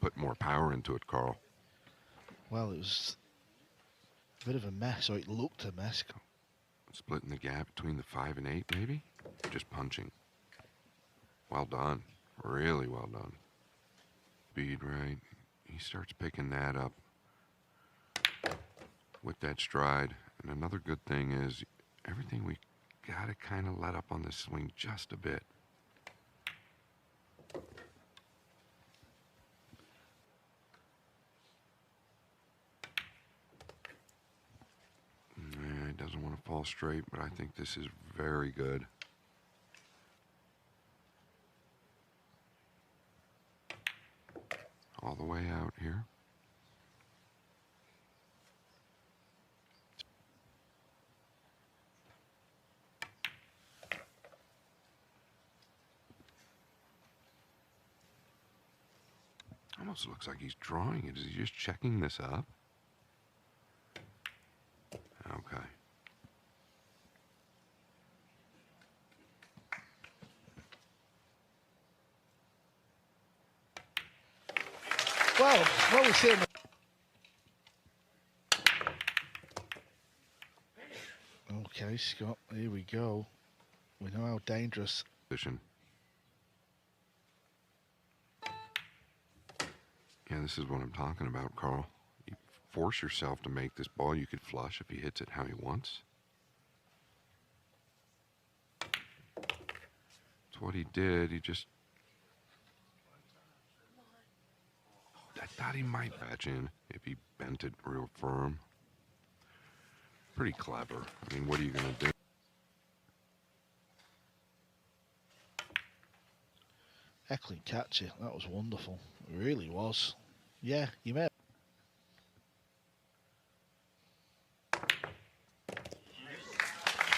[SPEAKER 2] Put more power into it, Carl.
[SPEAKER 4] Well, it was a bit of a mess, or it looked a mess.
[SPEAKER 2] Splitting the gap between the 5 and 8, maybe? Just punching. Well done. Really well done. Speed right. He starts picking that up with that stride. And another good thing is everything we got to kind of let up on this swing just a bit. Yeah, he doesn't want to fall straight, but I think this is very good. All the way out here. Almost looks like he's drawing it. Is he just checking this up? Okay.
[SPEAKER 4] Well, what we see. Okay, Scott, here we go. We know how dangerous.
[SPEAKER 2] Position. Yeah, this is what I'm talking about, Carl. You force yourself to make this ball. You could flush if he hits it how he wants. That's what he did. He just... I thought he might patch in if he bent it real firm. Pretty clever. I mean, what are you going to do?
[SPEAKER 4] Eklent Kaçi, that was wonderful. It really was. Yeah, you may.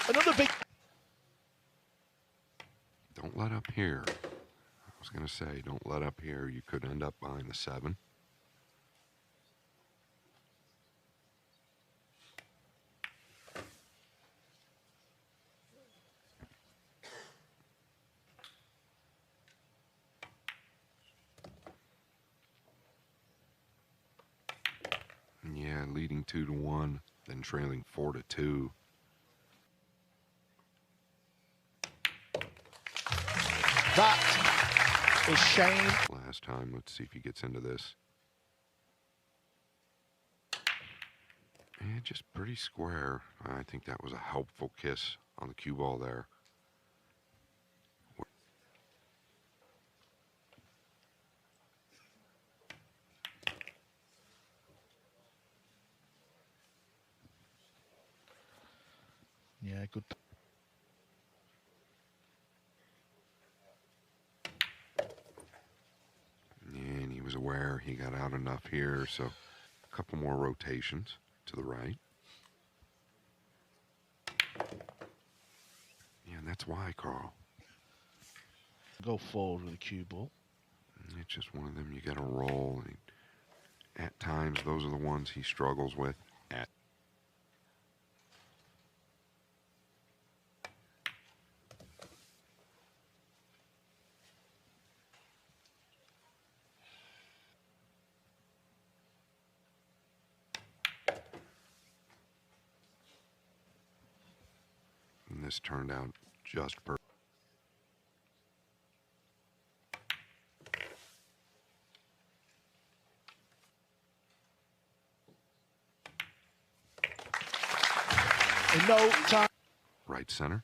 [SPEAKER 4] Another big.
[SPEAKER 2] Don't let up here. I was going to say, don't let up here. You could end up behind the 7. Yeah, leading 2-1, then trailing 4-2.
[SPEAKER 4] That is Shane.
[SPEAKER 2] Last time, let's see if he gets into this. And just pretty square. I think that was a helpful kiss on the cue ball there.
[SPEAKER 4] Yeah, good.
[SPEAKER 2] And he was aware he got out enough here, so a couple more rotations to the right. Yeah, and that's why, Carl.
[SPEAKER 4] Go forward with the cue ball.
[SPEAKER 2] It's just one of them you got to roll. And at times, those are the ones he struggles with. And this turned out just perfect.
[SPEAKER 4] In no time.
[SPEAKER 2] Right center.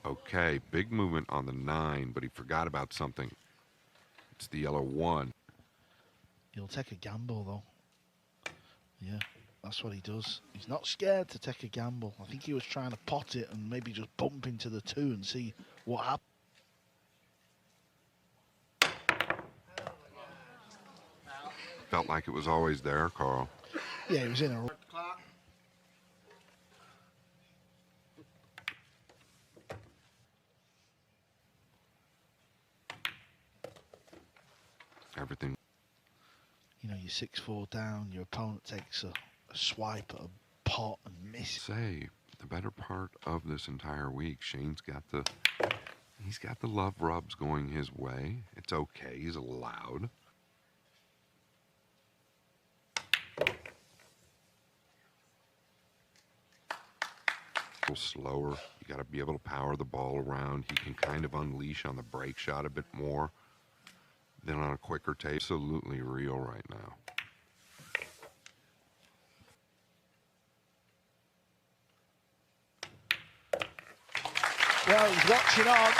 [SPEAKER 2] Okay, big movement on the 9, but he forgot about something. It's the yellow 1.
[SPEAKER 4] He'll take a gamble, though. Yeah, that's what he does. He's not scared to take a gamble. I think he was trying to pot it and maybe just bump into the 2 and see what happens.
[SPEAKER 2] Felt like it was always there, Carl.
[SPEAKER 4] Yeah, he was in a...
[SPEAKER 2] everything.
[SPEAKER 4] You know, you're 6-4 down, your opponent takes a swipe at a pot and misses.
[SPEAKER 2] Say, the better part of this entire week, Shane's got the love rubs going his way. It's okay, he's allowed. A little slower, you got to be able to power the ball around. He can kind of unleash on the break shot a bit more than on a quicker tape. Absolutely real right now.
[SPEAKER 4] Well, he's watching on.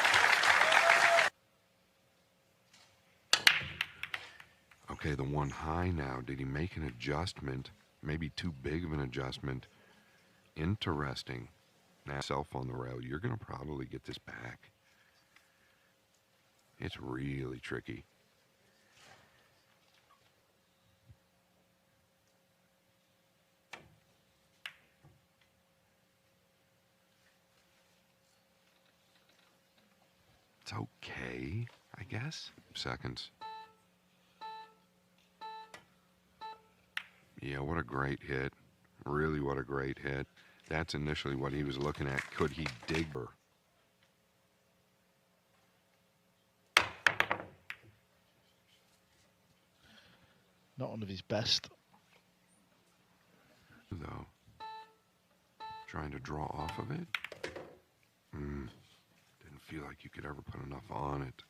[SPEAKER 2] Okay, the one high now. Did he make an adjustment? Maybe too big of an adjustment. Interesting. Now, self on the rail, you're going to probably get this back. It's really tricky. It's okay, I guess. Seconds. Yeah, what a great hit. Really, what a great hit. That's initially what he was looking at. Could he dig her?
[SPEAKER 4] Not one of his best.
[SPEAKER 2] Though. Trying to draw off of it. Didn't feel like you could ever put enough on it.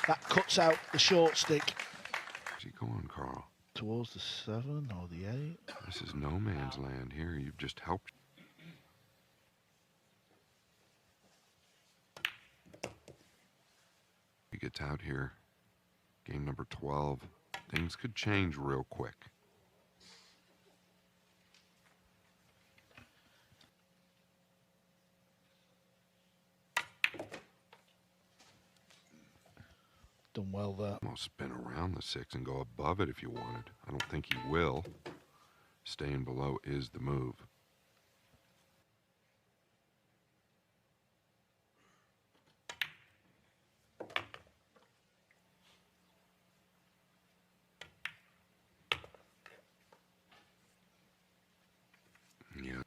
[SPEAKER 4] That cuts out the short stick.
[SPEAKER 2] Where's he going, Carl?
[SPEAKER 4] Towards the 7 or the 8.
[SPEAKER 2] This is no man's land here. You've just helped. He gets out here. Game number 12. Things could change real quick.
[SPEAKER 4] Done well there.
[SPEAKER 2] Almost spin around the 6 and go above it if you wanted. I don't think he will. Staying below is the move. Yeah.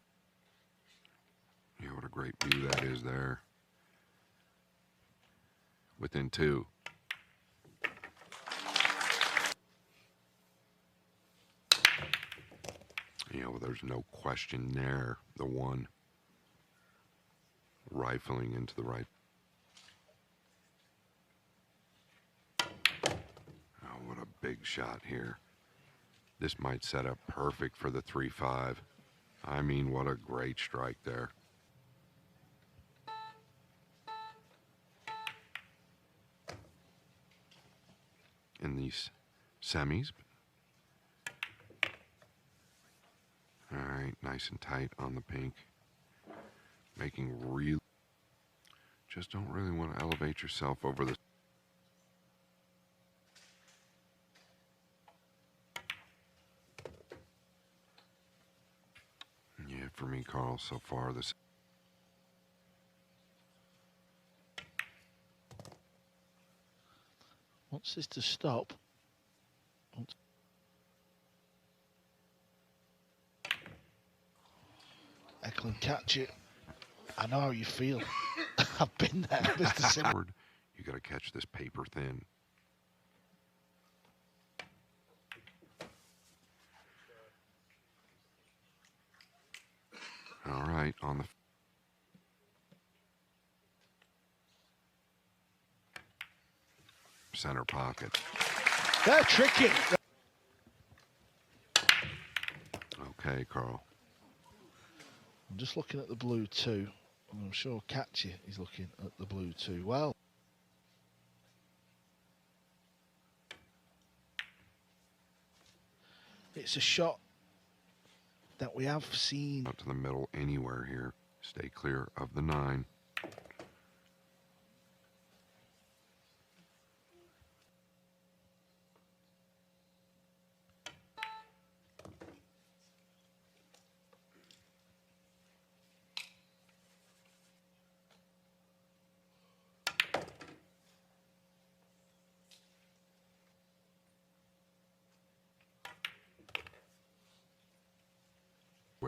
[SPEAKER 2] Yeah, what a great view that is there. Within 2. You know, there's no question there. The one rifling into the right. Oh, what a big shot here. This might set up perfect for the 3-5. I mean, what a great strike there. In these semis. All right, nice and tight on the pink. Making real. Just don't really want to elevate yourself over the. Yeah, for me, Carl, so far this.
[SPEAKER 4] Wants this to stop. Eklent, catch it. I know how you feel. I've been there, Mr. Sim.
[SPEAKER 2] You got to catch this paper thin. All right, on the center pocket.
[SPEAKER 4] They're tricky.
[SPEAKER 2] Okay, Carl.
[SPEAKER 4] I'm just looking at the blue too, and I'm sure Kaçi is looking at the blue too. Well, it's a shot that we have seen.
[SPEAKER 2] Out to the middle anywhere here. Stay clear of the 9.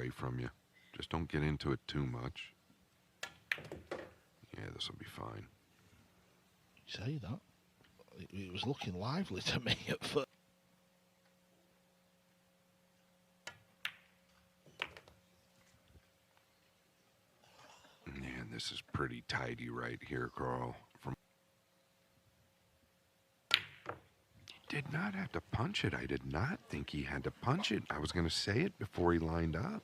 [SPEAKER 2] away from you. Just don't get into it too much. Yeah, this will be fine.
[SPEAKER 4] You say that? It was looking lively to me at first.
[SPEAKER 2] Yeah, this is pretty tidy right here, Carl. He did not have to punch it. I did not think he had to punch it. I was going to say it before he lined up.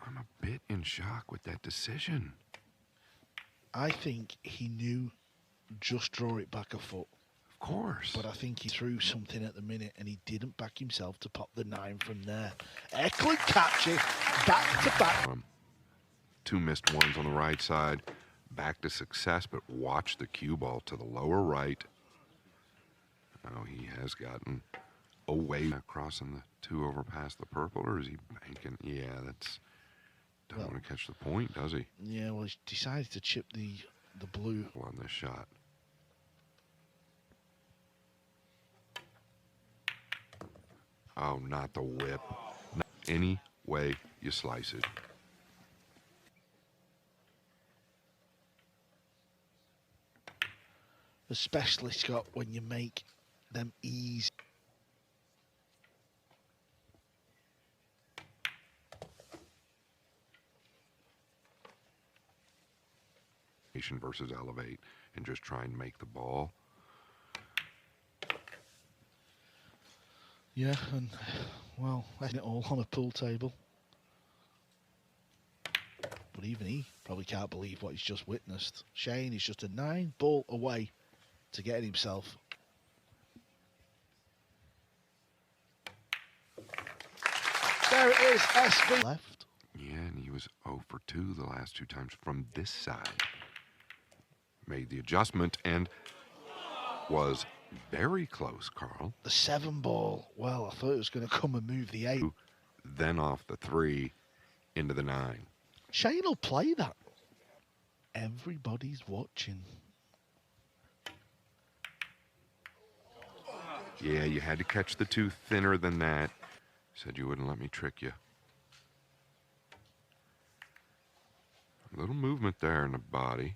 [SPEAKER 2] I'm a bit in shock with that decision.
[SPEAKER 4] I think he knew just draw it back a foot.
[SPEAKER 2] Of course.
[SPEAKER 4] But I think he threw something at the minute and he didn't back himself to pop the 9 from there. Eklent Kaçi, back to back.
[SPEAKER 2] 2 missed ones on the right side. Back to success, but watch the cue ball to the lower right. Oh, he has gotten away. Crossing the 2 over past the purple, or is he banking? Yeah, that's... Doesn't want to catch the point, does he?
[SPEAKER 4] Yeah, well, he decided to chip the blue.
[SPEAKER 2] On this shot. Oh, not the whip. Not any way you slice it.
[SPEAKER 4] Especially, Scott, when you make them easy.
[SPEAKER 2] Versus elevate and just try and make the ball.
[SPEAKER 4] Yeah, and well, it all on a pool table. But even he probably can't believe what he's just witnessed. Shane is just a 9-ball away to getting himself. There it is, SV left.
[SPEAKER 2] Yeah, and he was 0 for 2 the last 2 times from this side. Made the adjustment and was very close, Carl.
[SPEAKER 4] The 7-ball. Well, I thought it was going to come and move the 8.
[SPEAKER 2] Then off the 3 into the 9.
[SPEAKER 4] Shane will play that. Everybody's watching.
[SPEAKER 2] Yeah, you had to catch the 2 thinner than that. Said you wouldn't let me trick you. A little movement there in the body.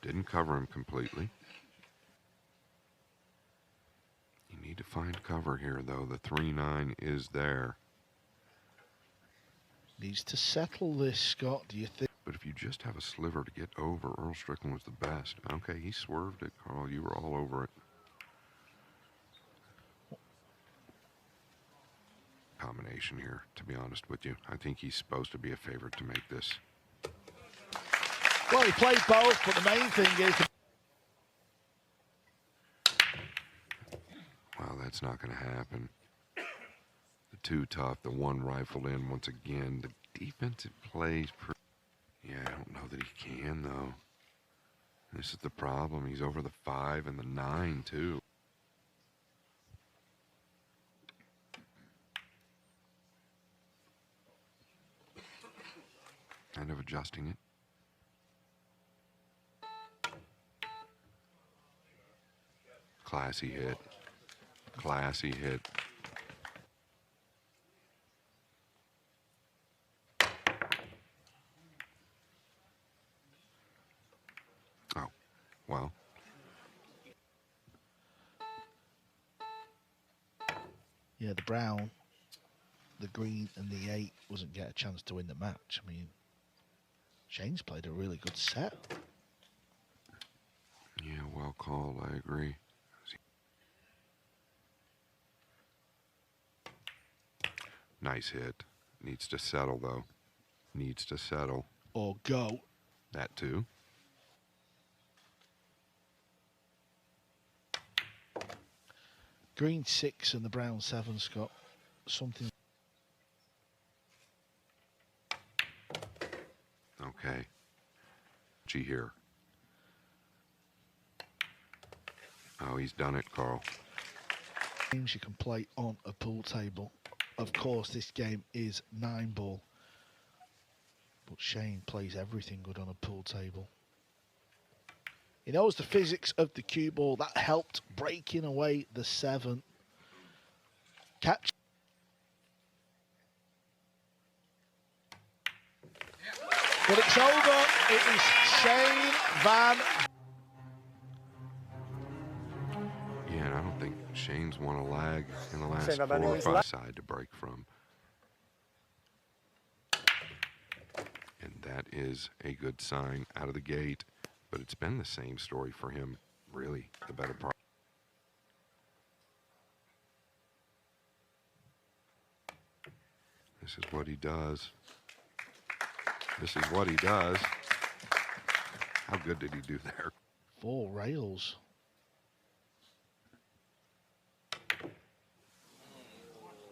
[SPEAKER 2] Didn't cover him completely. You need to find cover here, though. The 3-9 is there.
[SPEAKER 4] Needs to settle this, Scott, do you think?
[SPEAKER 2] But if you just have a sliver to get over, Earl Strickland was the best. Okay, he swerved it, Carl. You were all over it. Combination here, to be honest with you. I think he's supposed to be a favorite to make this.
[SPEAKER 4] Well, he played both, but the main thing is...
[SPEAKER 2] Wow, that's not going to happen. The 2 tough, the 1 rifled in once again. The defensive plays... Yeah, I don't know that he can, though. This is the problem. He's over the 5 and the 9, too. Kind of adjusting it. Classy hit. Classy hit. Oh, well.
[SPEAKER 4] Yeah, the brown, the green, and the 8 wasn't get a chance to win the match. I mean, Shane's played a really good set.
[SPEAKER 2] Yeah, well called. I agree. Nice hit. Needs to settle, though. Needs to settle.
[SPEAKER 4] Or go.
[SPEAKER 2] That, too.
[SPEAKER 4] Green 6 and the brown 7, Scott. Something.
[SPEAKER 2] Okay. Gee, here. Oh, he's done it, Carl.
[SPEAKER 4] Games you can play on a pool table. Of course, this game is 9-ball. But Shane plays everything good on a pool table. He knows the physics of the cue ball. That helped breaking away the 7. Catch. But it's over. It is Shane Van.
[SPEAKER 2] Yeah, and I don't think Shane's won a lag in the last
[SPEAKER 6] Shane Van
[SPEAKER 2] 4
[SPEAKER 6] Boening
[SPEAKER 2] or
[SPEAKER 6] is
[SPEAKER 2] 5 side to break from. And that is a good sign out of the gate. But it's been the same story for him, really, the better part. This is what he does. This is what he does. How good did he do there?
[SPEAKER 4] 4 rails.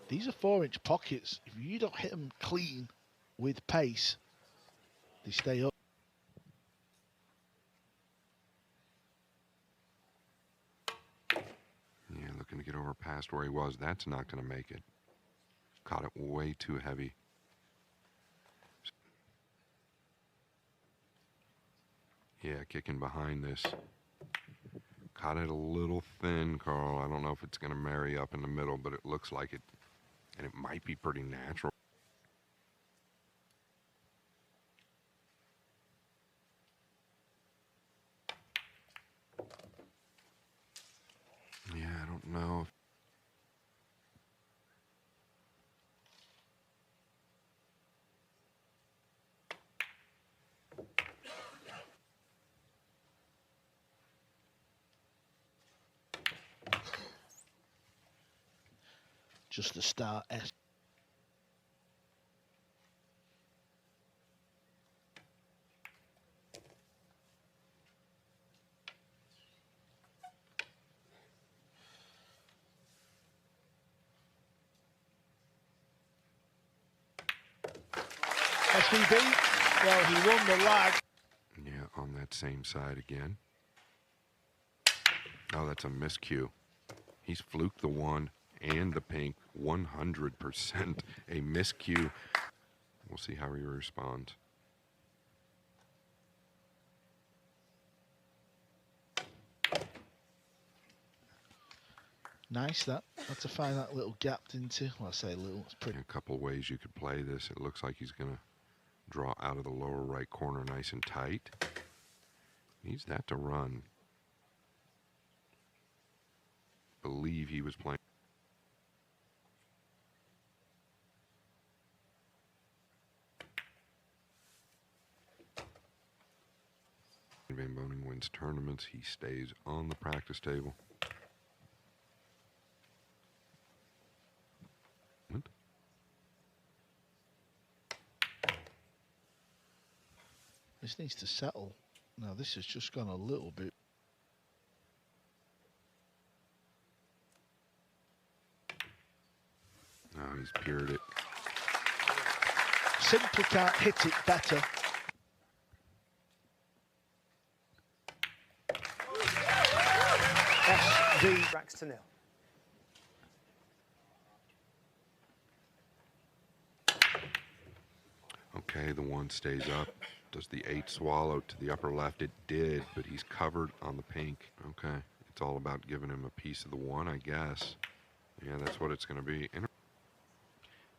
[SPEAKER 4] These are 4-inch pockets. If you don't hit them clean with pace, they stay up.
[SPEAKER 2] Yeah, looking to get over past where he was. That's not going to make it. Caught it way too heavy. Yeah, kicking behind this. Caught it a little thin, Carl. I don't know if it's going to marry up in the middle, but it looks like it. And it might be pretty natural. Yeah, I don't know if
[SPEAKER 4] Just the start S. SVB, well, he won the lag.
[SPEAKER 2] Yeah, on that same side again. Oh, that's a miscue. He's fluked the one and the pink 100%. A miscue. We'll see how he responds.
[SPEAKER 4] Nice that. Had to find that little gap into. Well, I say little, it's pretty.
[SPEAKER 2] A couple of ways you could play this. It looks like he's going to draw out of the lower right corner nice and tight. Needs that to run. Believe he was playing. Van Boening wins tournaments. He stays on the practice table.
[SPEAKER 4] This needs to settle. Now this has just gone a little bit.
[SPEAKER 2] Oh, he's piered it.
[SPEAKER 4] Simply can't hit it better. SV
[SPEAKER 6] Racks to nil.
[SPEAKER 2] Okay, the one stays up. Does the 8 swallow to the upper left? It did, but he's covered on the pink. Okay, it's all about giving him a piece of the 1, I guess. Yeah, that's what it's going to be.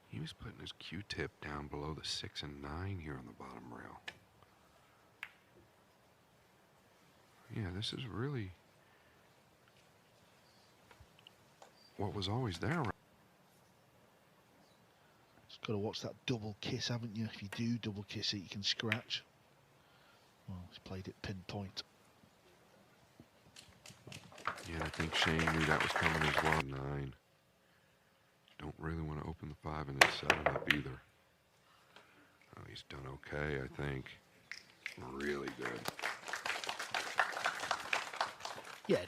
[SPEAKER 2] He was putting his Q-tip down below the 6 and 9 here on the bottom rail. Yeah, this is really what was always there.
[SPEAKER 4] Just got to watch that double kiss, haven't you? If you do double kiss it, you can scratch. Well, he's played it pinpoint.
[SPEAKER 2] Yeah, I think Shane knew that was coming as well. 9. Don't really want to open the 5 and then 7 up either. Oh, he's done okay, I think. Really good.
[SPEAKER 4] Yeah.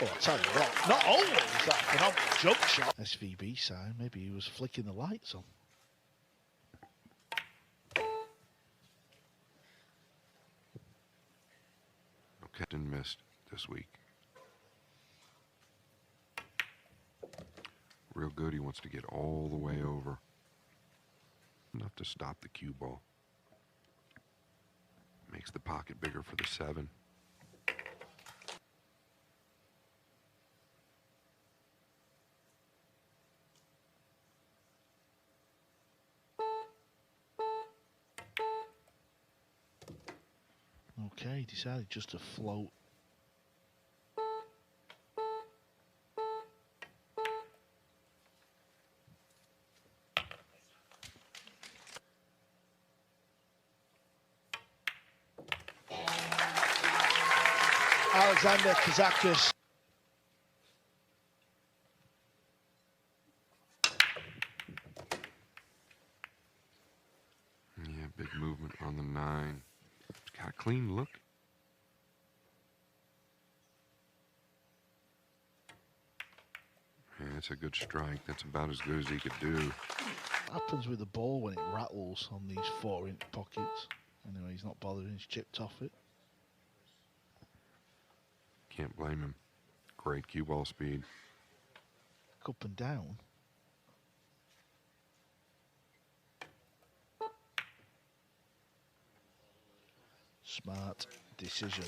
[SPEAKER 4] Oh, I'll tell you what, not only is that a phenomenal jump shot. SVB side, maybe he was flicking the lights on.
[SPEAKER 2] Okay, and missed this week. Real good, he wants to get all the way over. Enough to stop the cue ball. Makes the pocket bigger for the 7.
[SPEAKER 4] Souquet decided just to float. Alexander Kazakis.
[SPEAKER 2] Yeah, big movement on the 9. It's got a clean look. Yeah, that's a good strike. That's about as good as he could do.
[SPEAKER 4] What happens with the ball when it rattles on these 4-inch pockets? Anyway, he's not bothered, he's chipped off it.
[SPEAKER 2] Can't blame him. Great cue ball speed.
[SPEAKER 4] Up and down. Smart decision.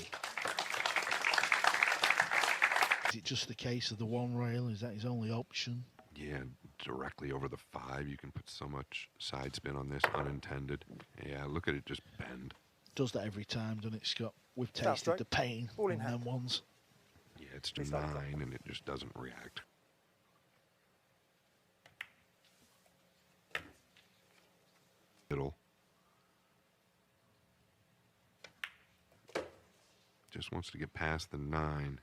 [SPEAKER 4] Is it just the case of the one rail? Is that his only option?
[SPEAKER 2] Yeah, directly over the 5. You can put so much side spin on this, unintended. Yeah, look at it just bend.
[SPEAKER 4] Does that every time, doesn't it, Scott? We've
[SPEAKER 6] Foul
[SPEAKER 4] tasted
[SPEAKER 6] strike.
[SPEAKER 4] the pain
[SPEAKER 6] Ball in
[SPEAKER 4] in them
[SPEAKER 6] hand.
[SPEAKER 4] ones.
[SPEAKER 2] Yeah, it's
[SPEAKER 6] Please
[SPEAKER 2] 9
[SPEAKER 6] don't.
[SPEAKER 2] and it just doesn't react. Middle. Just wants to get past the 9.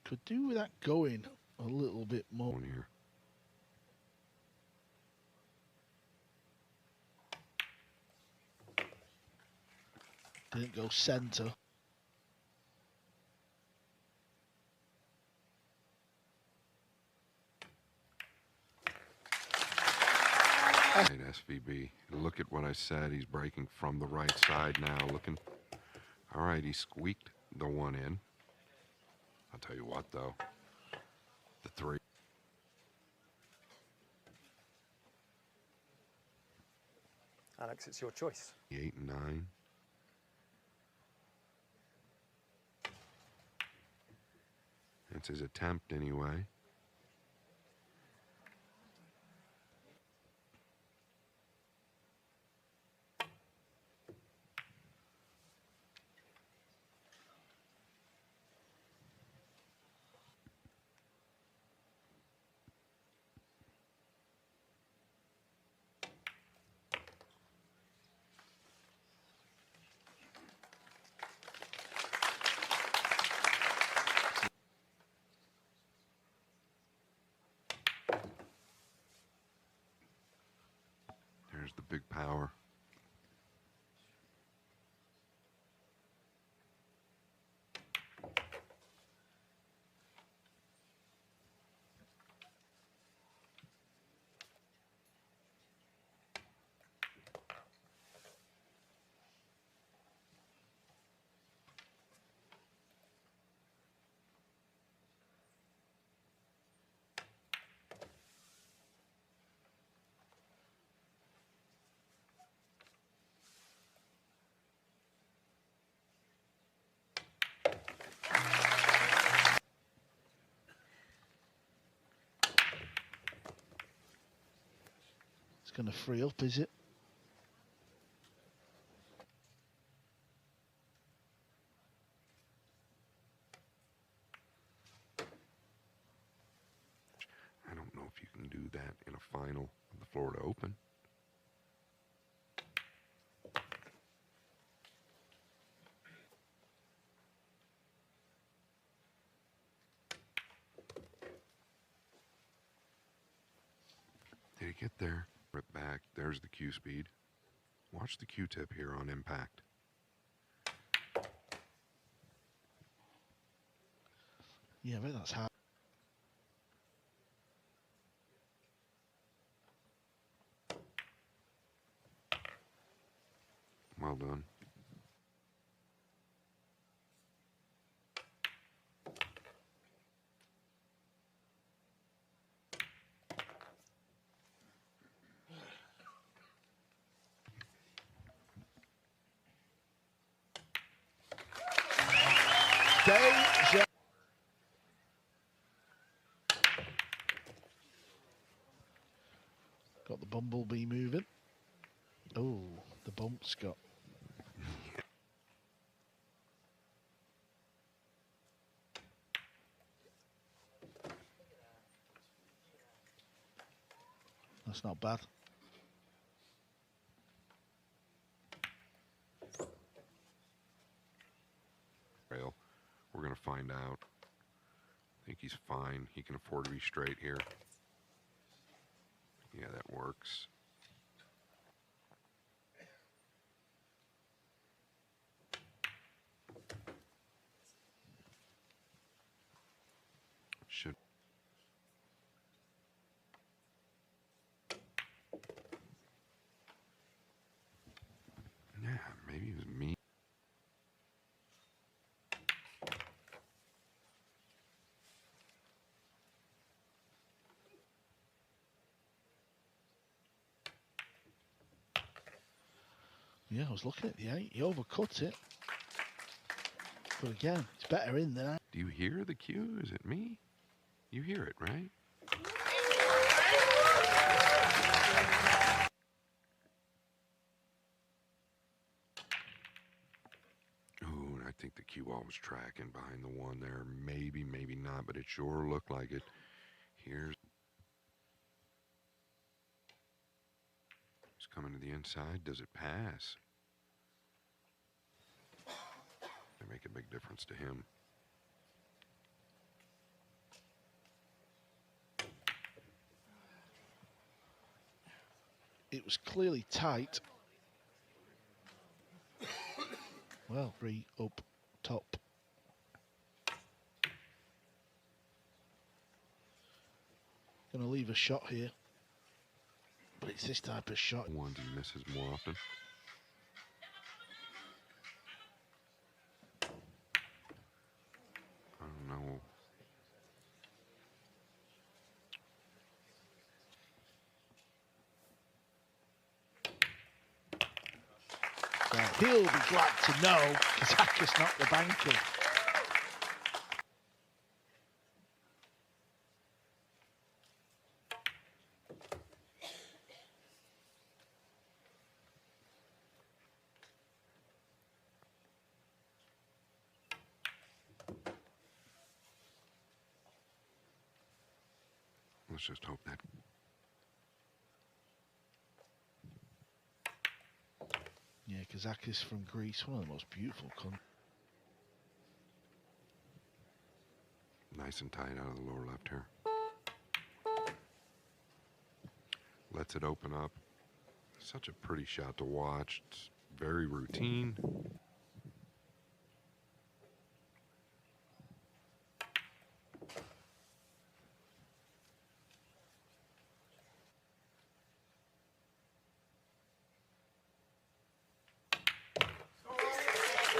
[SPEAKER 4] Could do with that going a little bit more.
[SPEAKER 2] On here.
[SPEAKER 4] Didn't go centre.
[SPEAKER 2] Right, SVB. Look at what I said. He's breaking from the right side now. Looking. All right, he squeaked the 1 in. I'll tell you what, though. The 3.
[SPEAKER 6] Alex, it's your choice.
[SPEAKER 2] The 8 and 9. That's his attempt, anyway. There's the big power.
[SPEAKER 4] It's going to free up, is it?
[SPEAKER 2] I don't know if you can do that in a final of the Florida Open. Did he get there? Rip back. There's the cue speed. Watch the Q-tip here on impact.
[SPEAKER 4] Yeah, I bet that's how.
[SPEAKER 2] Well done.
[SPEAKER 4] Deja. Got the bumblebee moving. Oh, the bump's got. That's not bad.
[SPEAKER 2] We're going to find out. I think he's fine. He can afford to be straight here. Yeah, that works. Should. Yeah, maybe it was me.
[SPEAKER 4] Yeah, I was looking at the 8. He overcut it. But again, it's better in than out.
[SPEAKER 2] Do you hear the cue? Is it me? You hear it, right? Ooh, I think the cue ball was tracking behind the one there. Maybe, maybe not, but it sure looked like it. Here's. It's coming to the inside. Does it pass? They make a big difference to him.
[SPEAKER 4] It was clearly tight. Well, 3 up top. Gonna leave a shot here. But it's this type of shot.
[SPEAKER 2] Ones he misses more often. I don't know.
[SPEAKER 4] So he'll be glad to know Kazakis knocked the bank in.
[SPEAKER 2] Let's just hope that.
[SPEAKER 4] Yeah, Kazakis from Greece, one of the most beautiful countries.
[SPEAKER 2] Nice and tight out of the lower left here. Lets it open up. Such a pretty shot to watch. It's very routine.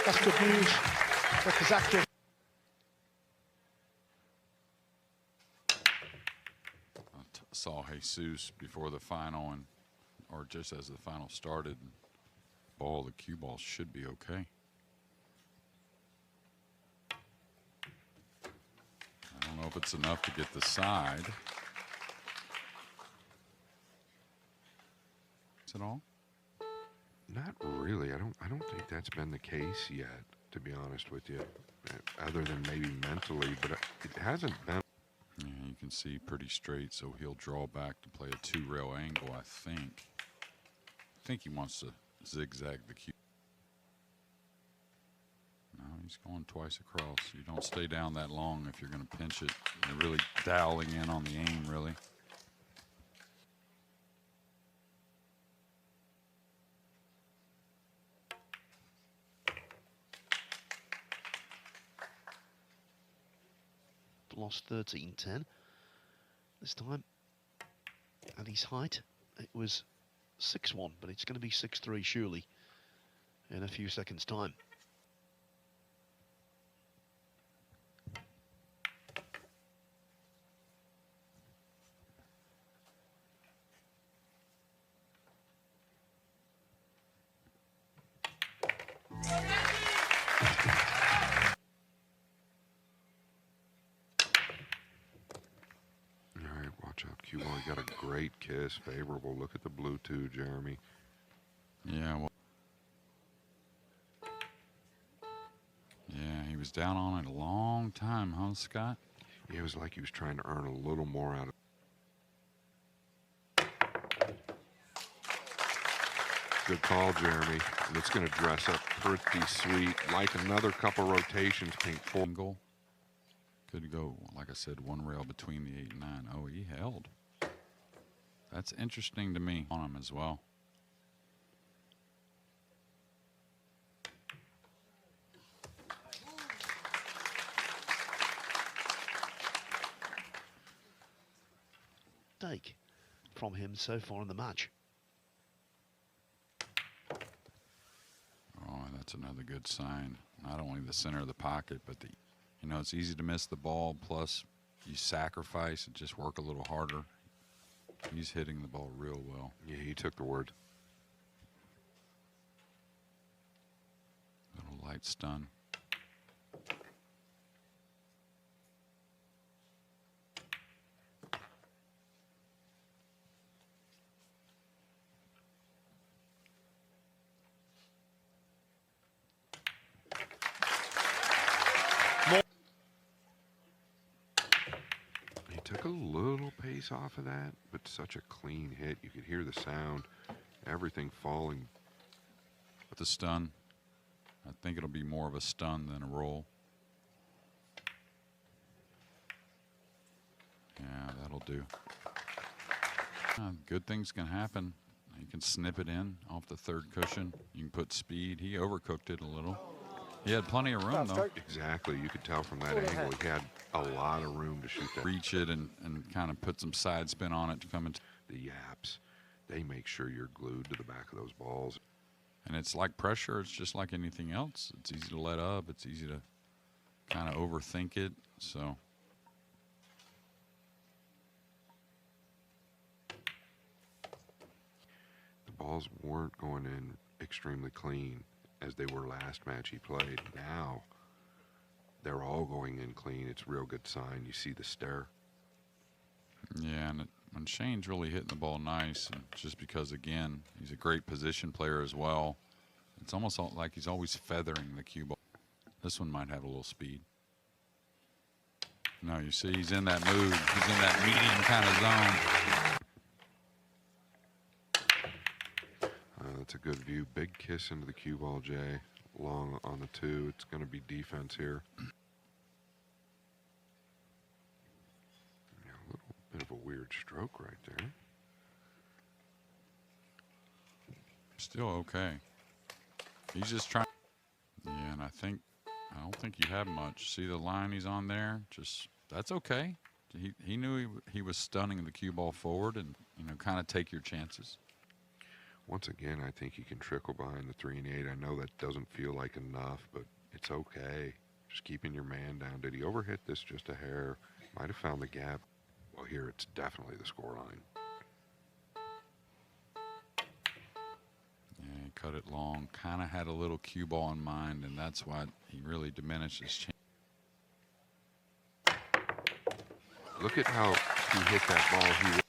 [SPEAKER 4] That's good news for Kazakis.
[SPEAKER 3] Saw Jesus before the final, or just as the final started. The cue ball should be okay. I don't know if it's enough to get the side. Is it all?
[SPEAKER 2] Not really. I don't think that's been the case yet, to be honest with you. Other than maybe mentally, but it hasn't been.
[SPEAKER 3] Yeah, you can see pretty straight, so he'll draw back to play a 2-rail angle, I think. I think he wants to zigzag the cue. No, he's going twice across. You don't stay down that long if you're going to pinch it. You're really dialing in on the aim, really.
[SPEAKER 7] Lost 13-10 this time. At his height, it was 6-1, but it's going to be 6-3 surely in a few seconds' time.
[SPEAKER 2] Cue ball, he got a great kiss, favorable. Look at the blue too, Jeremy.
[SPEAKER 3] Yeah, well, yeah, he was down on it a long time, huh, Scott?
[SPEAKER 2] Yeah, it was like he was trying to earn a little more out of. Good call, Jeremy. And it's going to dress up pretty sweet. Like another couple rotations, pink four.
[SPEAKER 3] Single. Could go, like I said, one rail between the 8 and 9. Oh, he held. That's interesting to me on him as well.
[SPEAKER 7] Take from him so far in the match.
[SPEAKER 3] Oh, that's another good sign. Not only the center of the pocket, but the, you know, it's easy to miss the ball. Plus, you sacrifice and just work a little harder. He's hitting the ball real well.
[SPEAKER 2] Yeah, he took the word.
[SPEAKER 3] Little light stun.
[SPEAKER 2] He took a little pace off of that, but such a clean hit. You could hear the sound, everything falling.
[SPEAKER 3] With the stun, I think it'll be more of a stun than a roll. Yeah, that'll do. Good things can happen. You can snip it in off the third cushion. You can put speed. He overcooked it a little. He had plenty of room, though.
[SPEAKER 2] Exactly. You could tell from that angle he had a lot of room to shoot that.
[SPEAKER 3] Reach it and kind of put some side spin on it to come into.
[SPEAKER 2] The yaps, they make sure you're glued to the back of those balls.
[SPEAKER 3] And it's like pressure. It's just like anything else. It's easy to let up. It's easy to kind of overthink it. So.
[SPEAKER 2] The balls weren't going in extremely clean as they were last match he played. Now they're all going in clean. It's a real good sign. You see the stare.
[SPEAKER 3] Yeah, and Shane's really hitting the ball nice, and just because, again, he's a great position player as well. It's almost like he's always feathering the cue ball. This one might have a little speed. No, you see, he's in that mood. He's in that medium kind of zone.
[SPEAKER 2] That's a good view. Big kiss into the cue ball, Jay. Long on the 2. It's going to be defense here. Yeah, a little bit of a weird stroke right there.
[SPEAKER 3] Still okay. He's just trying. Yeah, and I don't think you have much. See the line he's on there? Just, that's okay. He knew he was stunning the cue ball forward, and, you know, kind of take your chances.
[SPEAKER 2] Once again, I think he can trickle behind the 3 and 8. I know that doesn't feel like enough, but it's okay. Just keeping your man down. Did he overhit this just a hair? Might have found the gap. Well, here it's definitely the score line.
[SPEAKER 3] Yeah, he cut it long. Kind of had a little cue ball in mind, and that's why he really diminished his chance.
[SPEAKER 2] Look at how he hit that ball.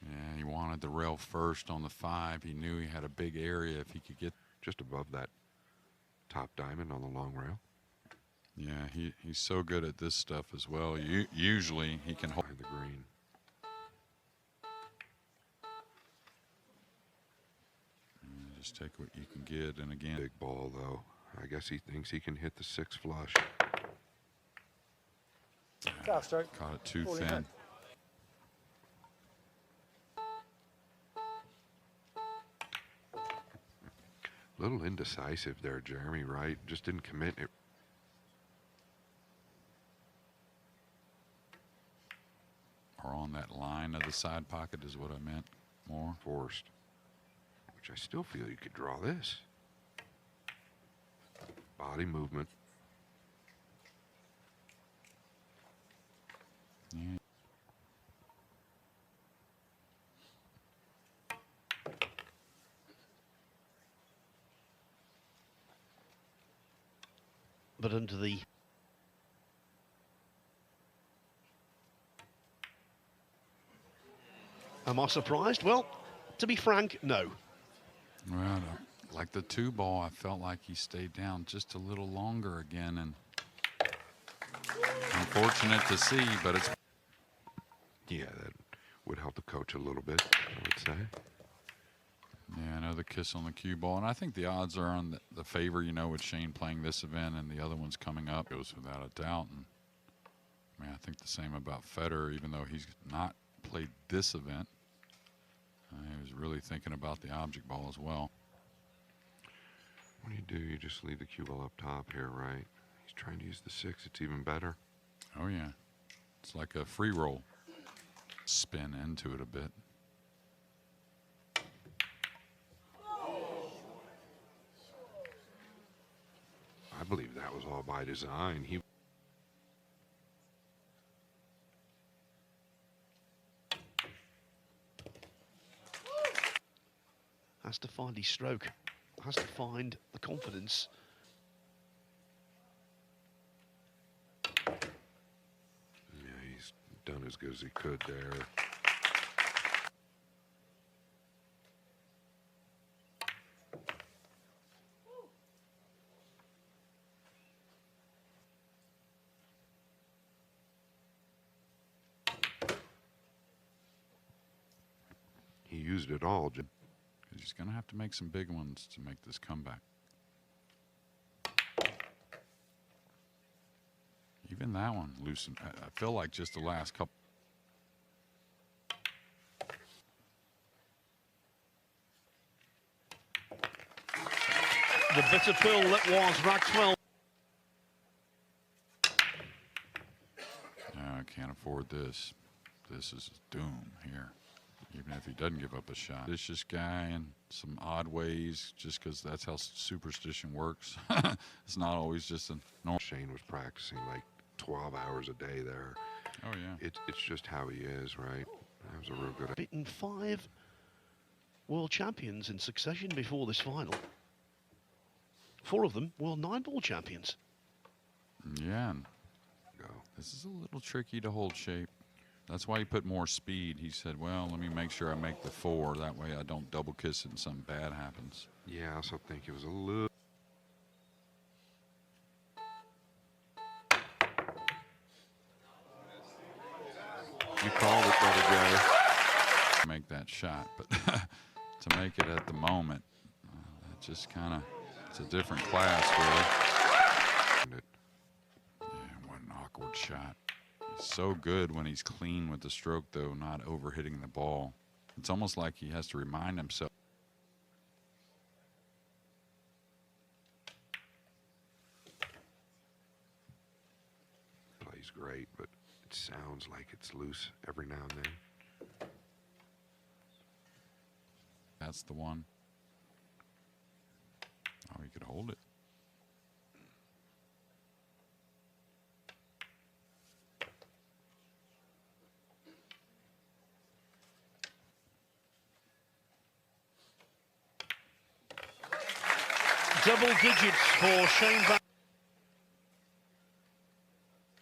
[SPEAKER 3] Yeah, he wanted the rail first on the 5. He knew he had a big area if he could get
[SPEAKER 2] just above that top diamond on the long rail.
[SPEAKER 3] Yeah, he's so good at this stuff as well. Usually he can hold
[SPEAKER 2] the green.
[SPEAKER 3] Just take what you can get, and again,
[SPEAKER 2] big ball though. I guess he thinks he can hit the 6 flush.
[SPEAKER 3] Caught it too thin.
[SPEAKER 2] Little indecisive there, Jeremy, right? Just didn't commit it.
[SPEAKER 3] Or on that line of the side pocket is what I meant more.
[SPEAKER 2] Forced. Which I still feel you could draw this. Body movement.
[SPEAKER 3] Yeah.
[SPEAKER 7] but under the... Am I surprised? Well, to be frank, no.
[SPEAKER 3] Well, like the 2-ball, I felt like he stayed down just a little longer again, and unfortunate to see, but it's...
[SPEAKER 2] Yeah, that would help the coach a little bit, I would say.
[SPEAKER 3] Yeah, another kiss on the cue ball, and I think the odds are on the favor, you know, with Shane playing this event and the other one's coming up. Goes without a doubt, and I mean, I think the same about Federer, even though he's not played this event. He was really thinking about the object ball as well.
[SPEAKER 2] What do? You just leave the cue ball up top here, right? He's trying to use the 6. It's even better.
[SPEAKER 3] Oh, yeah. It's like a free roll. Spin into it a bit.
[SPEAKER 2] I believe that was all by design. He
[SPEAKER 7] has to find his stroke, has to find the confidence.
[SPEAKER 2] Yeah, he's done as good as he could there. He used it all, Jim.
[SPEAKER 3] He's going to have to make some big ones to make this comeback. Even that one loosened. I feel like just the last couple.
[SPEAKER 7] The bitter pill that was Maxwell.
[SPEAKER 3] No, I can't afford this. This is doom here. Even if he doesn't give up a shot. Vicious guy in some odd ways, just because that's how superstition works. It's not always just a normal.
[SPEAKER 2] Shane was practicing like 12 hours a day there.
[SPEAKER 3] Oh, yeah.
[SPEAKER 2] It's just how he is, right? That was a real good...
[SPEAKER 7] Beaten 5 world champions in succession before this final. 4 of them world 9-ball champions.
[SPEAKER 3] Yeah. And
[SPEAKER 2] Go.
[SPEAKER 3] this is a little tricky to hold shape. That's why he put more speed. He said, well, let me make sure I make the 4. That way I don't double kiss it and something bad happens.
[SPEAKER 2] Yeah, I also think it was a little... You called it, Brother Joe.
[SPEAKER 3] Make that shot, but to make it at the moment, it just kind of, it's a different class, really. Yeah, what an awkward shot. He's so good when he's clean with the stroke, though, not overhitting the ball. It's almost like he has to remind himself.
[SPEAKER 2] Plays great, but it sounds like it's loose every now and then.
[SPEAKER 3] That's the one. Oh, he could hold it.
[SPEAKER 7] Double digits for Shane Van.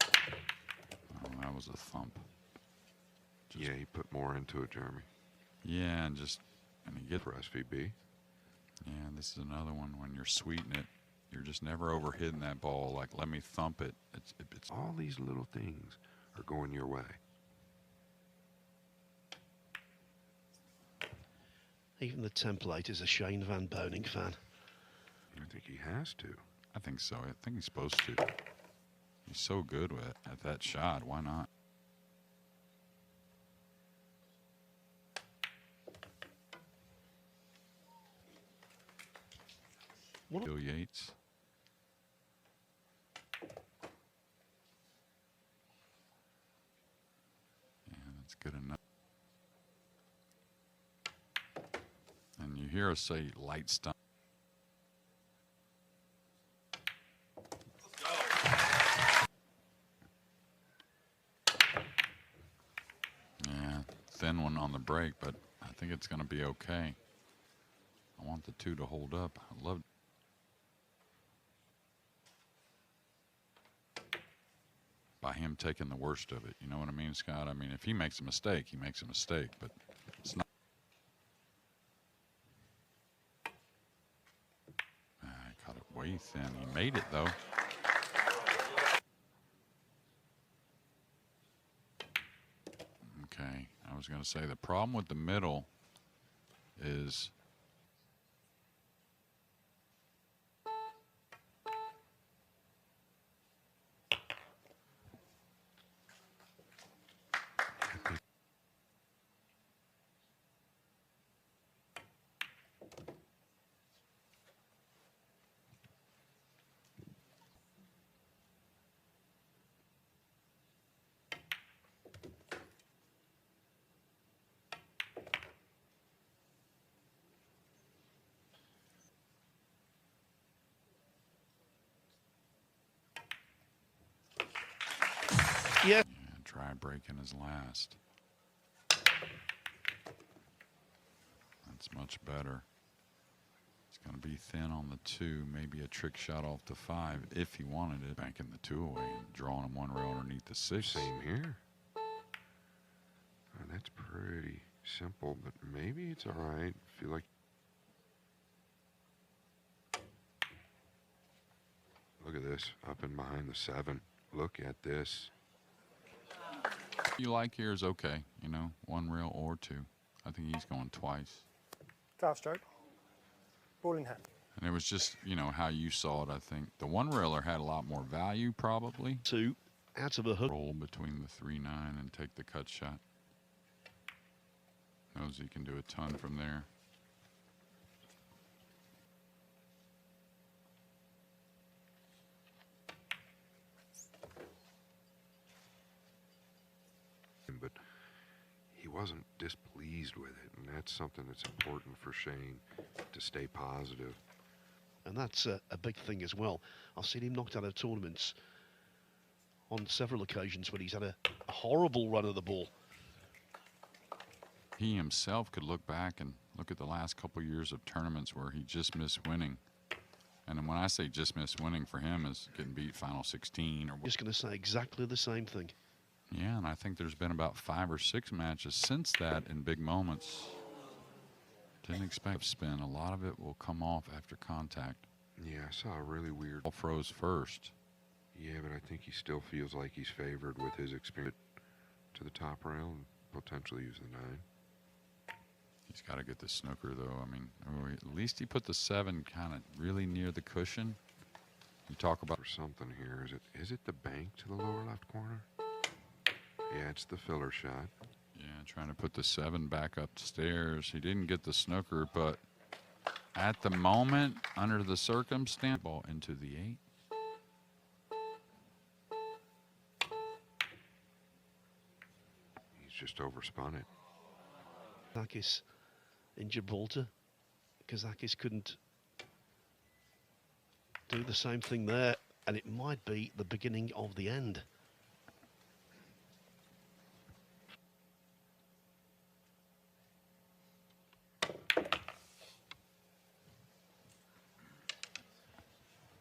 [SPEAKER 3] Oh, that was a thump. Just,
[SPEAKER 2] Yeah, he put more into it, Jeremy,
[SPEAKER 3] yeah, and he gets.
[SPEAKER 2] for SVB.
[SPEAKER 3] Yeah, this is another one when you're sweetening it. You're just never overhitting that ball. Like, let me thump it. It's
[SPEAKER 2] All these little things are going your way.
[SPEAKER 7] Even the template is a Shane Van Boening fan.
[SPEAKER 2] I think he has to.
[SPEAKER 3] I think so. I think he's supposed to. He's so good at that shot. Why not? Bill Yates. Yeah, that's good enough. And you hear us say light stunt. Yeah, thin one on the break, but I think it's going to be okay. I want the 2 to hold up. I love. by him taking the worst of it. You know what I mean, Scott? I mean, if he makes a mistake, he makes a mistake, but it's not. I caught it way thin. He made it, though. Okay, I was going to say the problem with the middle is
[SPEAKER 1] Yeah.
[SPEAKER 3] dry break in his last. That's much better. It's going to be thin on the 2, maybe a trick shot off the 5 if he wanted it. Banking the 2 away and drawing him 1 rail underneath the 6.
[SPEAKER 2] Same here. That's pretty simple, but maybe it's all right. Feel like. Look at this, up and behind the 7. Look at this.
[SPEAKER 3] You like here is okay, you know, 1 rail or 2. I think he's going twice.
[SPEAKER 6] Drive stroke. Ball in hand.
[SPEAKER 3] And it was just, you know, how you saw it, I think. The 1 railer had a lot more value, probably.
[SPEAKER 7] 2 out of a hook.
[SPEAKER 3] Roll between the 3-9 and take the cut shot. Knows he can do a ton from there.
[SPEAKER 2] But he wasn't displeased with it, and that's something that's important for Shane, to stay positive.
[SPEAKER 7] And that's a big thing as well. I've seen him knocked out of tournaments on several occasions when he's had a horrible run of the ball.
[SPEAKER 3] He himself could look back and look at the last couple years of tournaments where he just missed winning. And when I say just missed winning for him is getting beat final 16 or.
[SPEAKER 7] Just going to say exactly the same thing.
[SPEAKER 3] Yeah, and I think there's been about 5 or 6 matches since that in big moments. Didn't expect spin. A lot of it will come off after contact.
[SPEAKER 2] Yeah, I saw a really weird.
[SPEAKER 3] Ball froze first.
[SPEAKER 2] Yeah, but I think he still feels like he's favored with his experience to the top rail and potentially use the 9.
[SPEAKER 3] He's got to get the snooker, though. I mean, or at least he put the 7 kind of really near the cushion. You talk about
[SPEAKER 2] For something here, is it the bank to the lower left corner? Yeah, it's the filler shot.
[SPEAKER 3] Yeah, trying to put the 7 back upstairs. He didn't get the snooker, but at the moment, under the circumstance, ball into the 8.
[SPEAKER 2] He's just overspun it.
[SPEAKER 7] Kazakis in Gibraltar. Kazakis couldn't do the same thing there, and it might be the beginning of the end.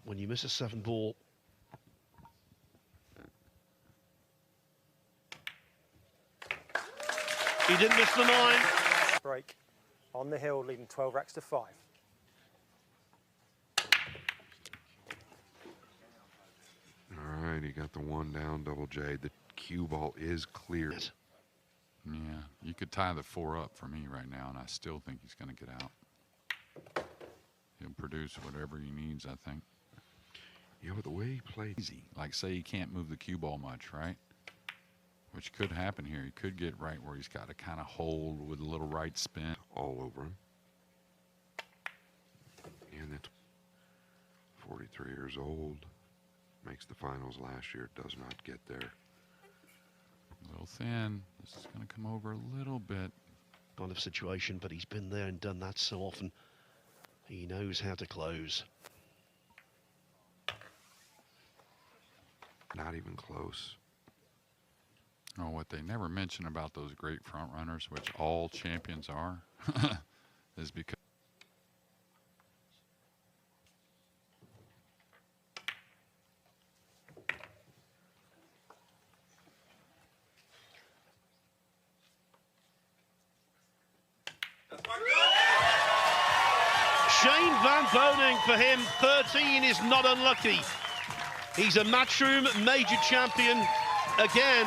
[SPEAKER 7] When you miss a 7 ball,
[SPEAKER 1] He didn't miss the 9.
[SPEAKER 6] Break on the hill, leading 12 racks to 5.
[SPEAKER 2] All right, he got the 1 down, double J. The cue ball is clear.
[SPEAKER 3] Yeah, you could tie the 4 up for me right now, and I still think he's going to get out. He'll produce whatever he needs, I think.
[SPEAKER 2] Yeah, but the way he played.
[SPEAKER 3] Easy. Like, say he can't move the cue ball much, right? Which could happen here. He could get right where he's got to kind of hold with a little right spin.
[SPEAKER 2] All over him. And that's 43 years old. Makes the finals last year. Does not get there.
[SPEAKER 3] A little thin. This is going to come over a little bit.
[SPEAKER 7] kind of situation, but he's been there and done that so often. He knows how to close.
[SPEAKER 2] Not even close.
[SPEAKER 3] Oh, what they never mention about those great front runners, which all champions are, is because
[SPEAKER 1] Shane Van Boening, for him, 13 is not unlucky. He's a Matchroom major champion again.